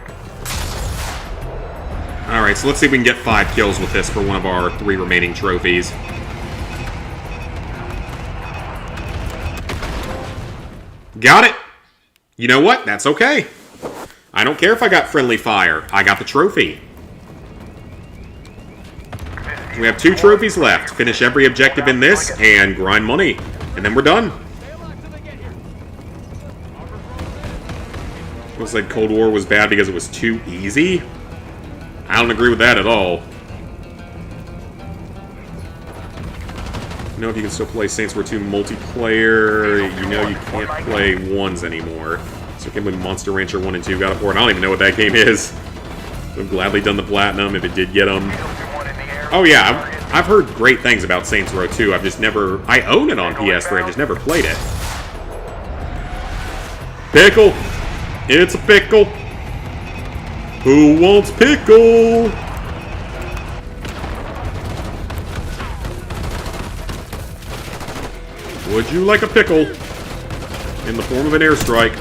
Alright, so let's see if we can get 5 kills with this for one of our 3 remaining trophies. Got it! You know what? That's okay. I don't care if I got friendly fire. I got the trophy. We have 2 trophies left. Finish every objective in this and grind money. And then we're done. Looks like Cold War was bad because it was too easy. I don't agree with that at all. You know if you can still play Saints Row 2 multiplayer, you know you can't play ones anymore. So I can't believe Monster Rancher 1 and 2 got it for it. I don't even know what that game is. I've gladly done the platinum if it did get them. Oh yeah, I've heard great things about Saints Row 2. I've just never... I own it on PS3, I've just never played it. Pickle! It's a pickle! Who wants pickle? Would you like a pickle? In the form of an airstrike.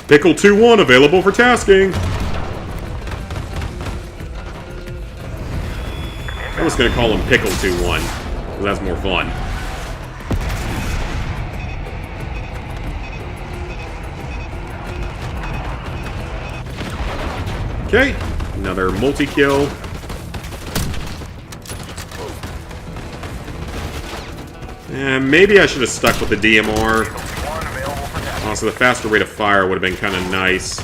Pickle 2-1 available for tasking. I was gonna call him Pickle 2-1, because that's more fun. Okay, another multi-kill. And maybe I should have stuck with the DMR. Also, the faster rate of fire would have been kind of nice.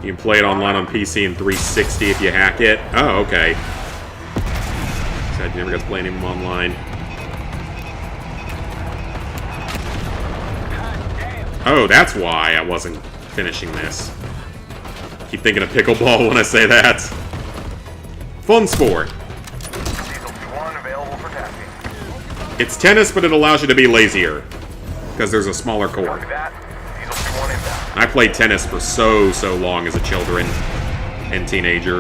You can play it online on PC in 360 if you hack it. Oh, okay. Sad you never got to play anyone online. Oh, that's why I wasn't finishing this. Keep thinking of pickleball when I say that. Fun sport. It's tennis, but it allows you to be lazier. Because there's a smaller court. I played tennis for so long as a children and teenager.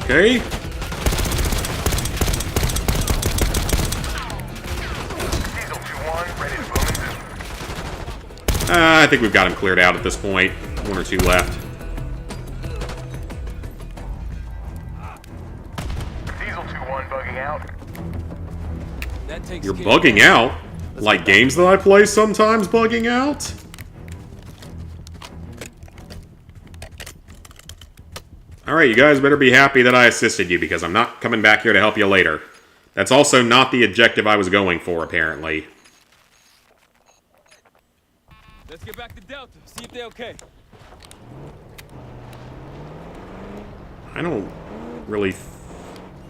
Okay. I think we've got him cleared out at this point. 1 or 2 left. Diesel 2-1 bugging out. You're bugging out? Like games that I play sometimes bugging out? Alright, you guys better be happy that I assisted you, because I'm not coming back here to help you later. That's also not the objective I was going for, apparently. Let's get back to Delta, see if they're okay. I don't really...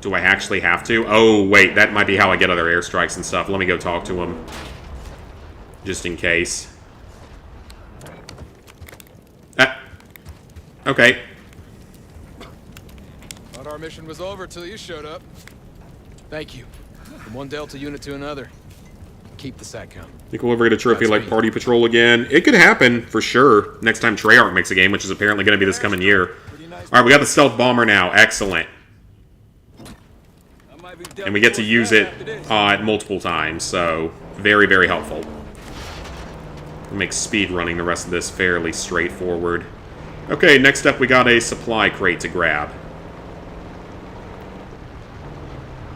Do I actually have to? Oh, wait, that might be how I get other airstrikes and stuff. Let me go talk to him. Just in case. Okay. Thought our mission was over till you showed up. Thank you. From one Delta unit to another. Keep the SAT count. Think we'll ever get a trophy like Party Patrol again? It could happen, for sure. Next time Treyarch makes a game, which is apparently going to be this coming year. Alright, we got the Stealth Bomber now. Excellent. And we get to use it at multiple times, so very, very helpful. We'll make speed running the rest of this fairly straightforward. Okay, next up we got a supply crate to grab.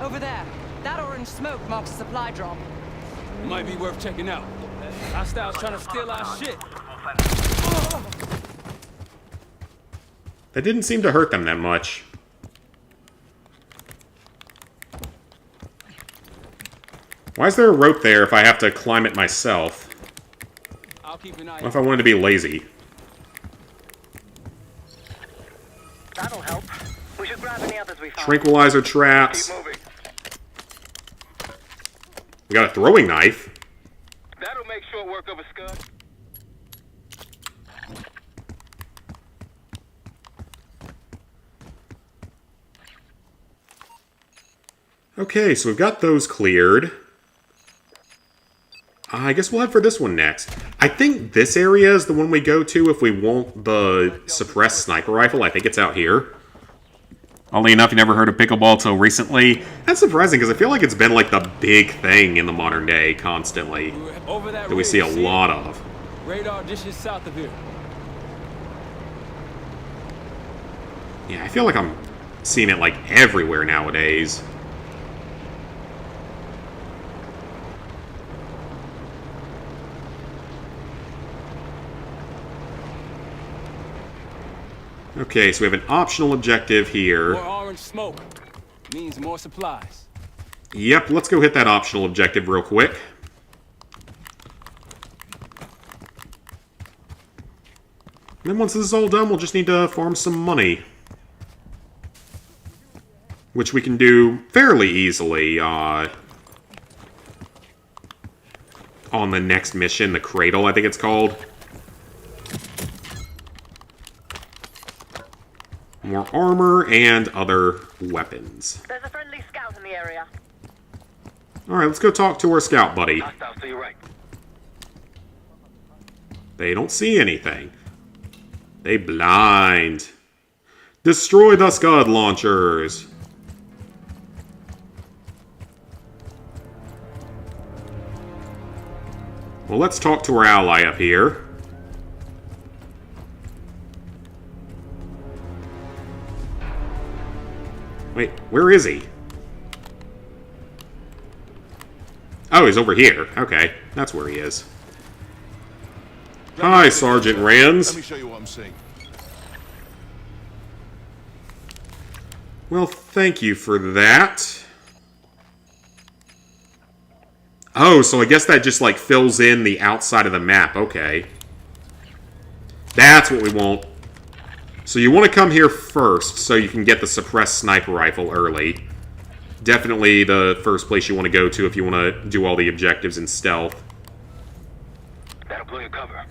Over there. That orange smoke marks a supply drop. Might be worth checking out. Hostiles trying to steal our shit. That didn't seem to hurt them that much. Why is there a rope there if I have to climb it myself? I'll keep an eye. What if I wanted to be lazy? That'll help. We should grab any others we find. Tranquilizer traps. We got a throwing knife. That'll make short work of a scud. Okay, so we've got those cleared. I guess we'll head for this one next. I think this area is the one we go to if we want the suppressed sniper rifle. I think it's out here. Oddly enough, you never heard of pickleball till recently. That's surprising, because I feel like it's been like the big thing in the modern day constantly. That we see a lot of. Radar dishes south of here. Yeah, I feel like I'm seeing it like everywhere nowadays. Okay, so we have an optional objective here. More orange smoke means more supplies. Yep, let's go hit that optional objective real quick. And then once this is all done, we'll just need to farm some money. Which we can do fairly easily on the next mission, the Cradle, I think it's called. More armor and other weapons. There's a friendly scout in the area. Alright, let's go talk to our scout buddy. Hostiles to your right. They don't see anything. They blind. Destroy the Scud launchers. Well, let's talk to our ally up here. Wait, where is he? Oh, he's over here. Okay, that's where he is. Hi, Sergeant Rands. Let me show you what I'm seeing. Well, thank you for that. Oh, so I guess that just, like, fills in the outside of the map. Okay. That's what we want. So you want to come here first so you can get the suppressed sniper rifle early. Definitely the first place you want to go to if you want to do all the objectives in stealth. That'll blow your cover.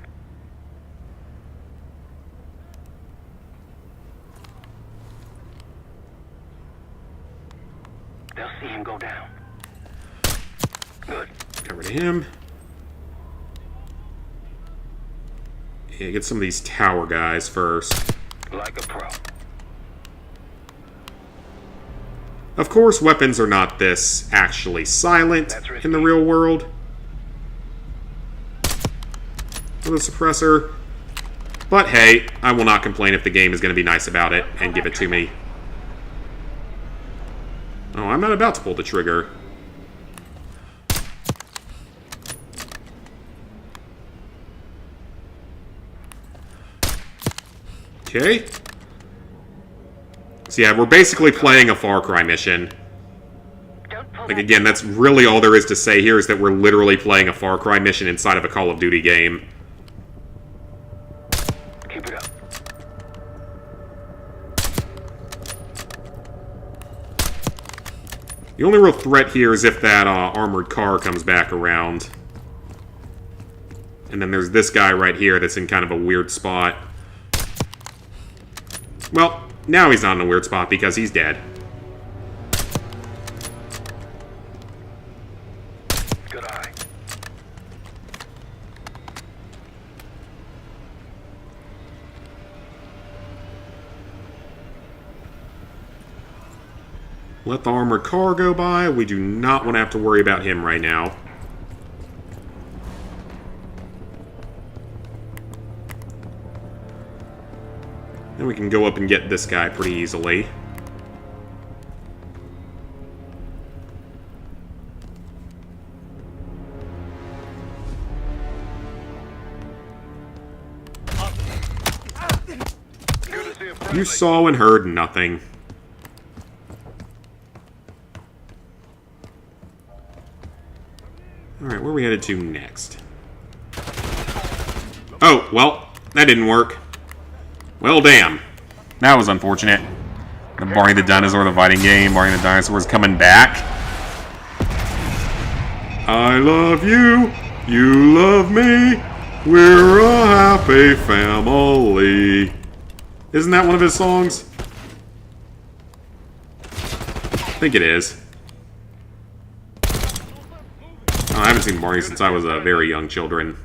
They'll see him go down. Good. Get rid of him. Yeah, get some of these tower guys first. Like a pro. Of course, weapons are not this actually silent in the real world. With a suppressor. But hey, I will not complain if the game is going to be nice about it and give it to me. Oh, I'm not about to pull the trigger. Okay. So yeah, we're basically playing a Far Cry mission. Like, again, that's really all there is to say here, is that we're literally playing a Far Cry mission inside of a Call of Duty game. Keep it up. The only real threat here is if that armored car comes back around. And then there's this guy right here that's in kind of a weird spot. Well, now he's not in a weird spot because he's dead. Good eye. Let the armored car go by. We do not want to have to worry about him right now. Then we can go up and get this guy pretty easily. You saw and heard nothing. Alright, where are we headed to next? Oh, well, that didn't work. Well, damn. That was unfortunate. The Barney the Dinosaur, the fighting game. Barney the Dinosaur's coming back. I love you. You love me. We're a happy family. Isn't that one of his songs? I think it is. Oh, I haven't seen Barney since I was a very young children.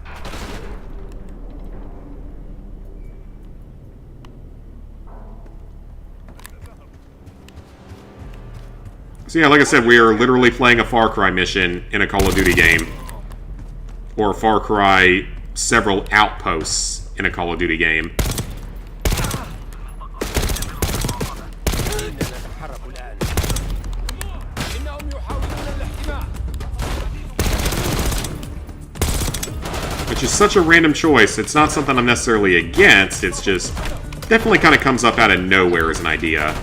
So yeah, like I said, we are literally playing a Far Cry mission in a Call of Duty game. Or Far Cry several outposts in a Call of Duty game. Which is such a random choice. It's not something I'm necessarily against, it's just definitely kind of comes up out of nowhere as an idea.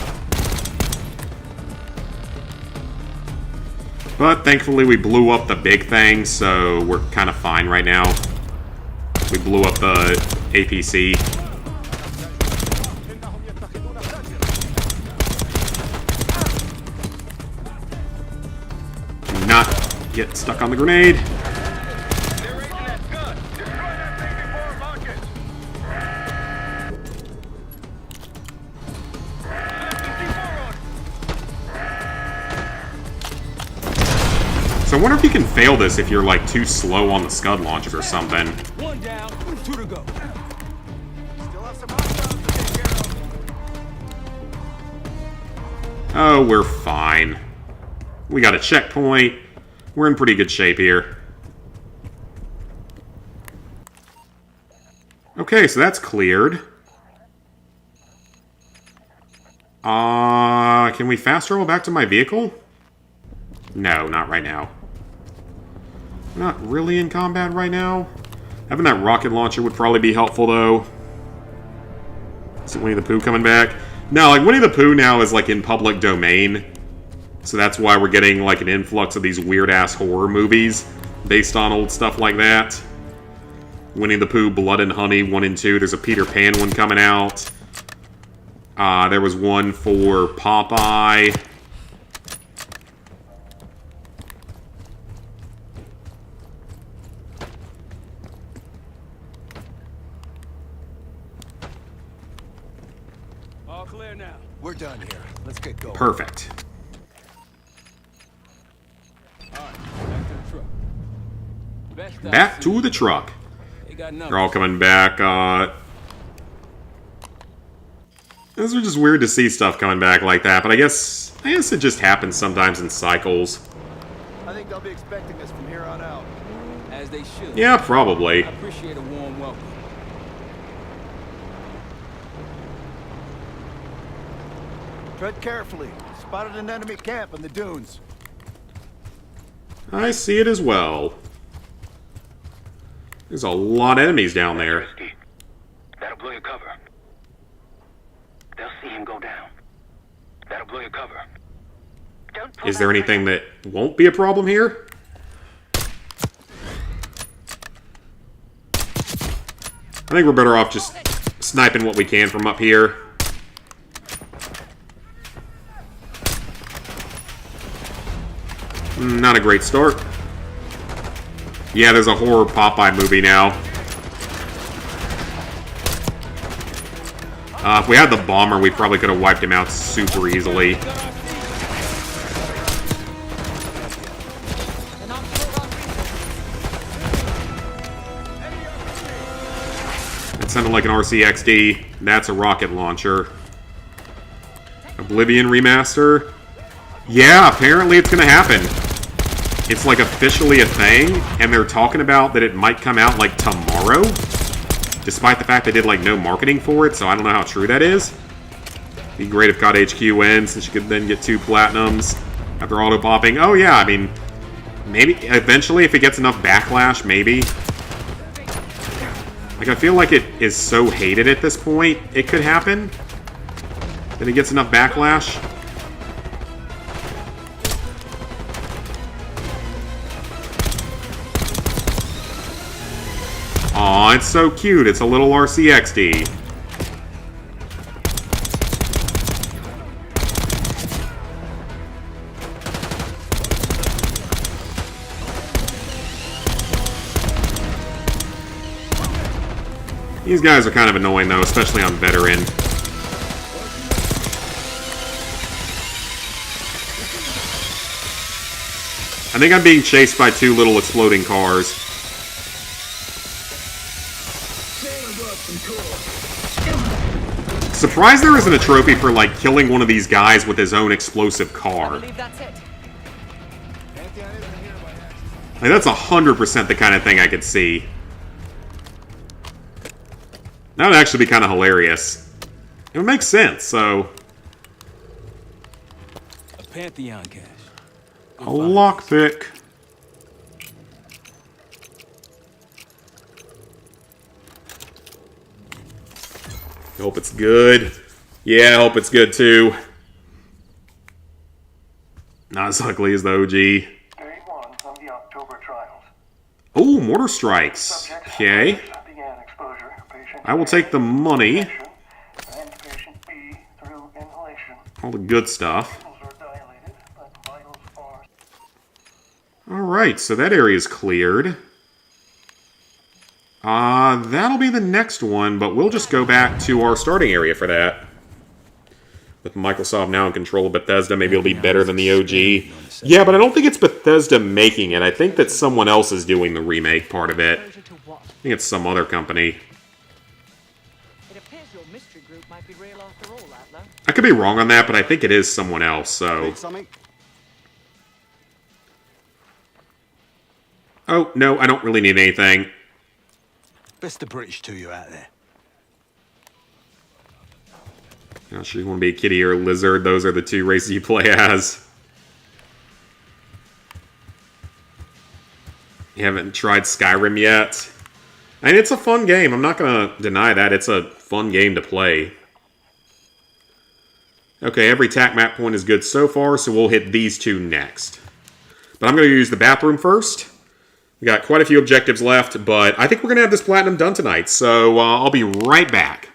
But thankfully we blew up the big thing, so we're kind of fine right now. We blew up the APC. Do not get stuck on the grenade. So I wonder if you can fail this if you're like too slow on the Scud launchers or something. One down, 2 to go. Oh, we're fine. We got a checkpoint. We're in pretty good shape here. Okay, so that's cleared. Can we fast travel back to my vehicle? No, not right now. Not really in combat right now. Having that rocket launcher would probably be helpful, though. Is it Winnie the Pooh coming back? No, like, Winnie the Pooh now is, like, in public domain. So that's why we're getting, like, an influx of these weird-ass horror movies based on old stuff like that. Winnie the Pooh, Blood and Honey 1 and 2. There's a Peter Pan one coming out. There was one for Popeye. All clear now. We're done here. Let's get going. Perfect. All right, back to the truck. Best I Back see, to the truck. they got numbers. They're all coming back. Those are just weird to see stuff coming back like that, but I guess it just happens sometimes in cycles. I think they'll be expecting us from here on out. As they should. Yeah, probably. I appreciate a warm welcome. Tread carefully. Spotted an enemy camp in the dunes. I see it as well. There's a lot of enemies down there. That'll blow your cover. They'll see him go down. That'll blow your cover. Is there anything that won't be a problem here? I think we're better off just sniping what we can from up here. Not a great start. Yeah, there's a horror Popeye movie now. If we had the bomber, we probably could have wiped him out super easily. It sounded like an RCXD. That's a rocket launcher. Oblivion remaster. Yeah, apparently it's gonna happen. It's like officially a thing, and they're talking about that it might come out like tomorrow, despite the fact they did like no marketing for it, so I don't know how true that is. Be great if COD HQ wins, since you could then get 2 platinums after auto popping. Oh yeah, I mean, maybe eventually if it gets enough backlash, maybe. Like, I feel like it is so hated at this point, it could happen. That it gets enough backlash. Aw, it's so cute. It's a little RCXD. These guys are kind of annoying, though, especially on veteran. I think I'm being chased by 2 little exploding cars. Surprised there isn't a trophy for, like, killing one of these guys with his own explosive car. I believe that's it. Like, that's 100% the kind of thing I could see. That would actually be kind of hilarious. It would make sense, so... A Pantheon cache. A lockpick. I hope it's good. Yeah, I hope it's good too. Not as ugly as the OG. Oh, mortar strikes. Okay. I will take the money. All the good stuff. Alright, so that area is cleared. That'll be the next one, but we'll just go back to our starting area for that. With Microsoft now in control of Bethesda, maybe it'll be better than the OG. Yeah, but I don't think it's Bethesda making it. I think that someone else is doing the remake part of it. I think it's some other company. It appears your mystery group might be real after all, Atla. I could be wrong on that, but I think it is someone else, so... Oh, no, I don't really need anything. Best the British to you out there. Not sure you want to be a kitty or a lizard. Those are the 2 races you play as. You haven't tried Skyrim yet? And it's a fun game. I'm not going to deny that. It's a fun game to play. Okay, every tac map point is good so far, so we'll hit these two next. But I'm going to use the bathroom first. We got quite a few objectives left, but I think we're going to have this platinum done tonight, so I'll be right back.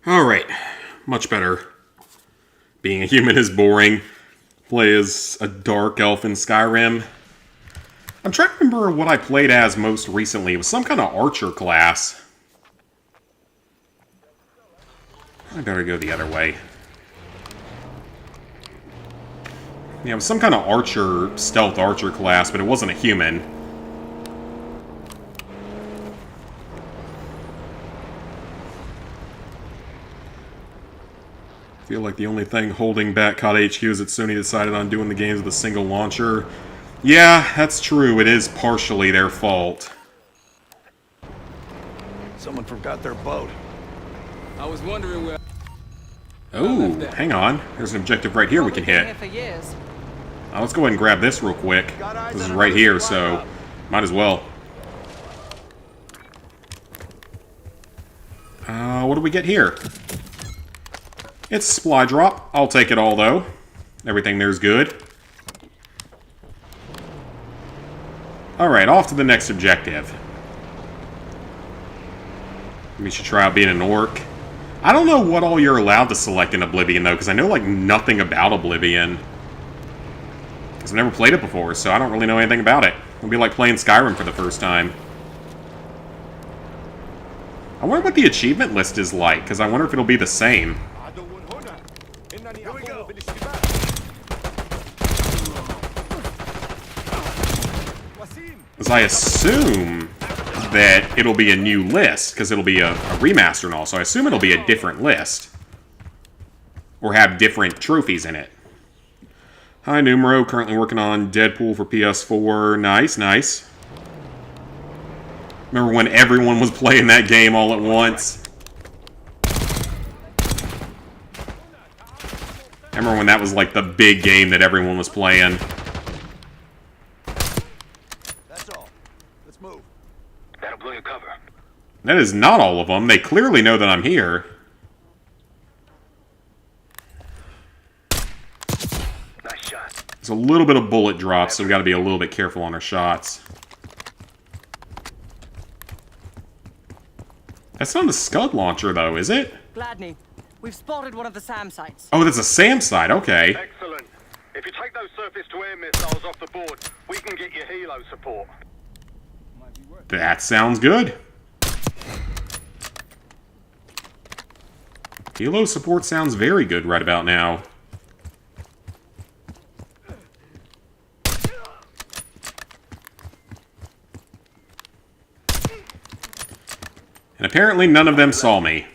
Alright, much better. Being a human is boring. Play as a dark elf in Skyrim. I'm trying to remember what I played as most recently. It was some kind of archer class. I better go the other way. Yeah, it was some kind of archer, stealth archer class, but it wasn't a human. I feel like the only thing holding back COD HQ is that Sony decided on doing the games with a single launcher. Yeah, that's true. It is partially their fault. Someone forgot their boat. I was wondering where... Oh, hang on. There's an objective right here we can hit. Let's go ahead and grab this real quick. This is right here, so might as well. What do we get here? It's a supply drop. I'll take it all, though. Everything there's good. Alright, off to the next objective. We should try out being an orc. I don't know what all you're allowed to select in Oblivion, though, because I know, like, nothing about Oblivion. Because I've never played it before, so I don't really know anything about it. It'll be like playing Skyrim for the first time. I wonder what the achievement list is like, because I wonder if it'll be the same. Here we go. Because I assume that it'll be a new list, because it'll be a remaster and all, so I assume it'll be a different list. Or have different trophies in it. Hi, Numero. Currently working on Deadpool for PS4. Nice, nice. Remember when everyone was playing that game all at once? I remember when that was like the big game that everyone was playing. That's all. Let's move. That'll blow your cover. That is not all of them. They clearly know that I'm here. Nice shot. There's a little bit of bullet drops, so we got to be a little bit careful on our shots. That's not a Scud launcher, though, is it? Gladney, we've spotted one of the SAM sites. Oh, that's a SAM site. Okay. Excellent. If you take those surface-to-air missiles off the board, we can get you helo support. That sounds good. Helo support sounds very good right about now. And apparently none of them saw me.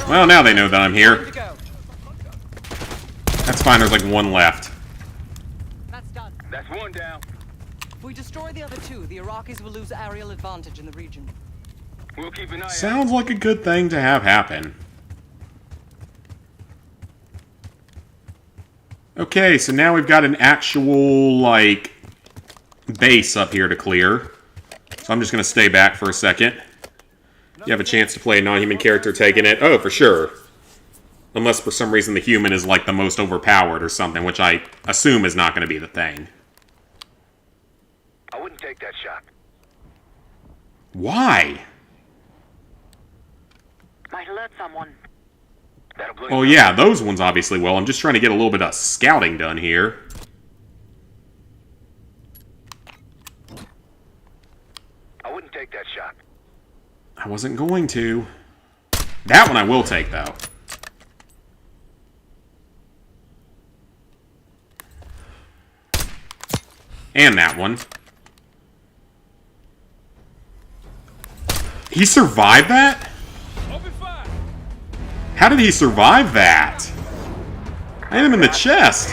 Well, now they know that I'm here. That's fine, there's like one left. That's done. That's one down. If we destroy the other two, the Iraqis will lose aerial advantage in the region. We'll keep an eye out. Sounds like a good thing to have happen. Okay, so now we've got an actual, like, base up here to clear. So I'm just going to stay back for a second. You have a chance to play a non-human character taking it? Oh, for sure. Unless for some reason the human is, like, the most overpowered or something, which I assume is not going to be the thing. I wouldn't take that shot. Why? Might alert someone. That'll blow Oh your yeah, those ones obviously will. I'm just trying to get a little bit of scouting done here. I wouldn't take that shot. I wasn't going to. That one I will take, though. And that one. He survived that? How did he survive that? I hit him in the chest.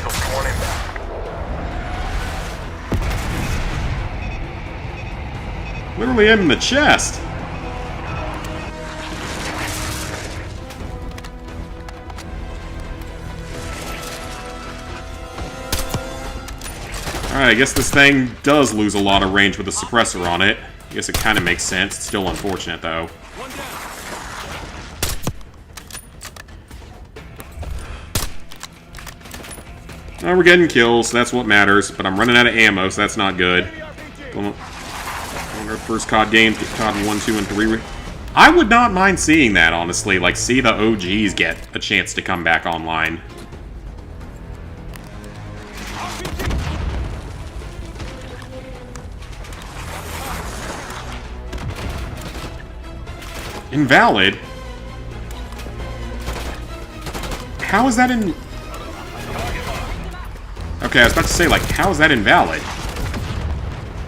Literally hit him in the chest. Alright, I guess this thing does lose a lot of range with a suppressor on it. I guess it kind of makes sense. It's still unfortunate, though. We're getting kills, so that's what matters, but I'm running out of ammo, so that's not good. One of our first COD games get COD 1, 2, and 3. I would not mind seeing that, honestly. Like, see the OGs get a chance to come back online. Invalid? How is that in... Okay, I was about to say, like, how is that invalid?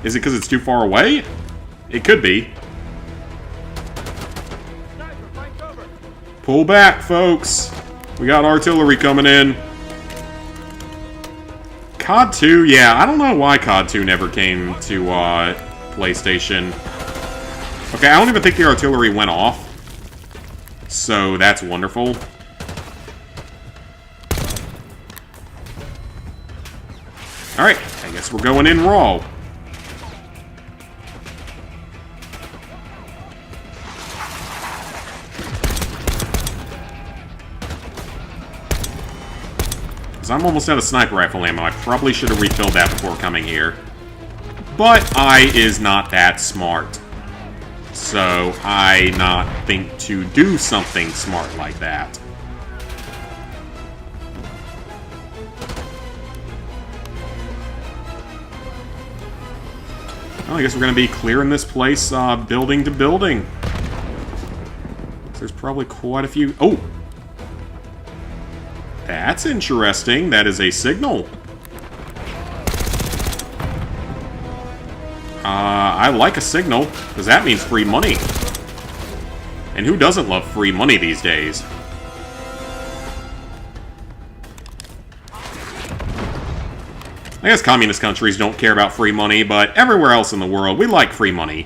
Is it because it's too far away? It could be. Pull back, folks. We got artillery coming in. COD 2, yeah, I don't know why COD 2 never came to PlayStation. Okay, I don't even think the artillery went off. So, that's wonderful. Alright, I guess we're going in raw. Because I'm almost out of sniper rifle ammo. I probably should have refilled that before coming here. But I is not that smart. So I not think to do something smart like that. Well, I guess we're going to be clearing this place building to building. There's probably quite a few... Oh! That's interesting. That is a signal. I like a signal, because that means free money. And who doesn't love free money these days? I I guess communist countries don't care about free money, but everywhere else in the world, we like free money.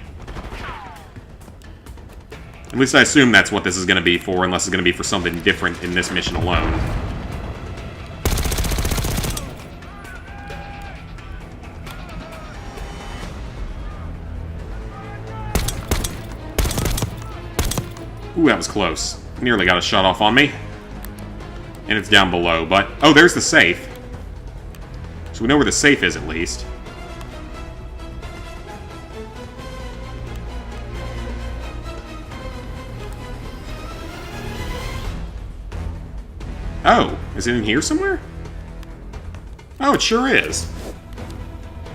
At least I assume that's what this is going to be for, unless it's going to be for something different in this mission alone. Ooh, that was close. Nearly got a shot off on me. And it's down below, but... Oh, there's the safe. So we know where the safe is, at least. Oh, is it in here somewhere? Oh, it sure is.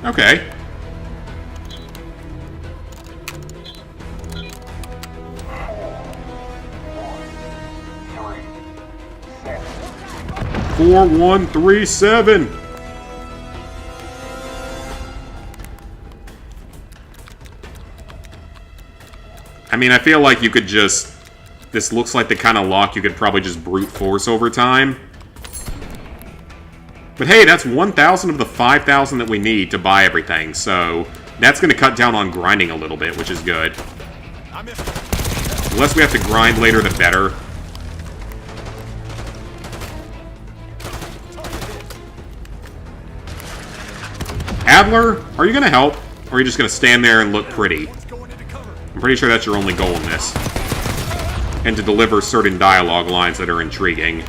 Okay. Four, 1, 3, 7. I mean, I feel like you could just... This looks like the kind of lock you could probably just brute force over time. But hey, that's 1,000 of the 5,000 that we need to buy everything, so that's going to cut down on grinding a little bit, which is good. The less we have to grind later, the better. Adler, are you going to help? Or are you just going to stand there and look pretty? I'm pretty sure that's your only goal in this. And to deliver certain dialogue lines that are intriguing.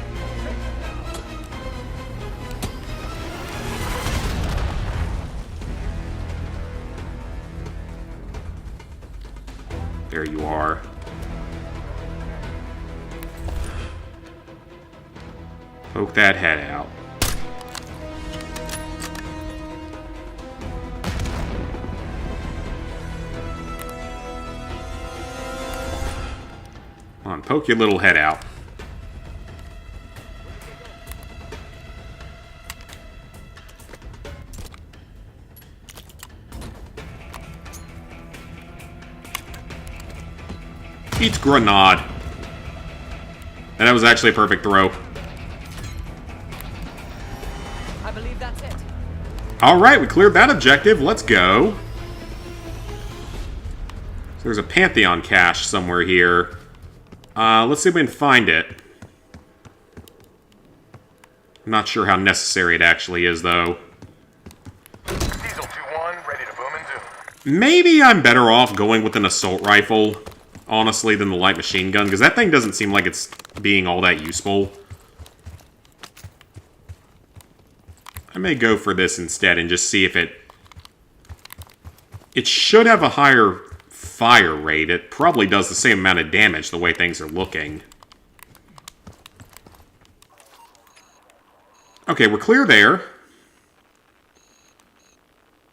There you are. Poke that head out. Come on, poke your little head out. Eat grenade. And that was actually a perfect throw. I believe that's it. Alright, we cleared that objective. Let's go. So there's a Pantheon cache somewhere here. Let's see if we can find it. I'm not sure how necessary it actually is, though. Diesel 2-1, ready to boom and zoom. Maybe I'm better off going with an assault rifle, honestly, than the light machine gun, because that thing doesn't seem like it's being all that useful. I may go for this instead and just see if it... It should have a higher fire rate. It probably does the same amount of damage the way things are looking. Okay, we're clear there.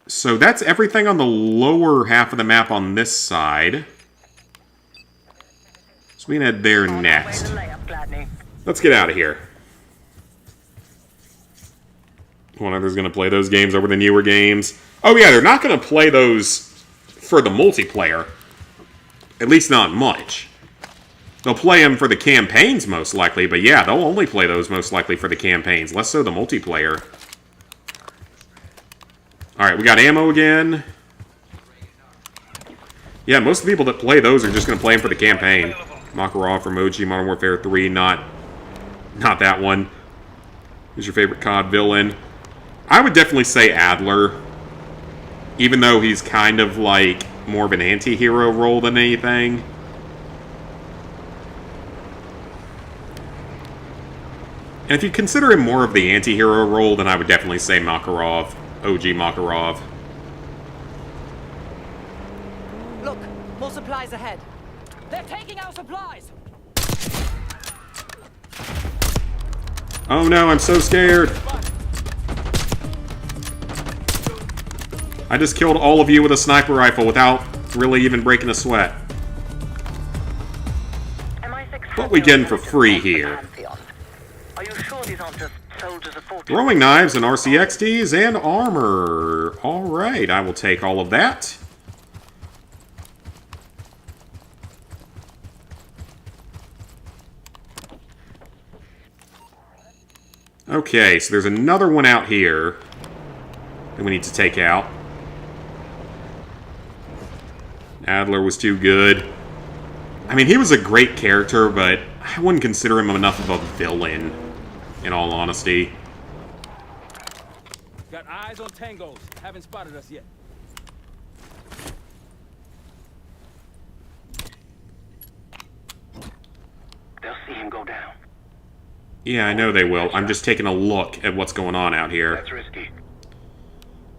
So that's everything on the lower half of the map on this side. So we can head there next. Let's get out of here. One other's going to play those games over the newer games. Oh yeah, they're not going to play those for the multiplayer. At least not much. They'll play them for the campaigns, most likely, but yeah, they'll only play those most likely for the campaigns, less so the multiplayer. Alright, we got ammo again. Yeah, most of the people that play those are just going to play them for the campaign. Makarov from OG Modern Warfare 3, not that one. Who's your favorite COD villain? I would definitely say Adler. Even though he's kind of like more of an anti-hero role than anything. And if you consider him more of the anti-hero role, then I would definitely say Makarov. OG Makarov. Look, more supplies ahead. They're taking our supplies! Oh no, I'm so scared. I just killed all of you with a sniper rifle without really even breaking a sweat. What we getting for free here? Are you sure these aren't just soldiers of fortune? Throwing knives and RCXDs and armor. Alright, I will take all of that. Okay, so there's another one out here. that we need to take out. Adler was too good. I mean, he was a great character, but I wouldn't consider him enough of a villain, in all honesty. Got eyes on tangos. Haven't spotted us yet. They'll see him go down. Yeah, I know they will. I'm just taking a look at what's going on out here. That's risky.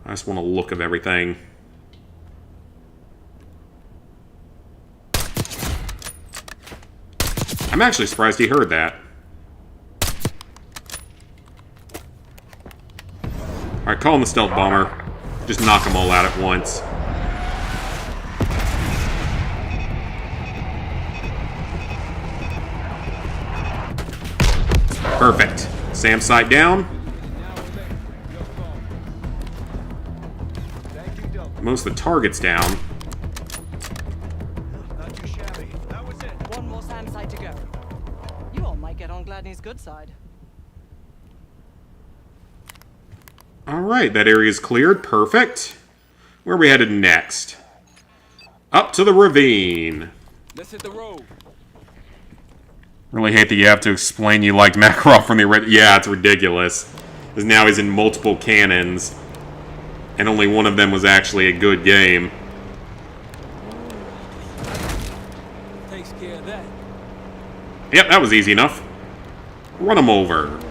I just want a look of everything. I'm actually surprised he heard that. Alright, call him the stealth bomber. Just knock them all out at once. Perfect. SAM sight down. Most of the targets down. One more SAM site to go. You all might get on Gladney's good side. Alright, that area is cleared. Perfect. Where are we headed next? Up to the ravine. Let's hit the road. Really hate that you have to explain you liked Makarov from the red. Yeah, it's ridiculous. Because now he's in multiple cannons. And only one of them was actually a good game. Takes care of that. Yep, that was easy enough. Run him over.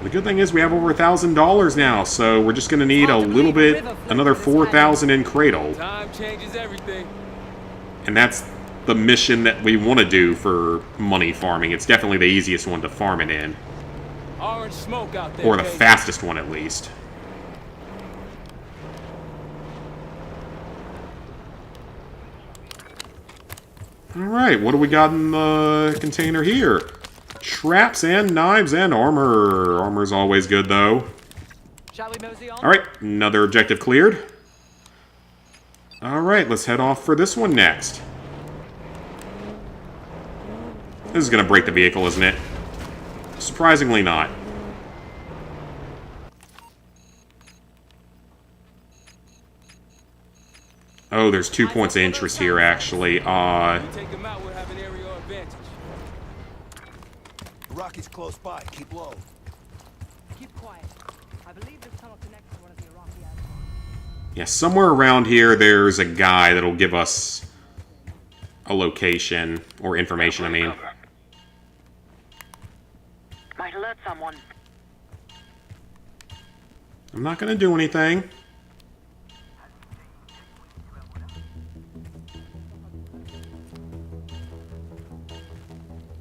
The good thing is we have over $1,000 now, so we're just going to need a little bit, another 4,000 in Cradle. Time changes everything. And that's the mission that we want to do for money farming. It's definitely the easiest one to farm it in. Orange smoke out there. Or the baby. fastest one, at least. Alright, what do we got in the container here? Traps and knives and armor. Armor's always good, though. Shall we mosey on? Alright, another objective cleared. Alright, let's head off for this one next. This is gonna break the vehicle, isn't it? Surprisingly not. Oh, there's 2 points of interest here, actually. Take them out, we'll have an aerial advantage. Rocky's close by. Keep low. Keep quiet. I believe this tunnel connects to one of the Iraqi ads. Yeah, somewhere around here there's a guy that'll give us a location, or information, I mean. Might alert someone. I'm not gonna do anything.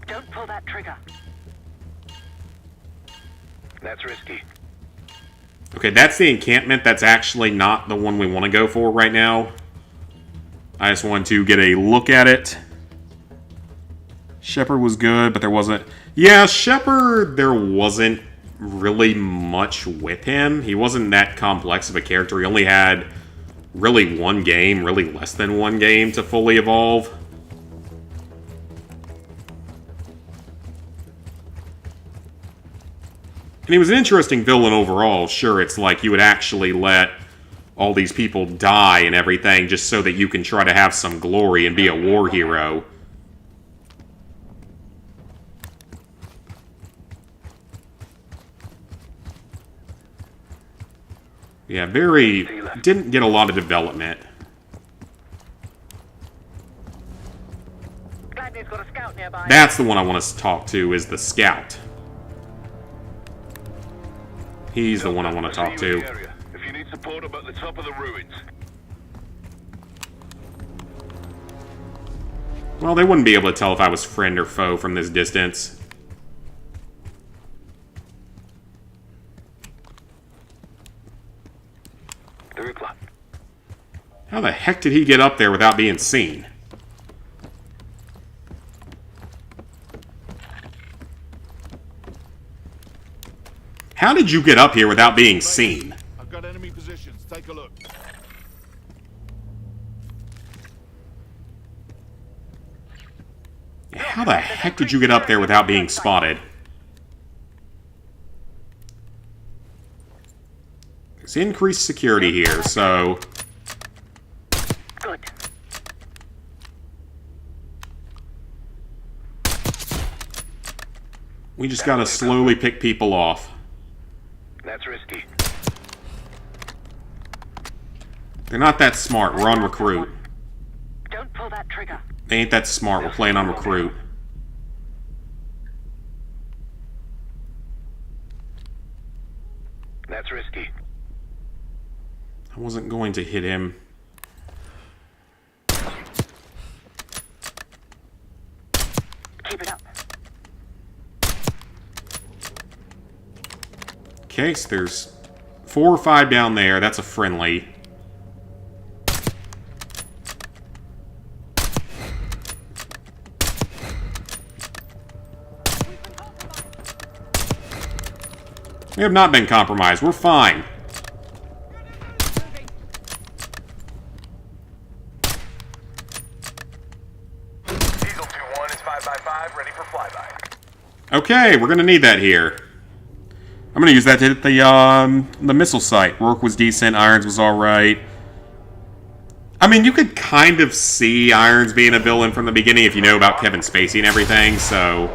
Don't pull that trigger. That's risky. Okay, that's the encampment. That's actually not the one we want to go for right now. I just wanted to get a look at it. Shepard was good, but there wasn't... Yeah, Shepard, there wasn't really much with him. He wasn't that complex of a character. He only had really one game, really less than one game to fully evolve. And he was an interesting villain overall. Sure, it's like you would actually let all these people die and everything just so that you can try to have some glory and be a war hero. Yeah, didn't get a lot of development. Gladney's got a scout nearby. That's the one I want to talk to, is the scout. He's the one I want to talk to. If you need support, I'm at the top of the ruins. Well, they wouldn't be able to tell if I was friend or foe from this distance. How the heck did he get up there without being seen? How did you get up here without being seen? I've got enemy positions. Take a look. How the heck did you get up there without being spotted? There's increased security here, so... Good. We just gotta slowly pick people off. That's risky. They're not that smart. We're on recruit. Don't pull that trigger. They ain't that smart. We're playing on recruit. That's risky. I wasn't going to hit him. Keep it up. Okay, so there's 4 or 5 down there. That's a friendly. We have not been compromised. We're fine. Diesel 2-1 is 5x5, ready for flyby. Okay, we're gonna need that here. I'm gonna use that to hit the missile site. Rourke was decent. Irons was alright. I mean, you could kind of see Irons being a villain from the beginning if you know about Kevin Spacey and everything, so...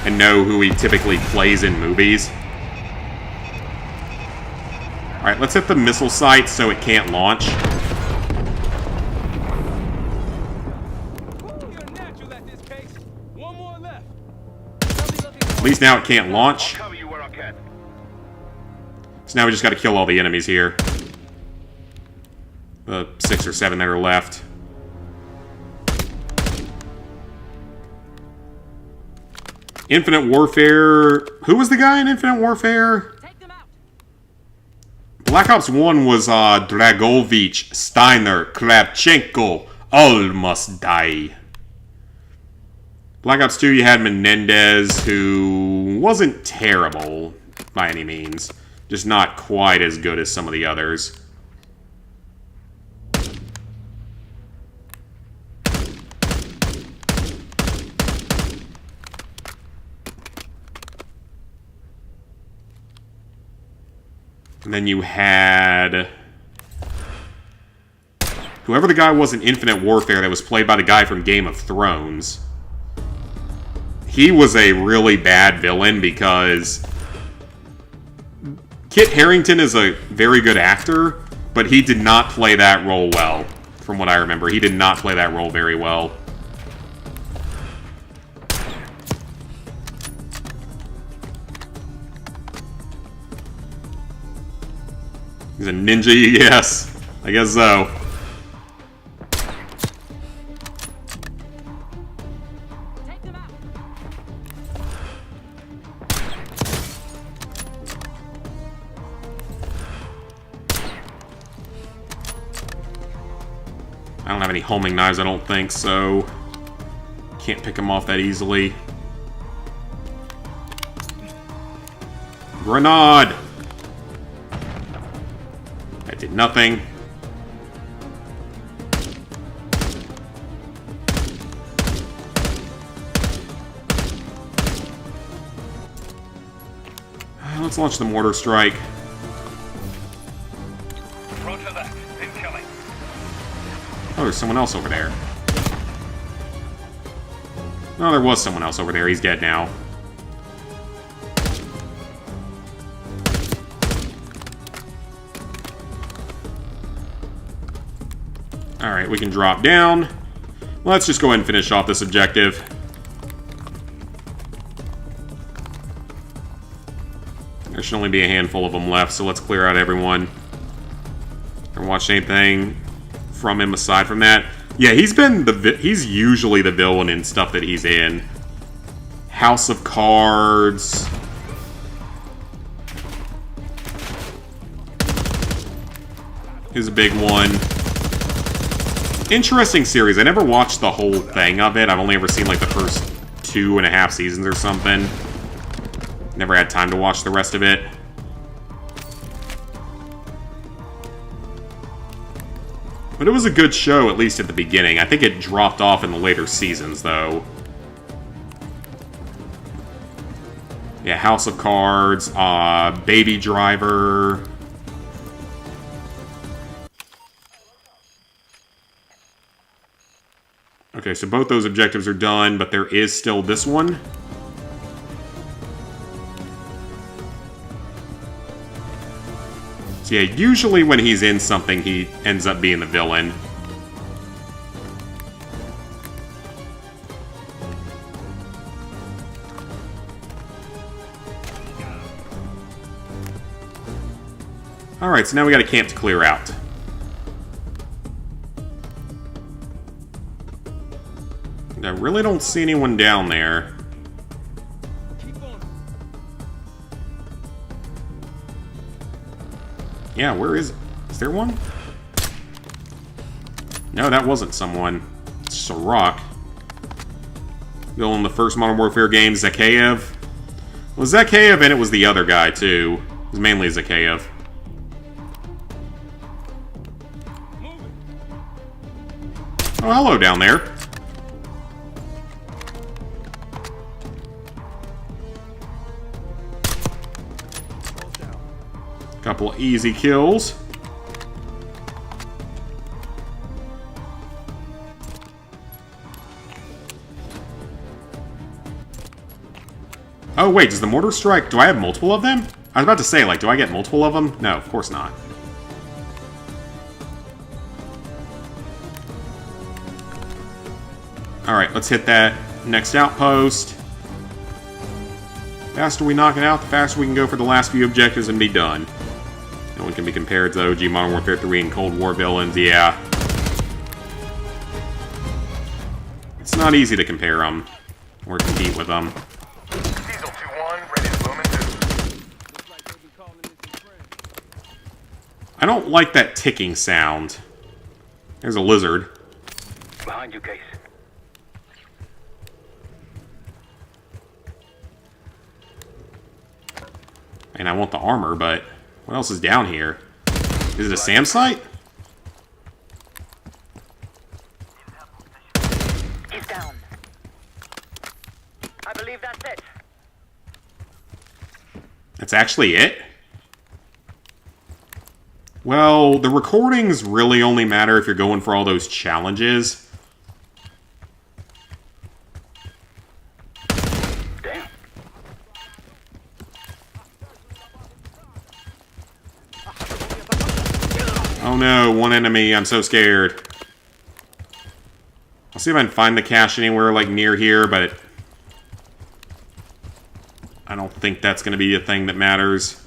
and know who he typically plays in movies. Alright, let's hit the missile site so it can't launch. At least now it can't launch. So now we just gotta kill all the enemies here. The 6 or 7 that are left. Infinite Warfare... Who was the guy in Infinite Warfare? Black Ops 1 was Dragovich, Steiner, Kravchenko. All must die. Black Ops 2, you had Menendez, who wasn't terrible by any means. Just not quite as good as some of the others. And then you had... whoever the guy was in Infinite Warfare that was played by the guy from Game of Thrones. He was a really bad villain because... Kit Harington is a very good actor, but he did not play that role well. From what I remember, he did not play that role very well. He's a ninja, yes. I guess so. I don't have any homing knives, I don't think, so... can't pick them off that easily. Grenade! That did nothing. Let's launch the mortar strike. Roger that. Incoming. Oh, there's someone else over there. No, there was someone else over there. He's dead now. Alright, we can drop down. Let's just go ahead and finish off this objective. There should only be a handful of them left, so let's clear out everyone. Ever watched anything from him aside from that? Yeah, he's usually the villain in stuff that he's in. House of Cards. Here's a big one. Interesting series. I never watched the whole thing of it. I've only ever seen like the first 2.5 seasons or something. Never had time to watch the rest of it. But it was a good show, at least at the beginning. I think it dropped off in the later seasons, though. Yeah, House of Cards, Baby Driver. Okay, so both those objectives are done, but there is still this one. So yeah, usually when he's in something, he ends up being the villain. Alright, so now we got a camp to clear out. I really don't see anyone down there. Yeah, where is... Is there one? No, that wasn't someone. It's just a rock. Bill in the first Modern Warfare game, Zakhaev. Well, Zakhaev, and it was the other guy, too. It was mainly Zakhaev. Oh, hello down there. Couple easy kills. Oh wait, does the mortar strike... Do I have multiple of them? I was about to say, like, do I get multiple of them? No, of course not. Alright, let's hit that next outpost. The faster we knock it out, the faster we can go for the last few objectives and be done. No one can be compared to OG Modern Warfare 3 and Cold War villains, yeah. It's not easy to compare them, or compete with them. Diesel 2-1, ready to boom into. I don't like that ticking sound. There's a lizard. Behind you, Case. And I want the armor, but what else is down here? Is it a SAM site? He's down. I believe that's it. That's actually it? Well, the recordings really only matter if you're going for all those challenges. Oh no, one enemy, I'm so scared. I'll see if I can find the cache anywhere, like, near here, but... I don't think that's going to be a thing that matters.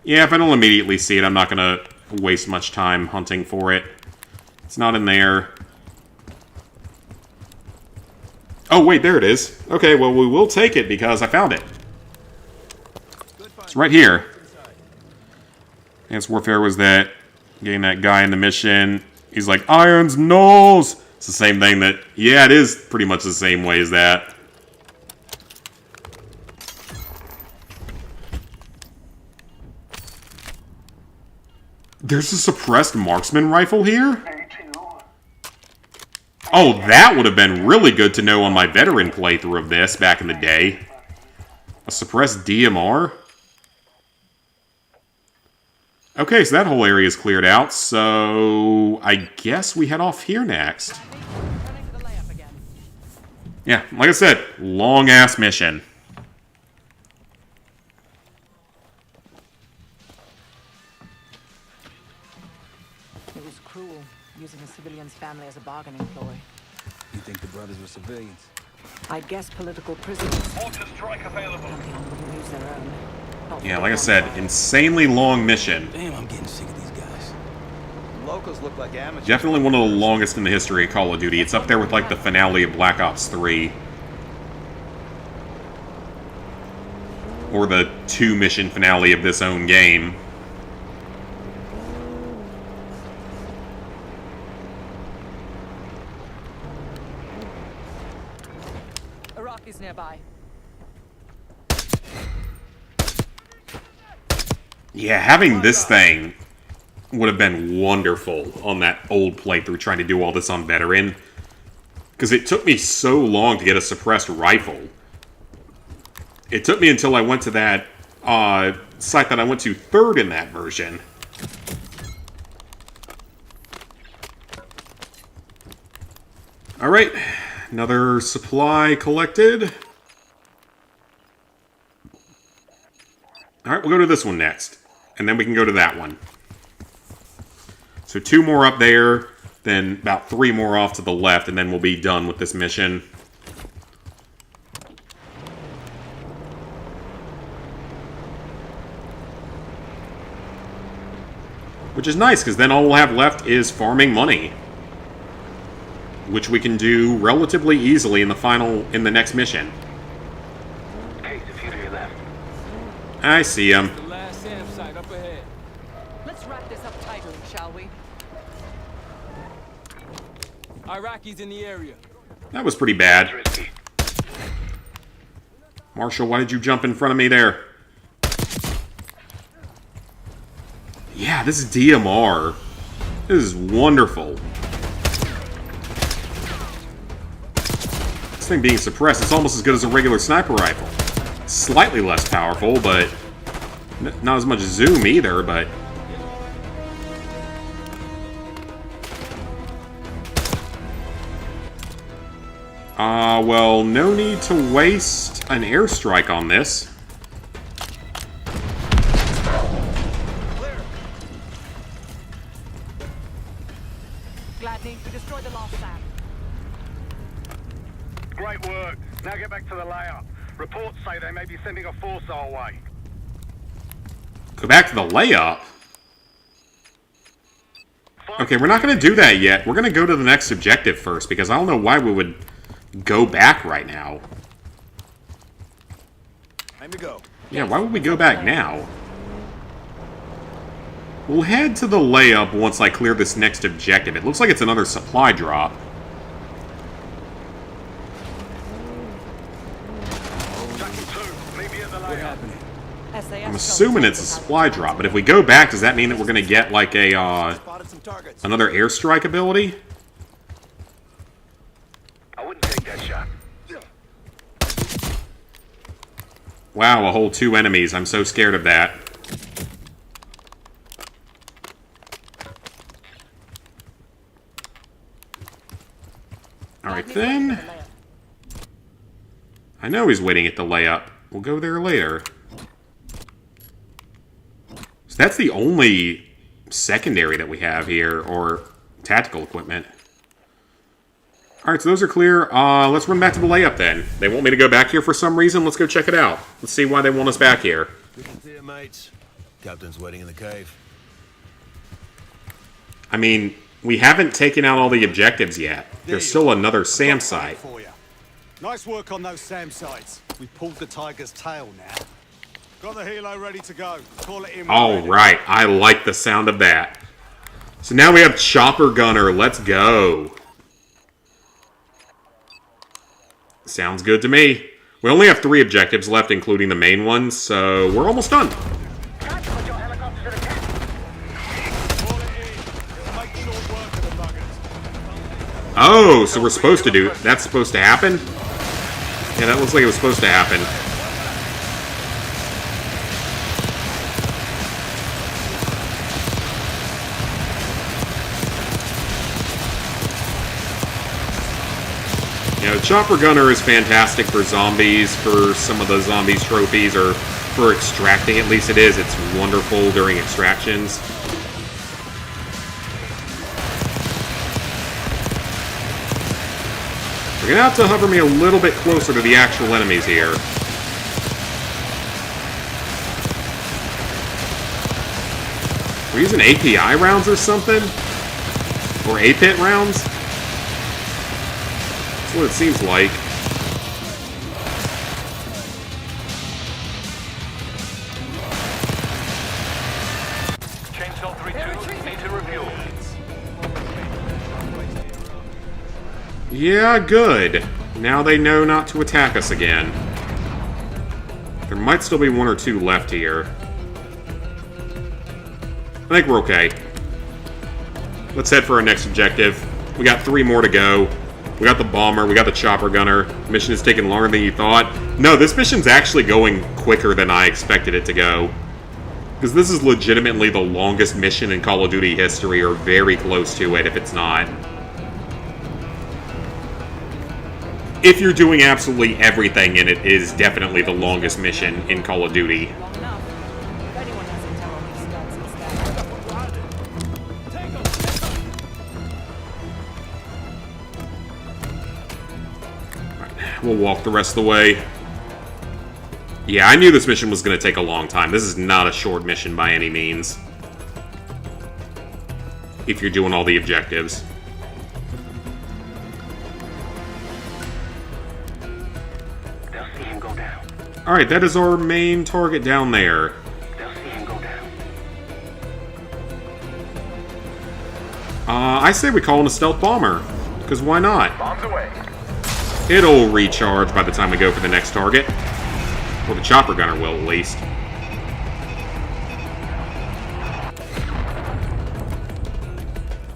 Yeah, if I don't immediately see it, I'm not going to waste much time hunting for it. It's not in there. Oh, wait, there it is. Okay, well, we will take it because I found it. It's right here. Advanced Warfare was that, getting that guy in the mission. He's like, Irons nose! It's the same thing that, yeah, it is pretty much the same way as that. There's a suppressed marksman rifle here? Oh, that would have been really good to know on my veteran playthrough of this back in the day. A suppressed DMR? Okay, so that whole area is cleared out, so I guess we head off here next. Yeah, like I said, long-ass mission. It was cruel, using a civilian's family as a bargaining ploy. You think the brothers were civilians? I guess political prisoners. Water strike available. Pantheon wouldn't use their own. Yeah, like I said, insanely long mission. Damn, I'm getting sick of these guys. Locals look like amateurs. Definitely one of the longest in the history of Call of Duty. It's up there with, like, the finale of Black Ops 3. Or the 2-mission finale of this own game. Iraqis nearby. Yeah, having this thing would have been wonderful on that old playthrough, trying to do all this on veteran. Because it took me so long to get a suppressed rifle. It took me until I went to that site that I went to third in that version. Alright, another supply collected. Alright, we'll go to this one next. And then we can go to that one. So 2 more up there, then about 3 more off to the left, and then we'll be done with this mission. Which is nice, because then all we'll have left is farming money. Which we can do relatively easily in the next mission. Case, a few to your left. I see him. The last SAM site up ahead. Let's wrap this up tightly, shall we? Iraqis in the area. That was pretty bad. Marshall, why did you jump in front of me there? Yeah, this is DMR. This is wonderful. This thing being suppressed is almost as good as a regular sniper rifle. Slightly less powerful, but not as much zoom either, but... well, no need to waste an airstrike on this. Gladney, we destroyed the last SAM. Great work. Now get back to the layout. Reports say they may be sending a force our way. Go back to the layup? Okay, we're not going to do that yet. We're going to go to the next objective first, because I don't know why we would go back right now. Time to go. Yeah, why would we go back now? We'll head to the layup once I clear this next objective. It looks like it's another supply drop. What happened? I'm assuming it's a supply drop, but if we go back, does that mean that we're going to get, like, a, another airstrike ability? I wouldn't take that shot. Wow, a whole 2 enemies. I'm so scared of that. Alright then. I know he's waiting at the layup. We'll go there later. So that's the only secondary that we have here, or tactical equipment. Alright, so those are clear. Let's run back to the layup then. They want me to go back here for some reason. Let's go check it out. Let's see why they want us back here. Here, mates. Captain's waiting in the cave. I mean, we haven't taken out all the objectives yet. There's still another SAM site. Nice work on those SAM sites. We pulled the tiger's tail now. Got the helo ready to go. Call it in. Alright, I like the sound of that. So now we have Chopper Gunner. Let's go. Sounds good to me. We only have 3 objectives left, including the main one, so we're almost done. Oh, so we're supposed to do... That's supposed to happen? Yeah, that looks like it was supposed to happen. You know, Chopper Gunner is fantastic for zombies, for some of the zombies trophies, or for extracting, at least it is. It's wonderful during extractions. We're gonna have to hover me a little bit closer to the actual enemies here. We're using API rounds or something? Or APIT rounds? That's what it seems like. Chainsaw 3-2, need to review. Yeah, good. Now they know not to attack us again. There might still be 1 or 2 left here. I think we're okay. Let's head for our next objective. We got 3 more to go. We got the bomber, we got the chopper gunner. The mission is taking longer than you thought. No, this mission's actually going quicker than I expected it to go. Because this is legitimately the longest mission in Call of Duty history, or very close to it if it's not. if you're doing absolutely everything in it, is definitely the longest mission in Call of Duty. Long enough. If anyone has intel on these studs, it's that. We'll walk the rest of the way. Yeah, I knew this mission was going to take a long time. This is not a short mission by any means. If you're doing all the objectives. They'll see him go down. Alright, that is our main target down there. They'll see him go down. I say we call in a stealth bomber. Because why not? Bombs away. It'll recharge by the time we go for the next target. Or the chopper gunner will, at least.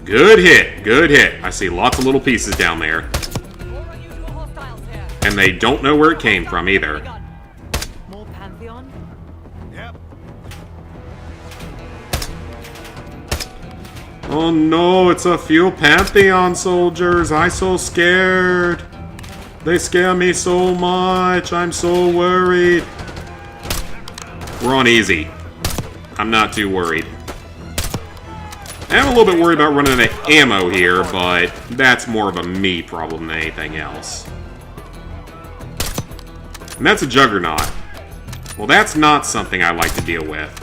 Good hit, good hit. I see lots of little pieces down there. And they don't know where it came from, either. More Pantheon? Yep. Oh no, it's a few Pantheon soldiers. I'm so scared. They scare me so much. I'm so worried. We're on easy. I'm not too worried. I'm a little bit worried about running out of ammo here, but that's more of a me problem than anything else. And that's a Juggernaut. Well, that's not something I like to deal with.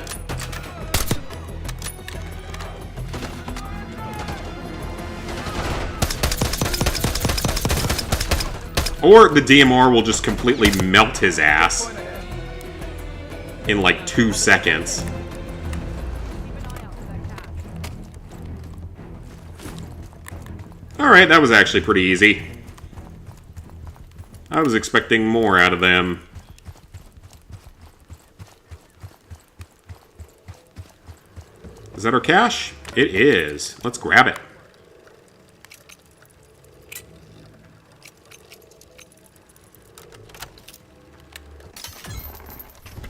Or the DMR will just completely melt his ass in like 2 seconds. Alright, that was actually pretty easy. I was expecting more out of them. Is that our cash? It is. Let's grab it.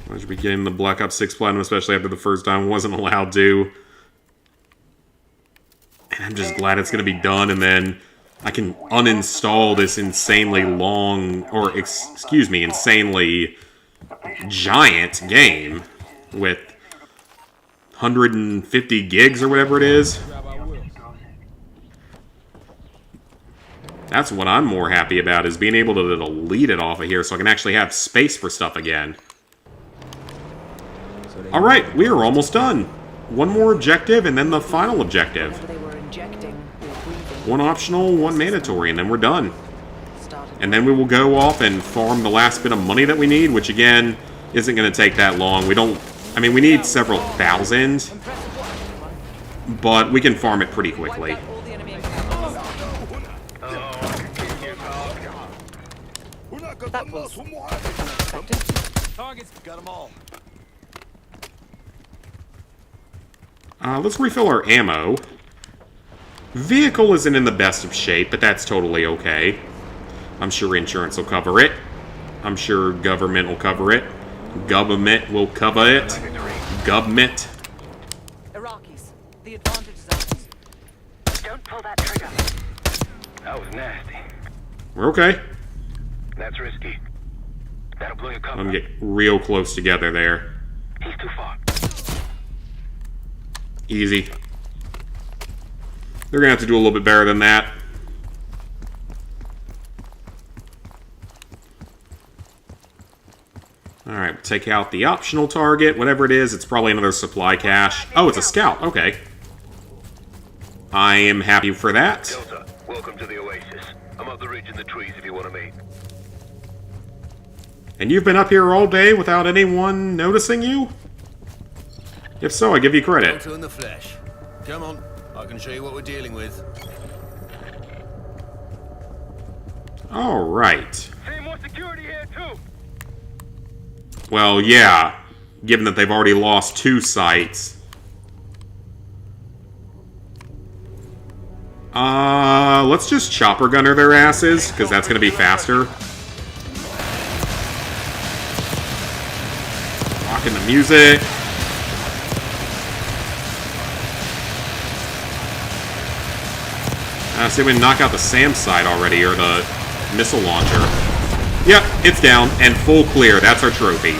I should be getting the Black Ops 6 Platinum, especially after the first time wasn't allowed to. And I'm just glad it's going to be done, and then I can uninstall this insanely long, or excuse me, insanely giant game with 150 gigs or whatever it is. That's what I'm more happy about, is being able to delete it off of here so I can actually have space for stuff again. Alright, we are almost done. One more objective, and then the final objective. One optional, one mandatory, and then we're done. And then we will go off and farm the last bit of money that we need, which again, isn't going to take that long. We don't... I mean, we need several thousand, but we can farm it pretty quickly. That was Targets, got them all. Let's refill our ammo. Vehicle isn't in the best of shape, but that's totally okay. I'm sure insurance will cover it. I'm sure government will cover it. Government will cover it. Government. Iraqis. The advantage is ours. Don't pull that trigger. That was nasty. We're okay. That's risky. That'll blow your cover. I'm gonna get real close together there. He's too far. Easy. They're gonna have to do a little bit better than that. Alright, take out the optional target, whatever it is. It's probably another supply cache. Oh, it's a scout. Okay. I am happy for that. Delta, welcome to the Oasis. I'm up the ridge in the trees if you want to meet. And you've been up here all day without anyone noticing you? If so, I give you credit. Delta in the flesh. Come on, I can show you what we're dealing with. Alright. See more security here too. Well, yeah. Given that they've already lost 2 sites. Let's just chopper gunner their asses, because that's going to be faster. Rocking the music. See if we can knock out the SAM site already, or the missile launcher. Yep, it's down, and full clear. That's our trophy.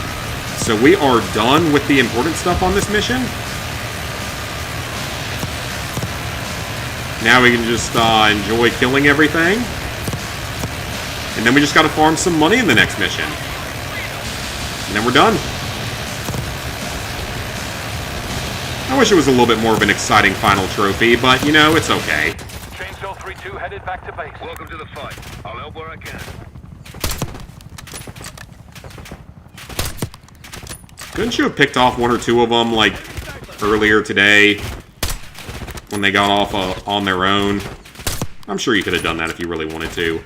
So we are done with the important stuff on this mission. Now we can just enjoy killing everything. And then we just gotta farm some money in the next mission. And then we're done. I wish it was a little bit more of an exciting final trophy, but, you know, it's okay. Chainsaw 3-2 headed back to base. Welcome to the fight. I'll help where I can. Couldn't you have picked off one or two of them, like, earlier today? When they got off on their own? I'm sure you could have done that if you really wanted to.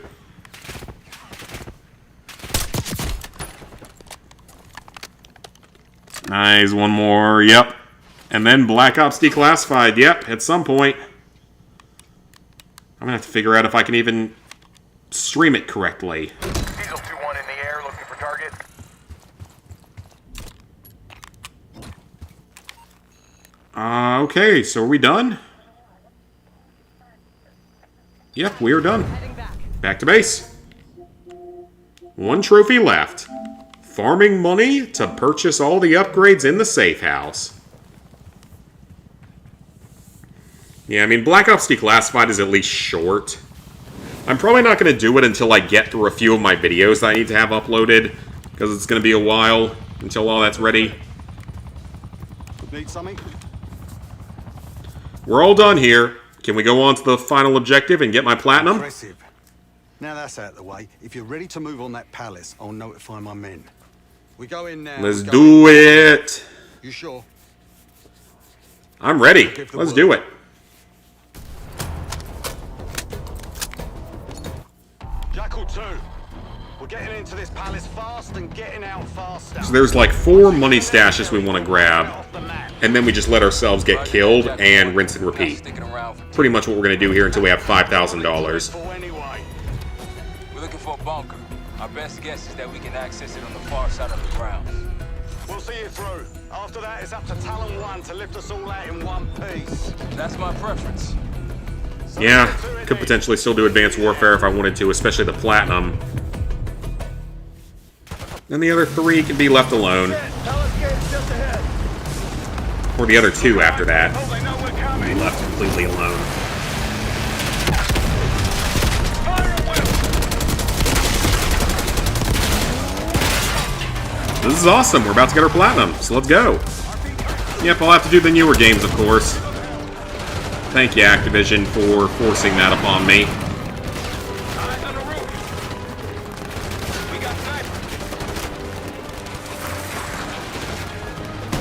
Nice, one more, yep. And then Black Ops Declassified, yep, at some point. I'm gonna have to figure out if I can even stream it correctly. Diesel 2-1 in the air, looking for target. Okay, so are we done? Yep, we are done. Back to base. One trophy left. Farming money to purchase all the upgrades in the safe house. Yeah, I mean, Black Ops Declassified is at least short. I'm probably not going to do it until I get through a few of my videos that I need to have uploaded, because it's going to be a while until all that's ready. Need something? We're all done here. Can we go on to the final objective and get my platinum? Impressive. Now that's out of the way. If you're ready to move on that palace, I'll notify my men. We go in now. Let's do it. You sure? I'm ready. Let's do it. Jackal 2. We're getting into this palace fast and getting out faster. So there's like 4 money stashes we want to grab, and then we just let ourselves get killed and rinse and repeat. Pretty much what we're going to do here until we have $5,000. We're looking for a bunker. Our best guess is that we can access it on the far side of the grounds. We'll see you through. After that, it's up to Talon 1 to lift us all out in one piece. That's my preference. Yeah, could potentially still do Advanced Warfare if I wanted to, especially the Platinum. And the other 3 can be left alone. Or the other 2 after that can be left completely alone. This is awesome. We're about to get our Platinum, so let's go. Yep, I'll have to do the newer games, of course. Thank you, Activision, for forcing that upon me.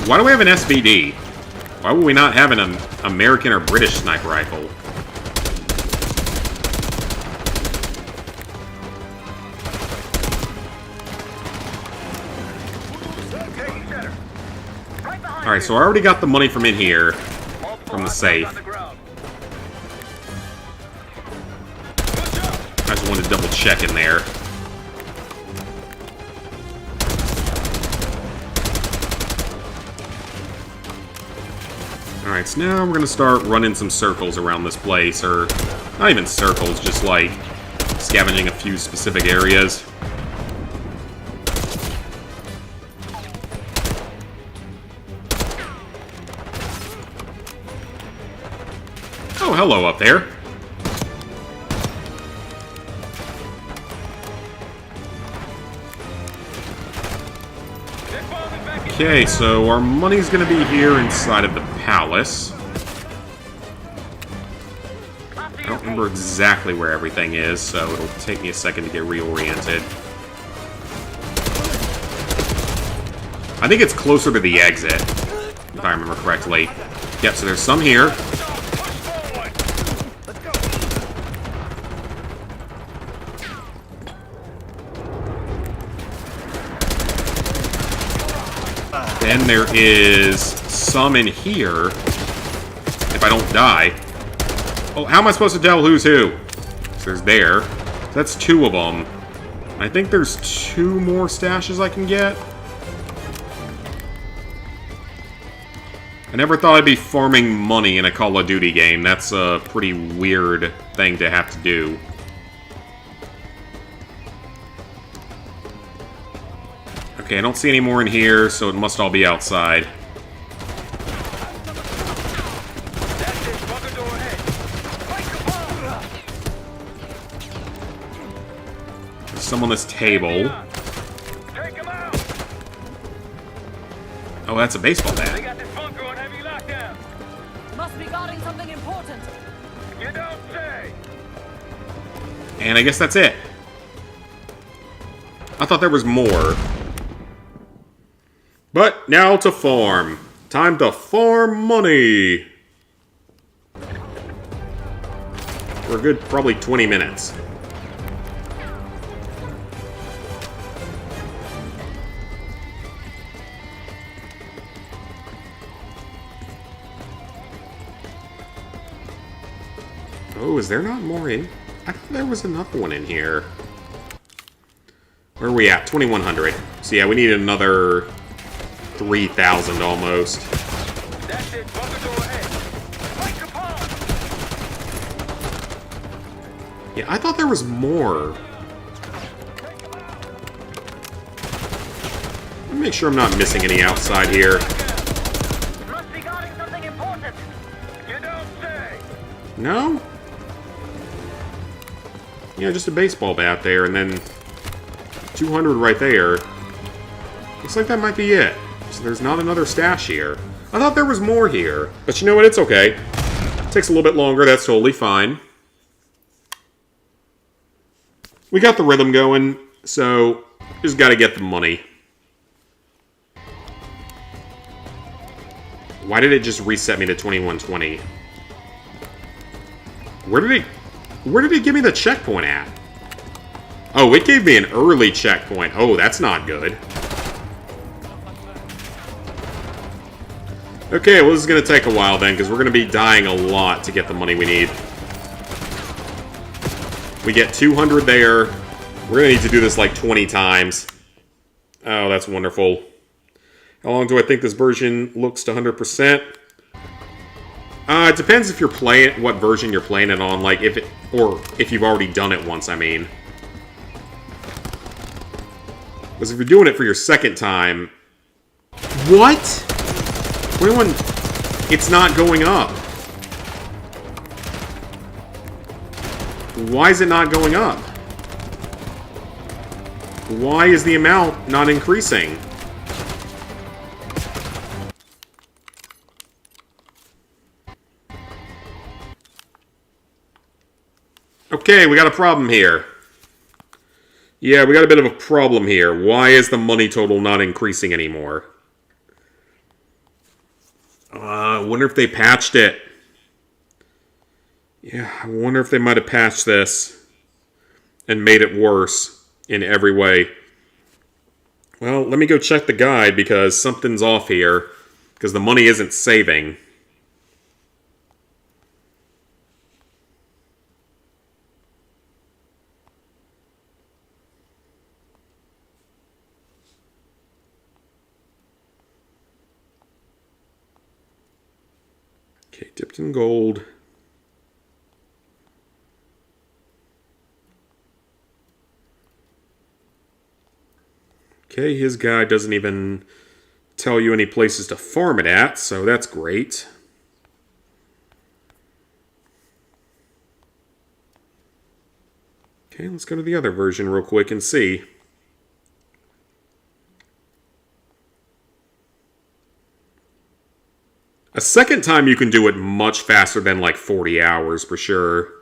Why do we have an SVD? Why would we not have an American or British sniper rifle? Alright, so I already got the money from in here, from the safe. I just wanted to double check in there. Alright, so now we're going to start running some circles around this place, or not even circles, just like scavenging a few specific areas. Oh, hello up there. Okay, so our money's gonna be here inside of the palace. I don't remember exactly where everything is, so it'll take me a second to get reoriented. I think it's closer to the exit, if I remember correctly. Yep, so there's some here. Then there is some in here, if I don't die. Oh, how am I supposed to tell who's who? So there's there. That's 2 of them. I think there's 2 more stashes I can get. I never thought I'd be farming money in a Call of Duty game. That's a pretty weird thing to have to do. Okay, I don't see any more in here, so it must all be outside. There's some on this table. Oh, that's a baseball bat. Must be guarding something important. You don't say. And I guess that's it. I thought there was more. But now to farm. Time to farm money. For a good probably 20 minutes. Oh, is there not more in? I thought there was another one in here. Where are we at? 2100. So yeah, we need another 3,000 almost. That's it, bunker door ahead. Fight Capone! Yeah, I thought there was more. Let me make sure I'm not missing any outside here. Must be guarding something important. You don't say. No? Yeah, just a baseball bat there, and then 200 right there. Looks like that might be it. So there's not another stash here. I thought there was more here. But you know what? It's okay. It takes a little bit longer. That's totally fine. We got the rhythm going, so just gotta get the money. Why did it just reset me to 2120? Where did it give me the checkpoint at? Oh, it gave me an early checkpoint. Oh, that's not good. Okay, well, this is going to take a while then, because we're going to be dying a lot to get the money we need. We get 200 there. We're going to need to do this like 20 times. Oh, that's wonderful. How long do I think this version looks to 100%? It depends if you're playing, what version you're playing it on, like if you've already done it once, I mean. Because if you're doing it for your second time... What? 21... It's not going up. Why is it not going up? Why is the amount not increasing? Okay, we got a problem here. Yeah, we got a bit of a problem here. Why is the money total not increasing anymore? I wonder if they patched it. Yeah, I wonder if they might have patched this and made it worse in every way. Well, let me go check the guide because something's off here. Because the money isn't saving. Okay, dipped in gold. Okay, his guide doesn't even tell you any places to farm it at, so that's great. Okay, let's go to the other version real quick and see. A second time you can do it much faster than like 40 hours for sure.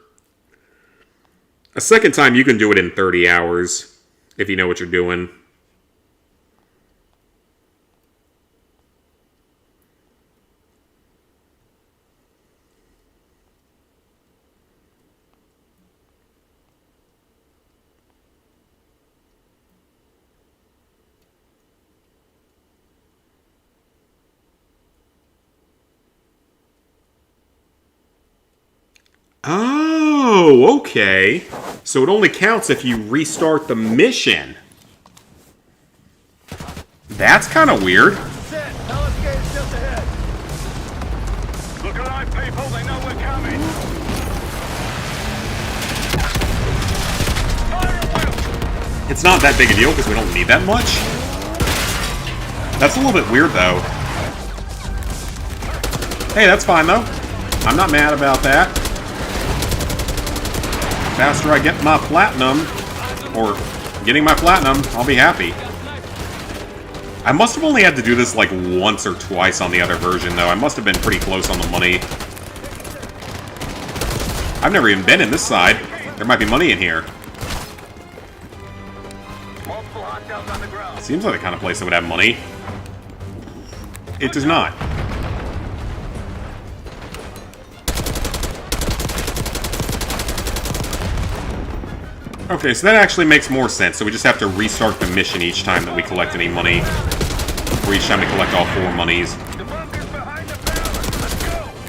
A second time you can do it in 30 hours if you know what you're doing. Oh, okay. So it only counts if you restart the mission. That's kind of weird. Look alive, people. They know we're coming. It's not that big a deal because we don't need that much. That's a little bit weird, though. Hey, that's fine, though. I'm not mad about that. The faster I get my platinum, or getting my platinum, I'll be happy. I must have only had to do this like once or twice on the other version, though. I must have been pretty close on the money. I've never even been in this side. There might be money in here. Seems like the kind of place that would have money. It does not. Okay, so that actually makes more sense. So we just have to restart the mission each time that we collect any money. Or each time we collect all 4 monies.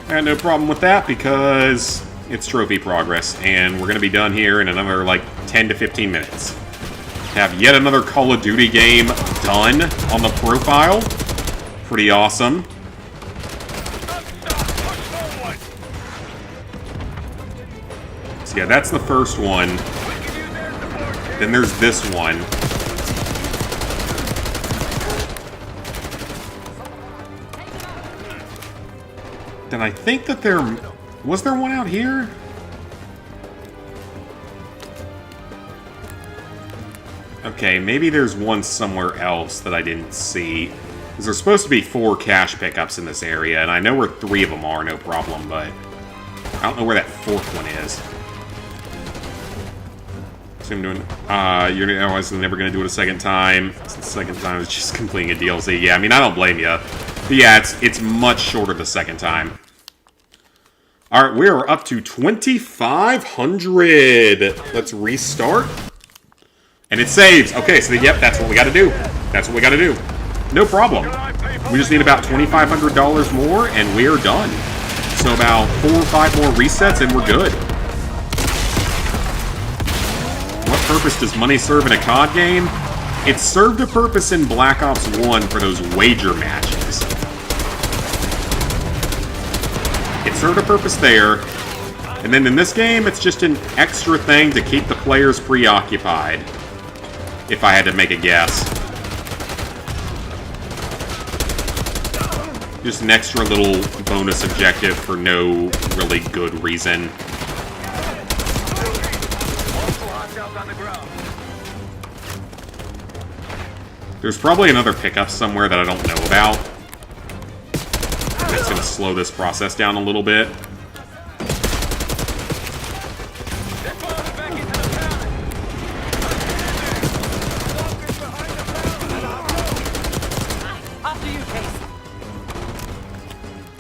And no problem with that because it's trophy progress. And we're going to be done here in another like 10 to 15 minutes. Have yet another Call of Duty game done on the profile. Pretty awesome. So yeah, that's the first one. Then there's this one. Then I think that there... Was there one out here? Okay, maybe there's one somewhere else that I didn't see. Because there's supposed to be 4 cash pickups in this area, and I know where 3 of them are, no problem, but... I don't know where that 4th one is. So I'm doing... I was never going to do it a second time. The second time was just completing a DLC. Yeah, I mean, I don't blame you. But yeah, it's much shorter the second time. Alright, we are up to 2,500. Let's restart. And it saves. Okay, so yep, that's what we gotta do. That's what we gotta do. No problem. We just need about $2,500 more, and we are done. So about 4 or 5 more resets, and we're good. What purpose does money serve in a COD game? It served a purpose in Black Ops 1 for those wager matches. It served a purpose there. And then in this game, it's just an extra thing to keep the players preoccupied. If I had to make a guess. Just an extra little bonus objective for no really good reason. There's probably another pickup somewhere that I don't know about. That's going to slow this process down a little bit.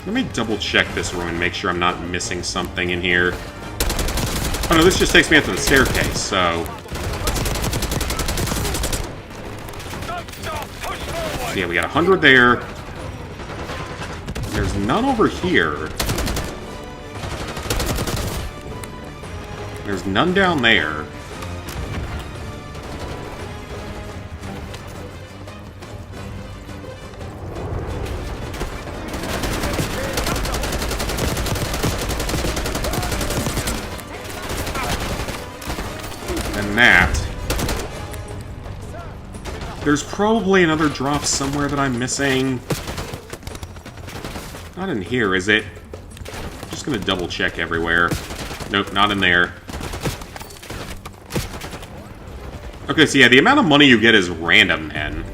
Let me double check this room and make sure I'm not missing something in here. Oh no, this just takes me up to the staircase, so... So yeah, we got 100 there. There's none over here. There's none down there. That. There's probably another drop somewhere that I'm missing. Not in here, is it? I'm just gonna double check everywhere. Nope, not in there. Okay, so yeah, the amount of money you get is random, then.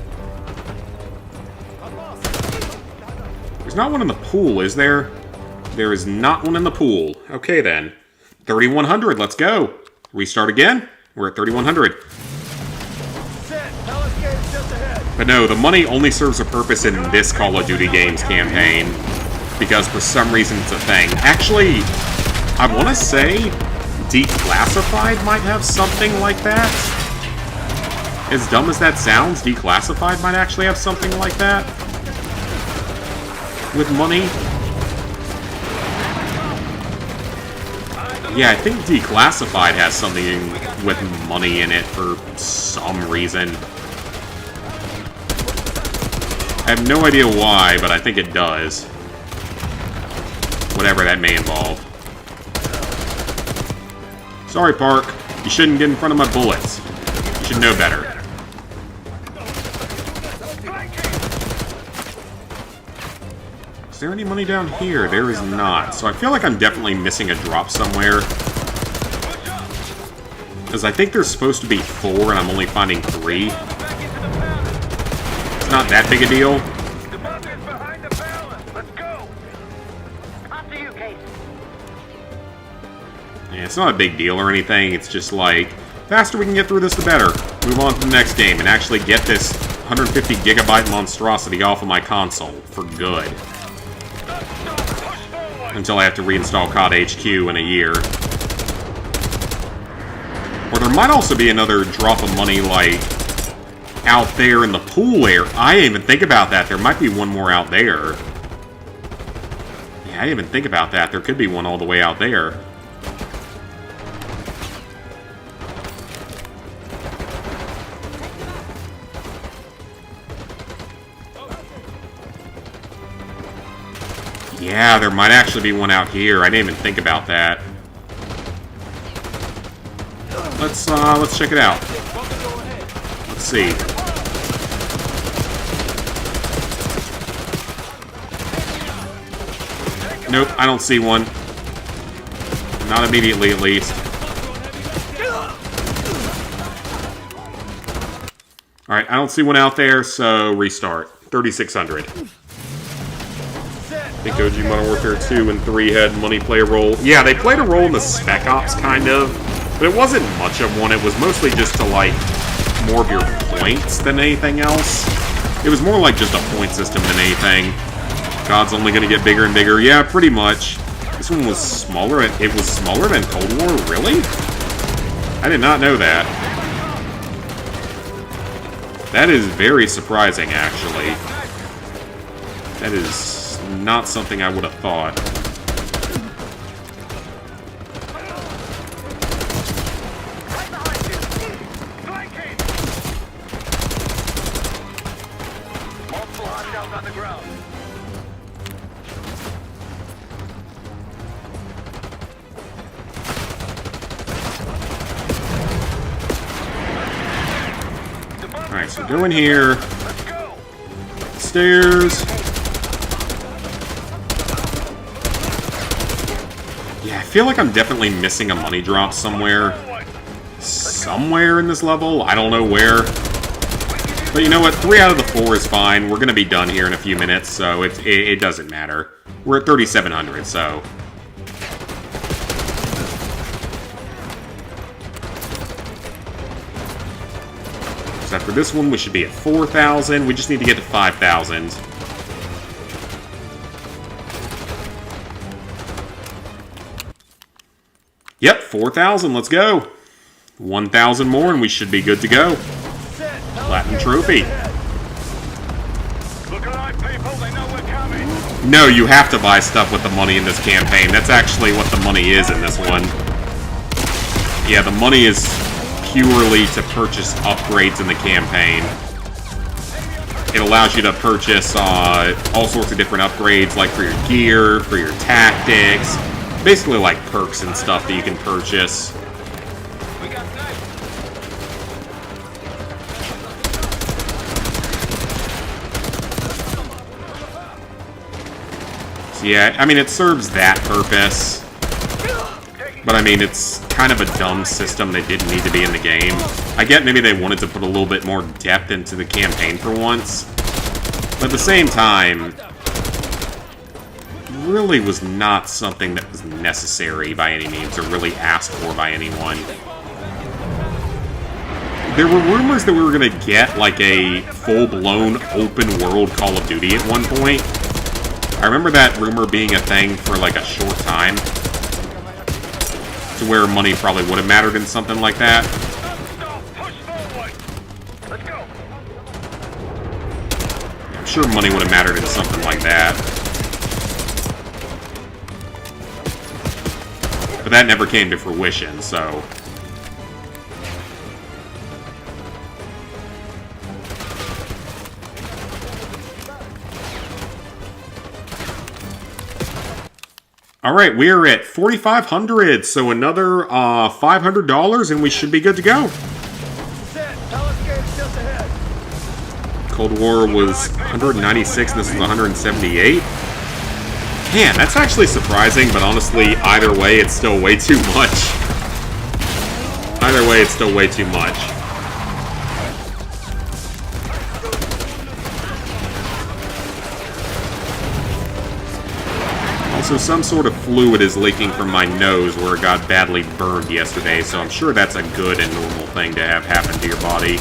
There's not one in the pool, is there? There is not one in the pool. Okay, then. 3,100, let's go. Restart again. We're at 3,100. But no, the money only serves a purpose in this Call of Duty games campaign. Because for some reason it's a thing. Actually, I want to say Declassified might have something like that. As dumb as that sounds, Declassified might actually have something like that. With money. Yeah, I think Declassified has something with money in it for some reason. I have no idea why, but I think it does. Whatever that may involve. Sorry, Park. You shouldn't get in front of my bullets. You should know better. there any money down here? There is not. So I feel like I'm definitely missing a drop somewhere. Because I think there's supposed to be 4 and I'm only finding 3. It's not that big a deal. Yeah, it's not a big deal or anything. It's just like, faster we can get through this, the better. Move on to the next game and actually get this 150 gigabyte monstrosity off of my console for good. Until I have to reinstall COD HQ in a year. Or there might also be another drop of money, like, out there in the pool area. I didn't even think about that. There might be one more out there. Yeah, I didn't even think about that. There could be one all the way out there. Yeah, there might actually be one out here. I didn't even think about that. Let's check it out. Let's see. Nope, I don't see one. Not immediately, at least. Alright, I don't see one out there, so restart. 3,600. I think OG Modern Warfare 2 and 3 had money play a role. Yeah, they played a role in the Spec Ops, kind of. But it wasn't much of one. It was mostly just to, like, more of your points than anything else. It was more like just a point system than anything. God's only going to get bigger and bigger. Yeah, pretty much. This one was smaller. It was smaller than Cold War? Really? I did not know that. That is very surprising, actually. That is not something I would have thought. Alright, so go in here. Stairs. Yeah, I feel like I'm definitely missing a money drop somewhere. Somewhere in this level. I don't know where. But you know what? 3 out of the 4 is fine. We're going to be done here in a few minutes, so it doesn't matter. We're at 3,700, so... After this one, we should be at 4,000. We just need to get to 5,000. Yep, 4,000. Let's go. 1,000 more, and we should be good to go. Platinum trophy. No, you have to buy stuff with the money in this campaign. That's actually what the money is in this one. Yeah, the money is purely to purchase upgrades in the campaign. It allows you to purchase all sorts of different upgrades, like for your gear, for your tactics, basically like perks and stuff that you can purchase. So yeah, I mean, it serves that purpose. But I mean, it's kind of a dumb system that didn't need to be in the game. I get maybe they wanted to put a little bit more depth into the campaign for once. But at the same time, really was not something that was necessary by any means, or really asked for by anyone. There were rumors that we were going to get, like, a full-blown open-world Call of Duty at one point. I remember that rumor being a thing for, like, a short time. To where money probably would have mattered in something like that. I'm sure money would have mattered in something like that. But that never came to fruition, so... Alright, we are at 4,500, so another $500 and we should be good to go. Cold War was 196, and this is 178. Man, that's actually surprising, but honestly, either way, it's still way too much. Either way, it's still way too much. Also, some sort of fluid is leaking from my nose where it got badly burned yesterday, so I'm sure that's a good and normal thing to have happen to your body.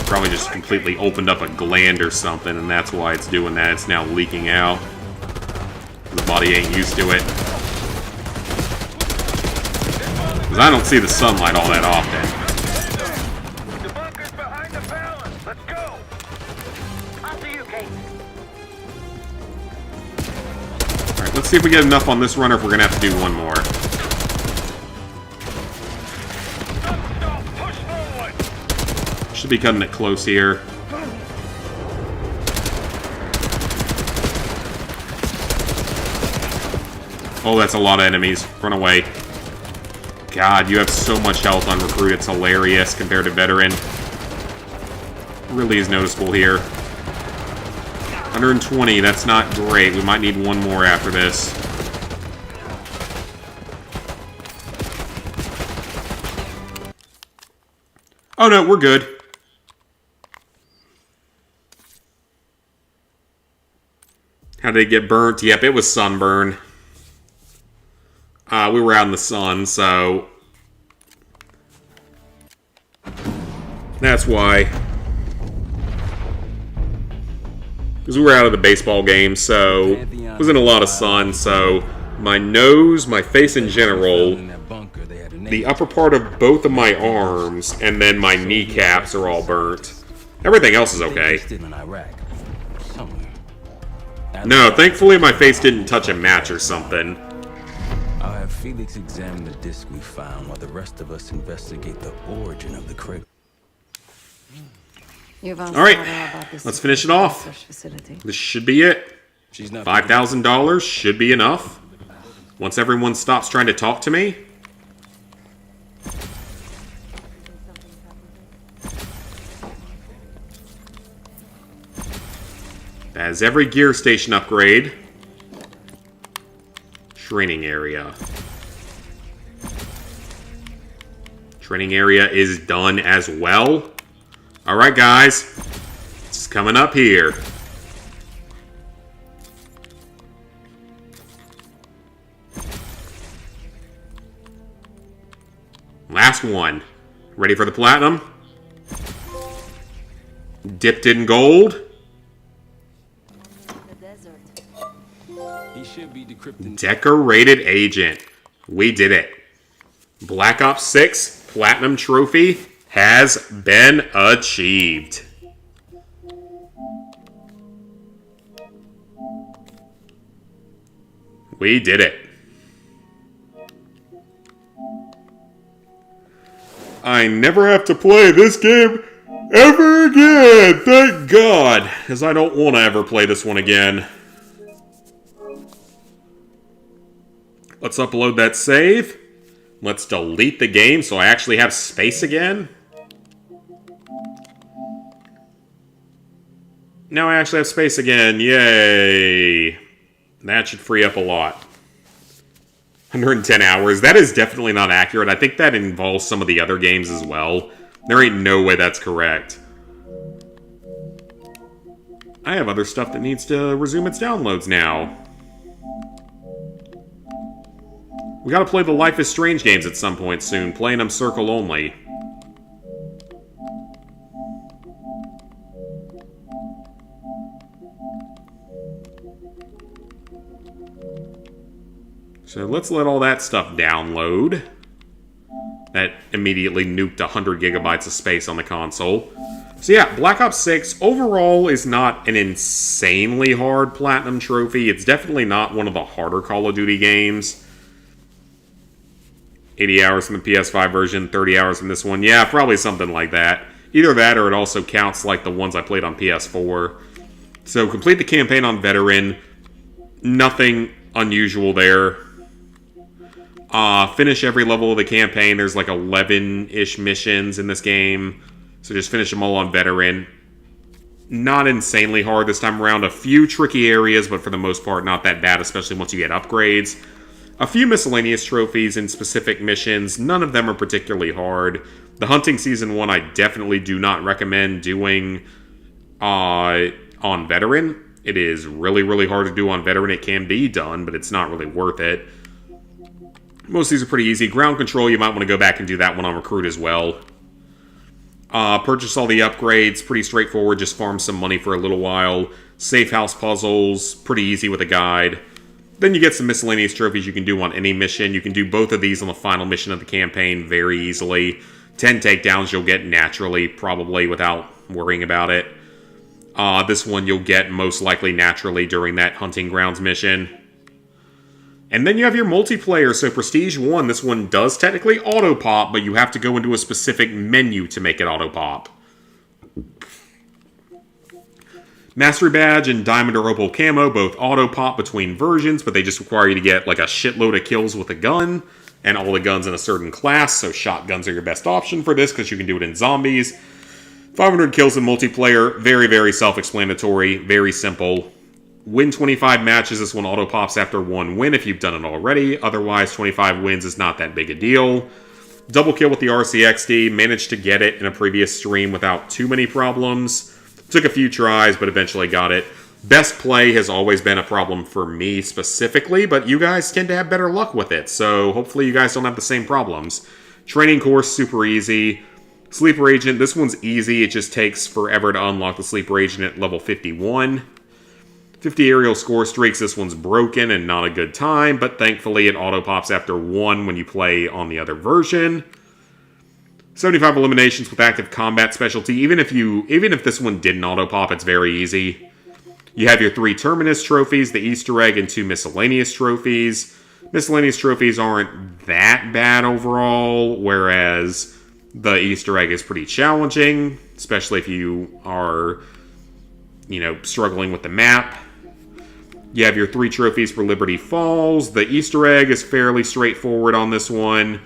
Probably just completely opened up a gland or something, and that's why it's doing that. It's now leaking out. The body ain't used to it. Because I don't see the sunlight all that often. Alright, let's see if we get enough on this run or if we're going to have to do one more. Should be cutting it close here. Oh, that's a lot of enemies. Run away. God, you have so much health on Recruit. It's hilarious compared to Veteran. Really is noticeable here. 120, that's not great. We might need one more after this. Oh no, we're good. How did it get burnt? Yep, it was sunburn. We were out in the sun, so... that's why. Because we were out of the baseball game, so... it was in a lot of sun, so... my nose, my face in general... the upper part of both of my arms, and then my kneecaps are all burnt. Everything else is okay. No, thankfully my face didn't touch a match or something. I'll have Felix examine the disc we found while the rest of us investigate the origin of the crate. Alright, let's finish it off. This should be it. $5,000 should be enough. Once everyone stops trying to talk to me. As every gear station upgrade. Training area. Training area is done as well. Alright guys, it's coming up here. Last one. Ready for the platinum? Dipped in gold. Decorated agent. We did it. Black Ops 6 Platinum Trophy has been achieved. We did it. I never have to play this game ever again. Thank God. Because I don't want to ever play this one again. Let's upload that save. Let's delete the game so I actually have space again. Now I actually have space again. Yay. That should free up a lot. 110 hours. That is definitely not accurate. I think that involves some of the other games as well. There ain't no way that's correct. I have other stuff that needs to resume its downloads now. We gotta play the Life is Strange games at some point soon, playing them circle only. So let's let all that stuff download. That immediately nuked 100 gigabytes of space on the console. So yeah, Black Ops 6 overall is not an insanely hard Platinum Trophy. It's definitely not one of the harder Call of Duty games. 80 hours from the PS5 version, 30 hours from this one. Yeah, probably something like that. Either that or it also counts like the ones I played on PS4. So complete the campaign on Veteran. Nothing unusual there. Finish every level of the campaign. There's like 11-ish missions in this game. So just finish them all on veteran. Not insanely hard this time around. A few tricky areas, but for the most part not that bad, especially once you get upgrades. A few miscellaneous trophies in specific missions. None of them are particularly hard. The Hunting Season 1 I definitely do not recommend doing on veteran. It is really, really hard to do on veteran. It can be done, but it's not really worth it. Most of these are pretty easy. Ground control, you might want to go back and do that one on recruit as well. Purchase all the upgrades, pretty straightforward, just farm some money for a little while. Safe house puzzles, pretty easy with a guide. Then you get some miscellaneous trophies you can do on any mission. You can do both of these on the final mission of the campaign very easily. 10 takedowns you'll get naturally, probably without worrying about it. This one you'll get most likely naturally during that Hunting Grounds mission. And then you have your multiplayer, so Prestige 1, this one does technically auto-pop, but you have to go into a specific menu to make it auto-pop. Mastery Badge and Diamond or Opal Camo both auto-pop between versions, but they just require you to get like a shitload of kills with a gun, and all the guns in a certain class, so shotguns are your best option for this, because you can do it in zombies. 500 kills in multiplayer, very, very self-explanatory, very simple. Win 25 matches, this one auto-pops after one win if you've done it already. Otherwise, 25 wins is not that big a deal. Double kill with the RCXD, managed to get it in a previous stream without too many problems. Took a few tries, but eventually got it. Best play has always been a problem for me specifically, but you guys tend to have better luck with it, so hopefully you guys don't have the same problems. Training course, super easy. Sleeper Agent, this one's easy, it just takes forever to unlock the Sleeper Agent at level 51. 50 aerial score streaks, this one's broken and not a good time, but thankfully it auto-pops after one when you play on the other version. 75 eliminations with active combat specialty, even if this one didn't auto-pop, it's very easy. You have your 3 Terminus trophies, the Easter egg, and 2 miscellaneous trophies. Miscellaneous trophies aren't that bad overall, whereas the Easter egg is pretty challenging, especially if you are, struggling with the map. You have your 3 trophies for Liberty Falls. The Easter egg is fairly straightforward on this one.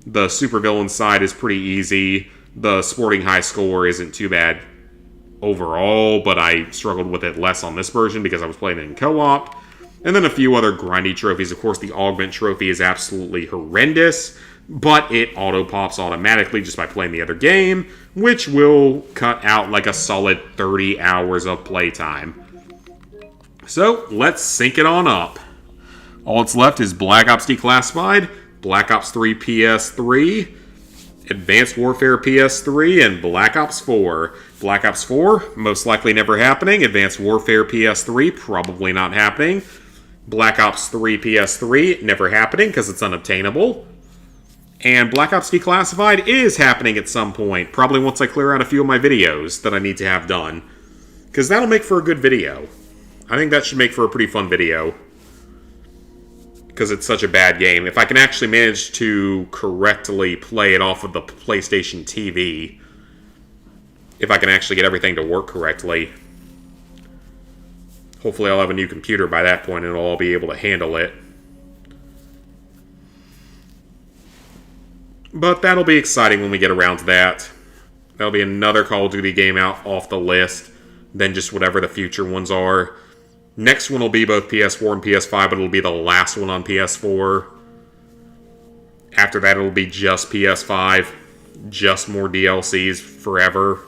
The supervillain side is pretty easy. The sporting high score isn't too bad overall, but I struggled with it less on this version because I was playing it in co-op. And then a few other grindy trophies. Of course, the Augment trophy is absolutely horrendous, but it auto-pops automatically just by playing the other game, which will cut out like a solid 30 hours of playtime. So, let's sync it on up. All that's left is Black Ops Declassified, Black Ops 3 PS3, Advanced Warfare PS3, and Black Ops 4. Black Ops 4, most likely never happening. Advanced Warfare PS3, probably not happening. Black Ops 3 PS3, never happening because it's unobtainable. And Black Ops Declassified is happening at some point, probably once I clear out a few of my videos that I need to have done. Because that'll make for a good video. I think that should make for a pretty fun video. Because it's such a bad game. If I can actually manage to correctly play it off of the PlayStation TV, if I can actually get everything to work correctly, hopefully I'll have a new computer by that point and I'll be able to handle it. But that'll be exciting when we get around to that. That'll be another Call of Duty game out off the list, then just whatever the future ones are. Next one will be both PS4 and PS5, but it'll be the last one on PS4. After that, it'll be just PS5. Just more DLCs forever.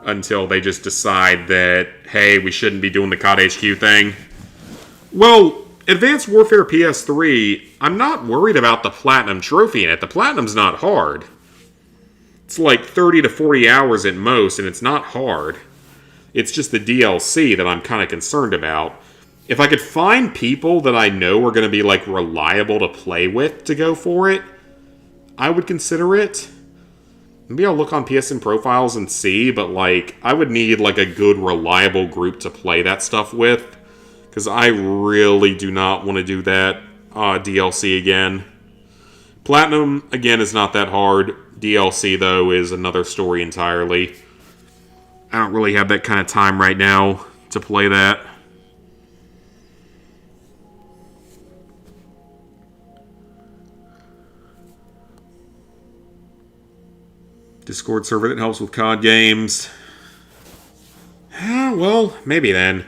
Until they just decide that, hey, we shouldn't be doing the COD HQ thing. Well, Advanced Warfare PS3, I'm not worried about the Platinum Trophy in it. The Platinum's not hard. It's like 30 to 40 hours at most, and it's not hard. It's just the DLC that I'm kind of concerned about. If I could find people that I know are going to be, like, reliable to play with to go for it, I would consider it. Maybe I'll look on PSN profiles and see, but, like, I would need, like, a good, reliable group to play that stuff with. Because I really do not want to do that DLC again. Platinum, again, is not that hard. DLC, though, is another story entirely. I don't really have that kind of time right now to play that. Discord server that helps with COD games. Well, maybe then.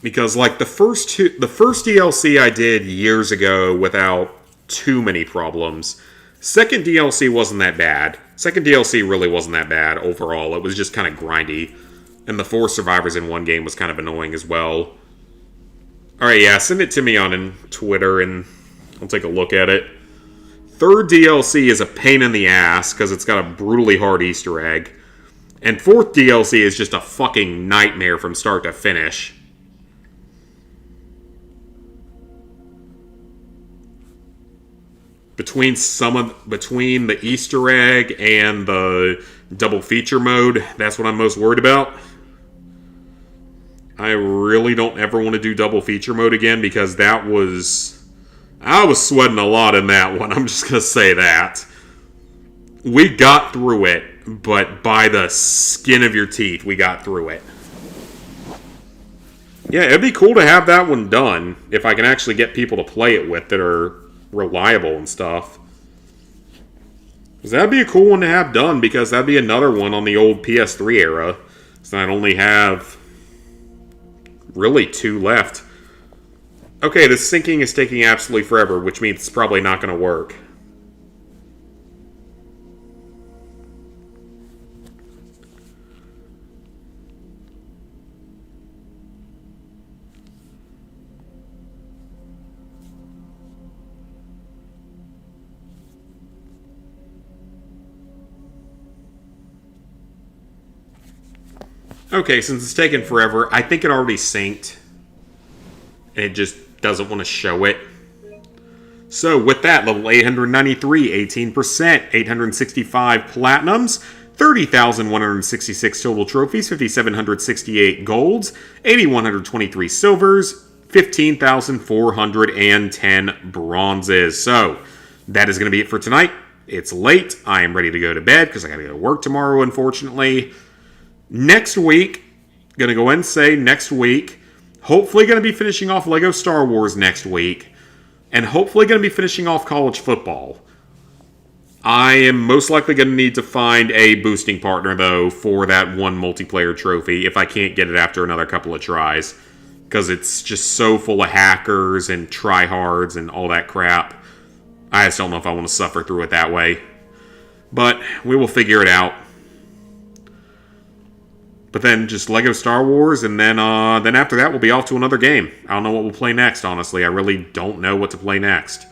Because, like, the first DLC I did years ago without too many problems. Second DLC wasn't that bad. Second DLC really wasn't that bad overall. It was just kind of grindy. And the 4 survivors in one game was kind of annoying as well. Alright, yeah, send it to me on Twitter and I'll take a look at it. Third DLC is a pain in the ass because it's got a brutally hard Easter egg. And fourth DLC is just a fucking nightmare from start to finish. Between the Easter egg and the double feature mode, that's what I'm most worried about. I really don't ever want to do double feature mode again because I was sweating a lot in that one. I'm just going to say that. We got through it, but by the skin of your teeth, we got through it. Yeah, it'd be cool to have that one done if I can actually get people to play it with that are reliable and stuff. Because that'd be a cool one to have done because that'd be another one on the old PS3 era. So I'd only have really 2 left. Okay, the syncing is taking absolutely forever, which means it's probably not going to work. Okay, since it's taken forever, I think it already synced. And it just doesn't want to show it. So, with that, level 893, 18%, 865 platinums, 30,166 total trophies, 5,768 golds, 8,123 silvers, 15,410 bronzes. So, that is going to be it for tonight. It's late. I am ready to go to bed because I got to go to work tomorrow, unfortunately. Next week, gonna go ahead and say next week, hopefully gonna be finishing off LEGO Star Wars next week, and hopefully gonna be finishing off college football. I am most likely gonna need to find a boosting partner, though, for that one multiplayer trophy, if I can't get it after another couple of tries. Because it's just so full of hackers and tryhards and all that crap. I just don't know if I want to suffer through it that way. But we will figure it out. But then just LEGO Star Wars, and then after that we'll be off to another game. I don't know what we'll play next, honestly. I really don't know what to play next.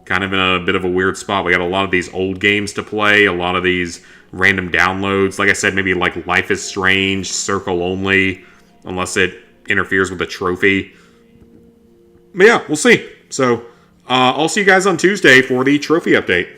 Kind of in a bit of a weird spot. We got a lot of these old games to play, a lot of these random downloads. Like I said, maybe like Life is Strange, Circle Only, unless it interferes with the trophy. But yeah, we'll see. So, I'll see you guys on Tuesday for the trophy update.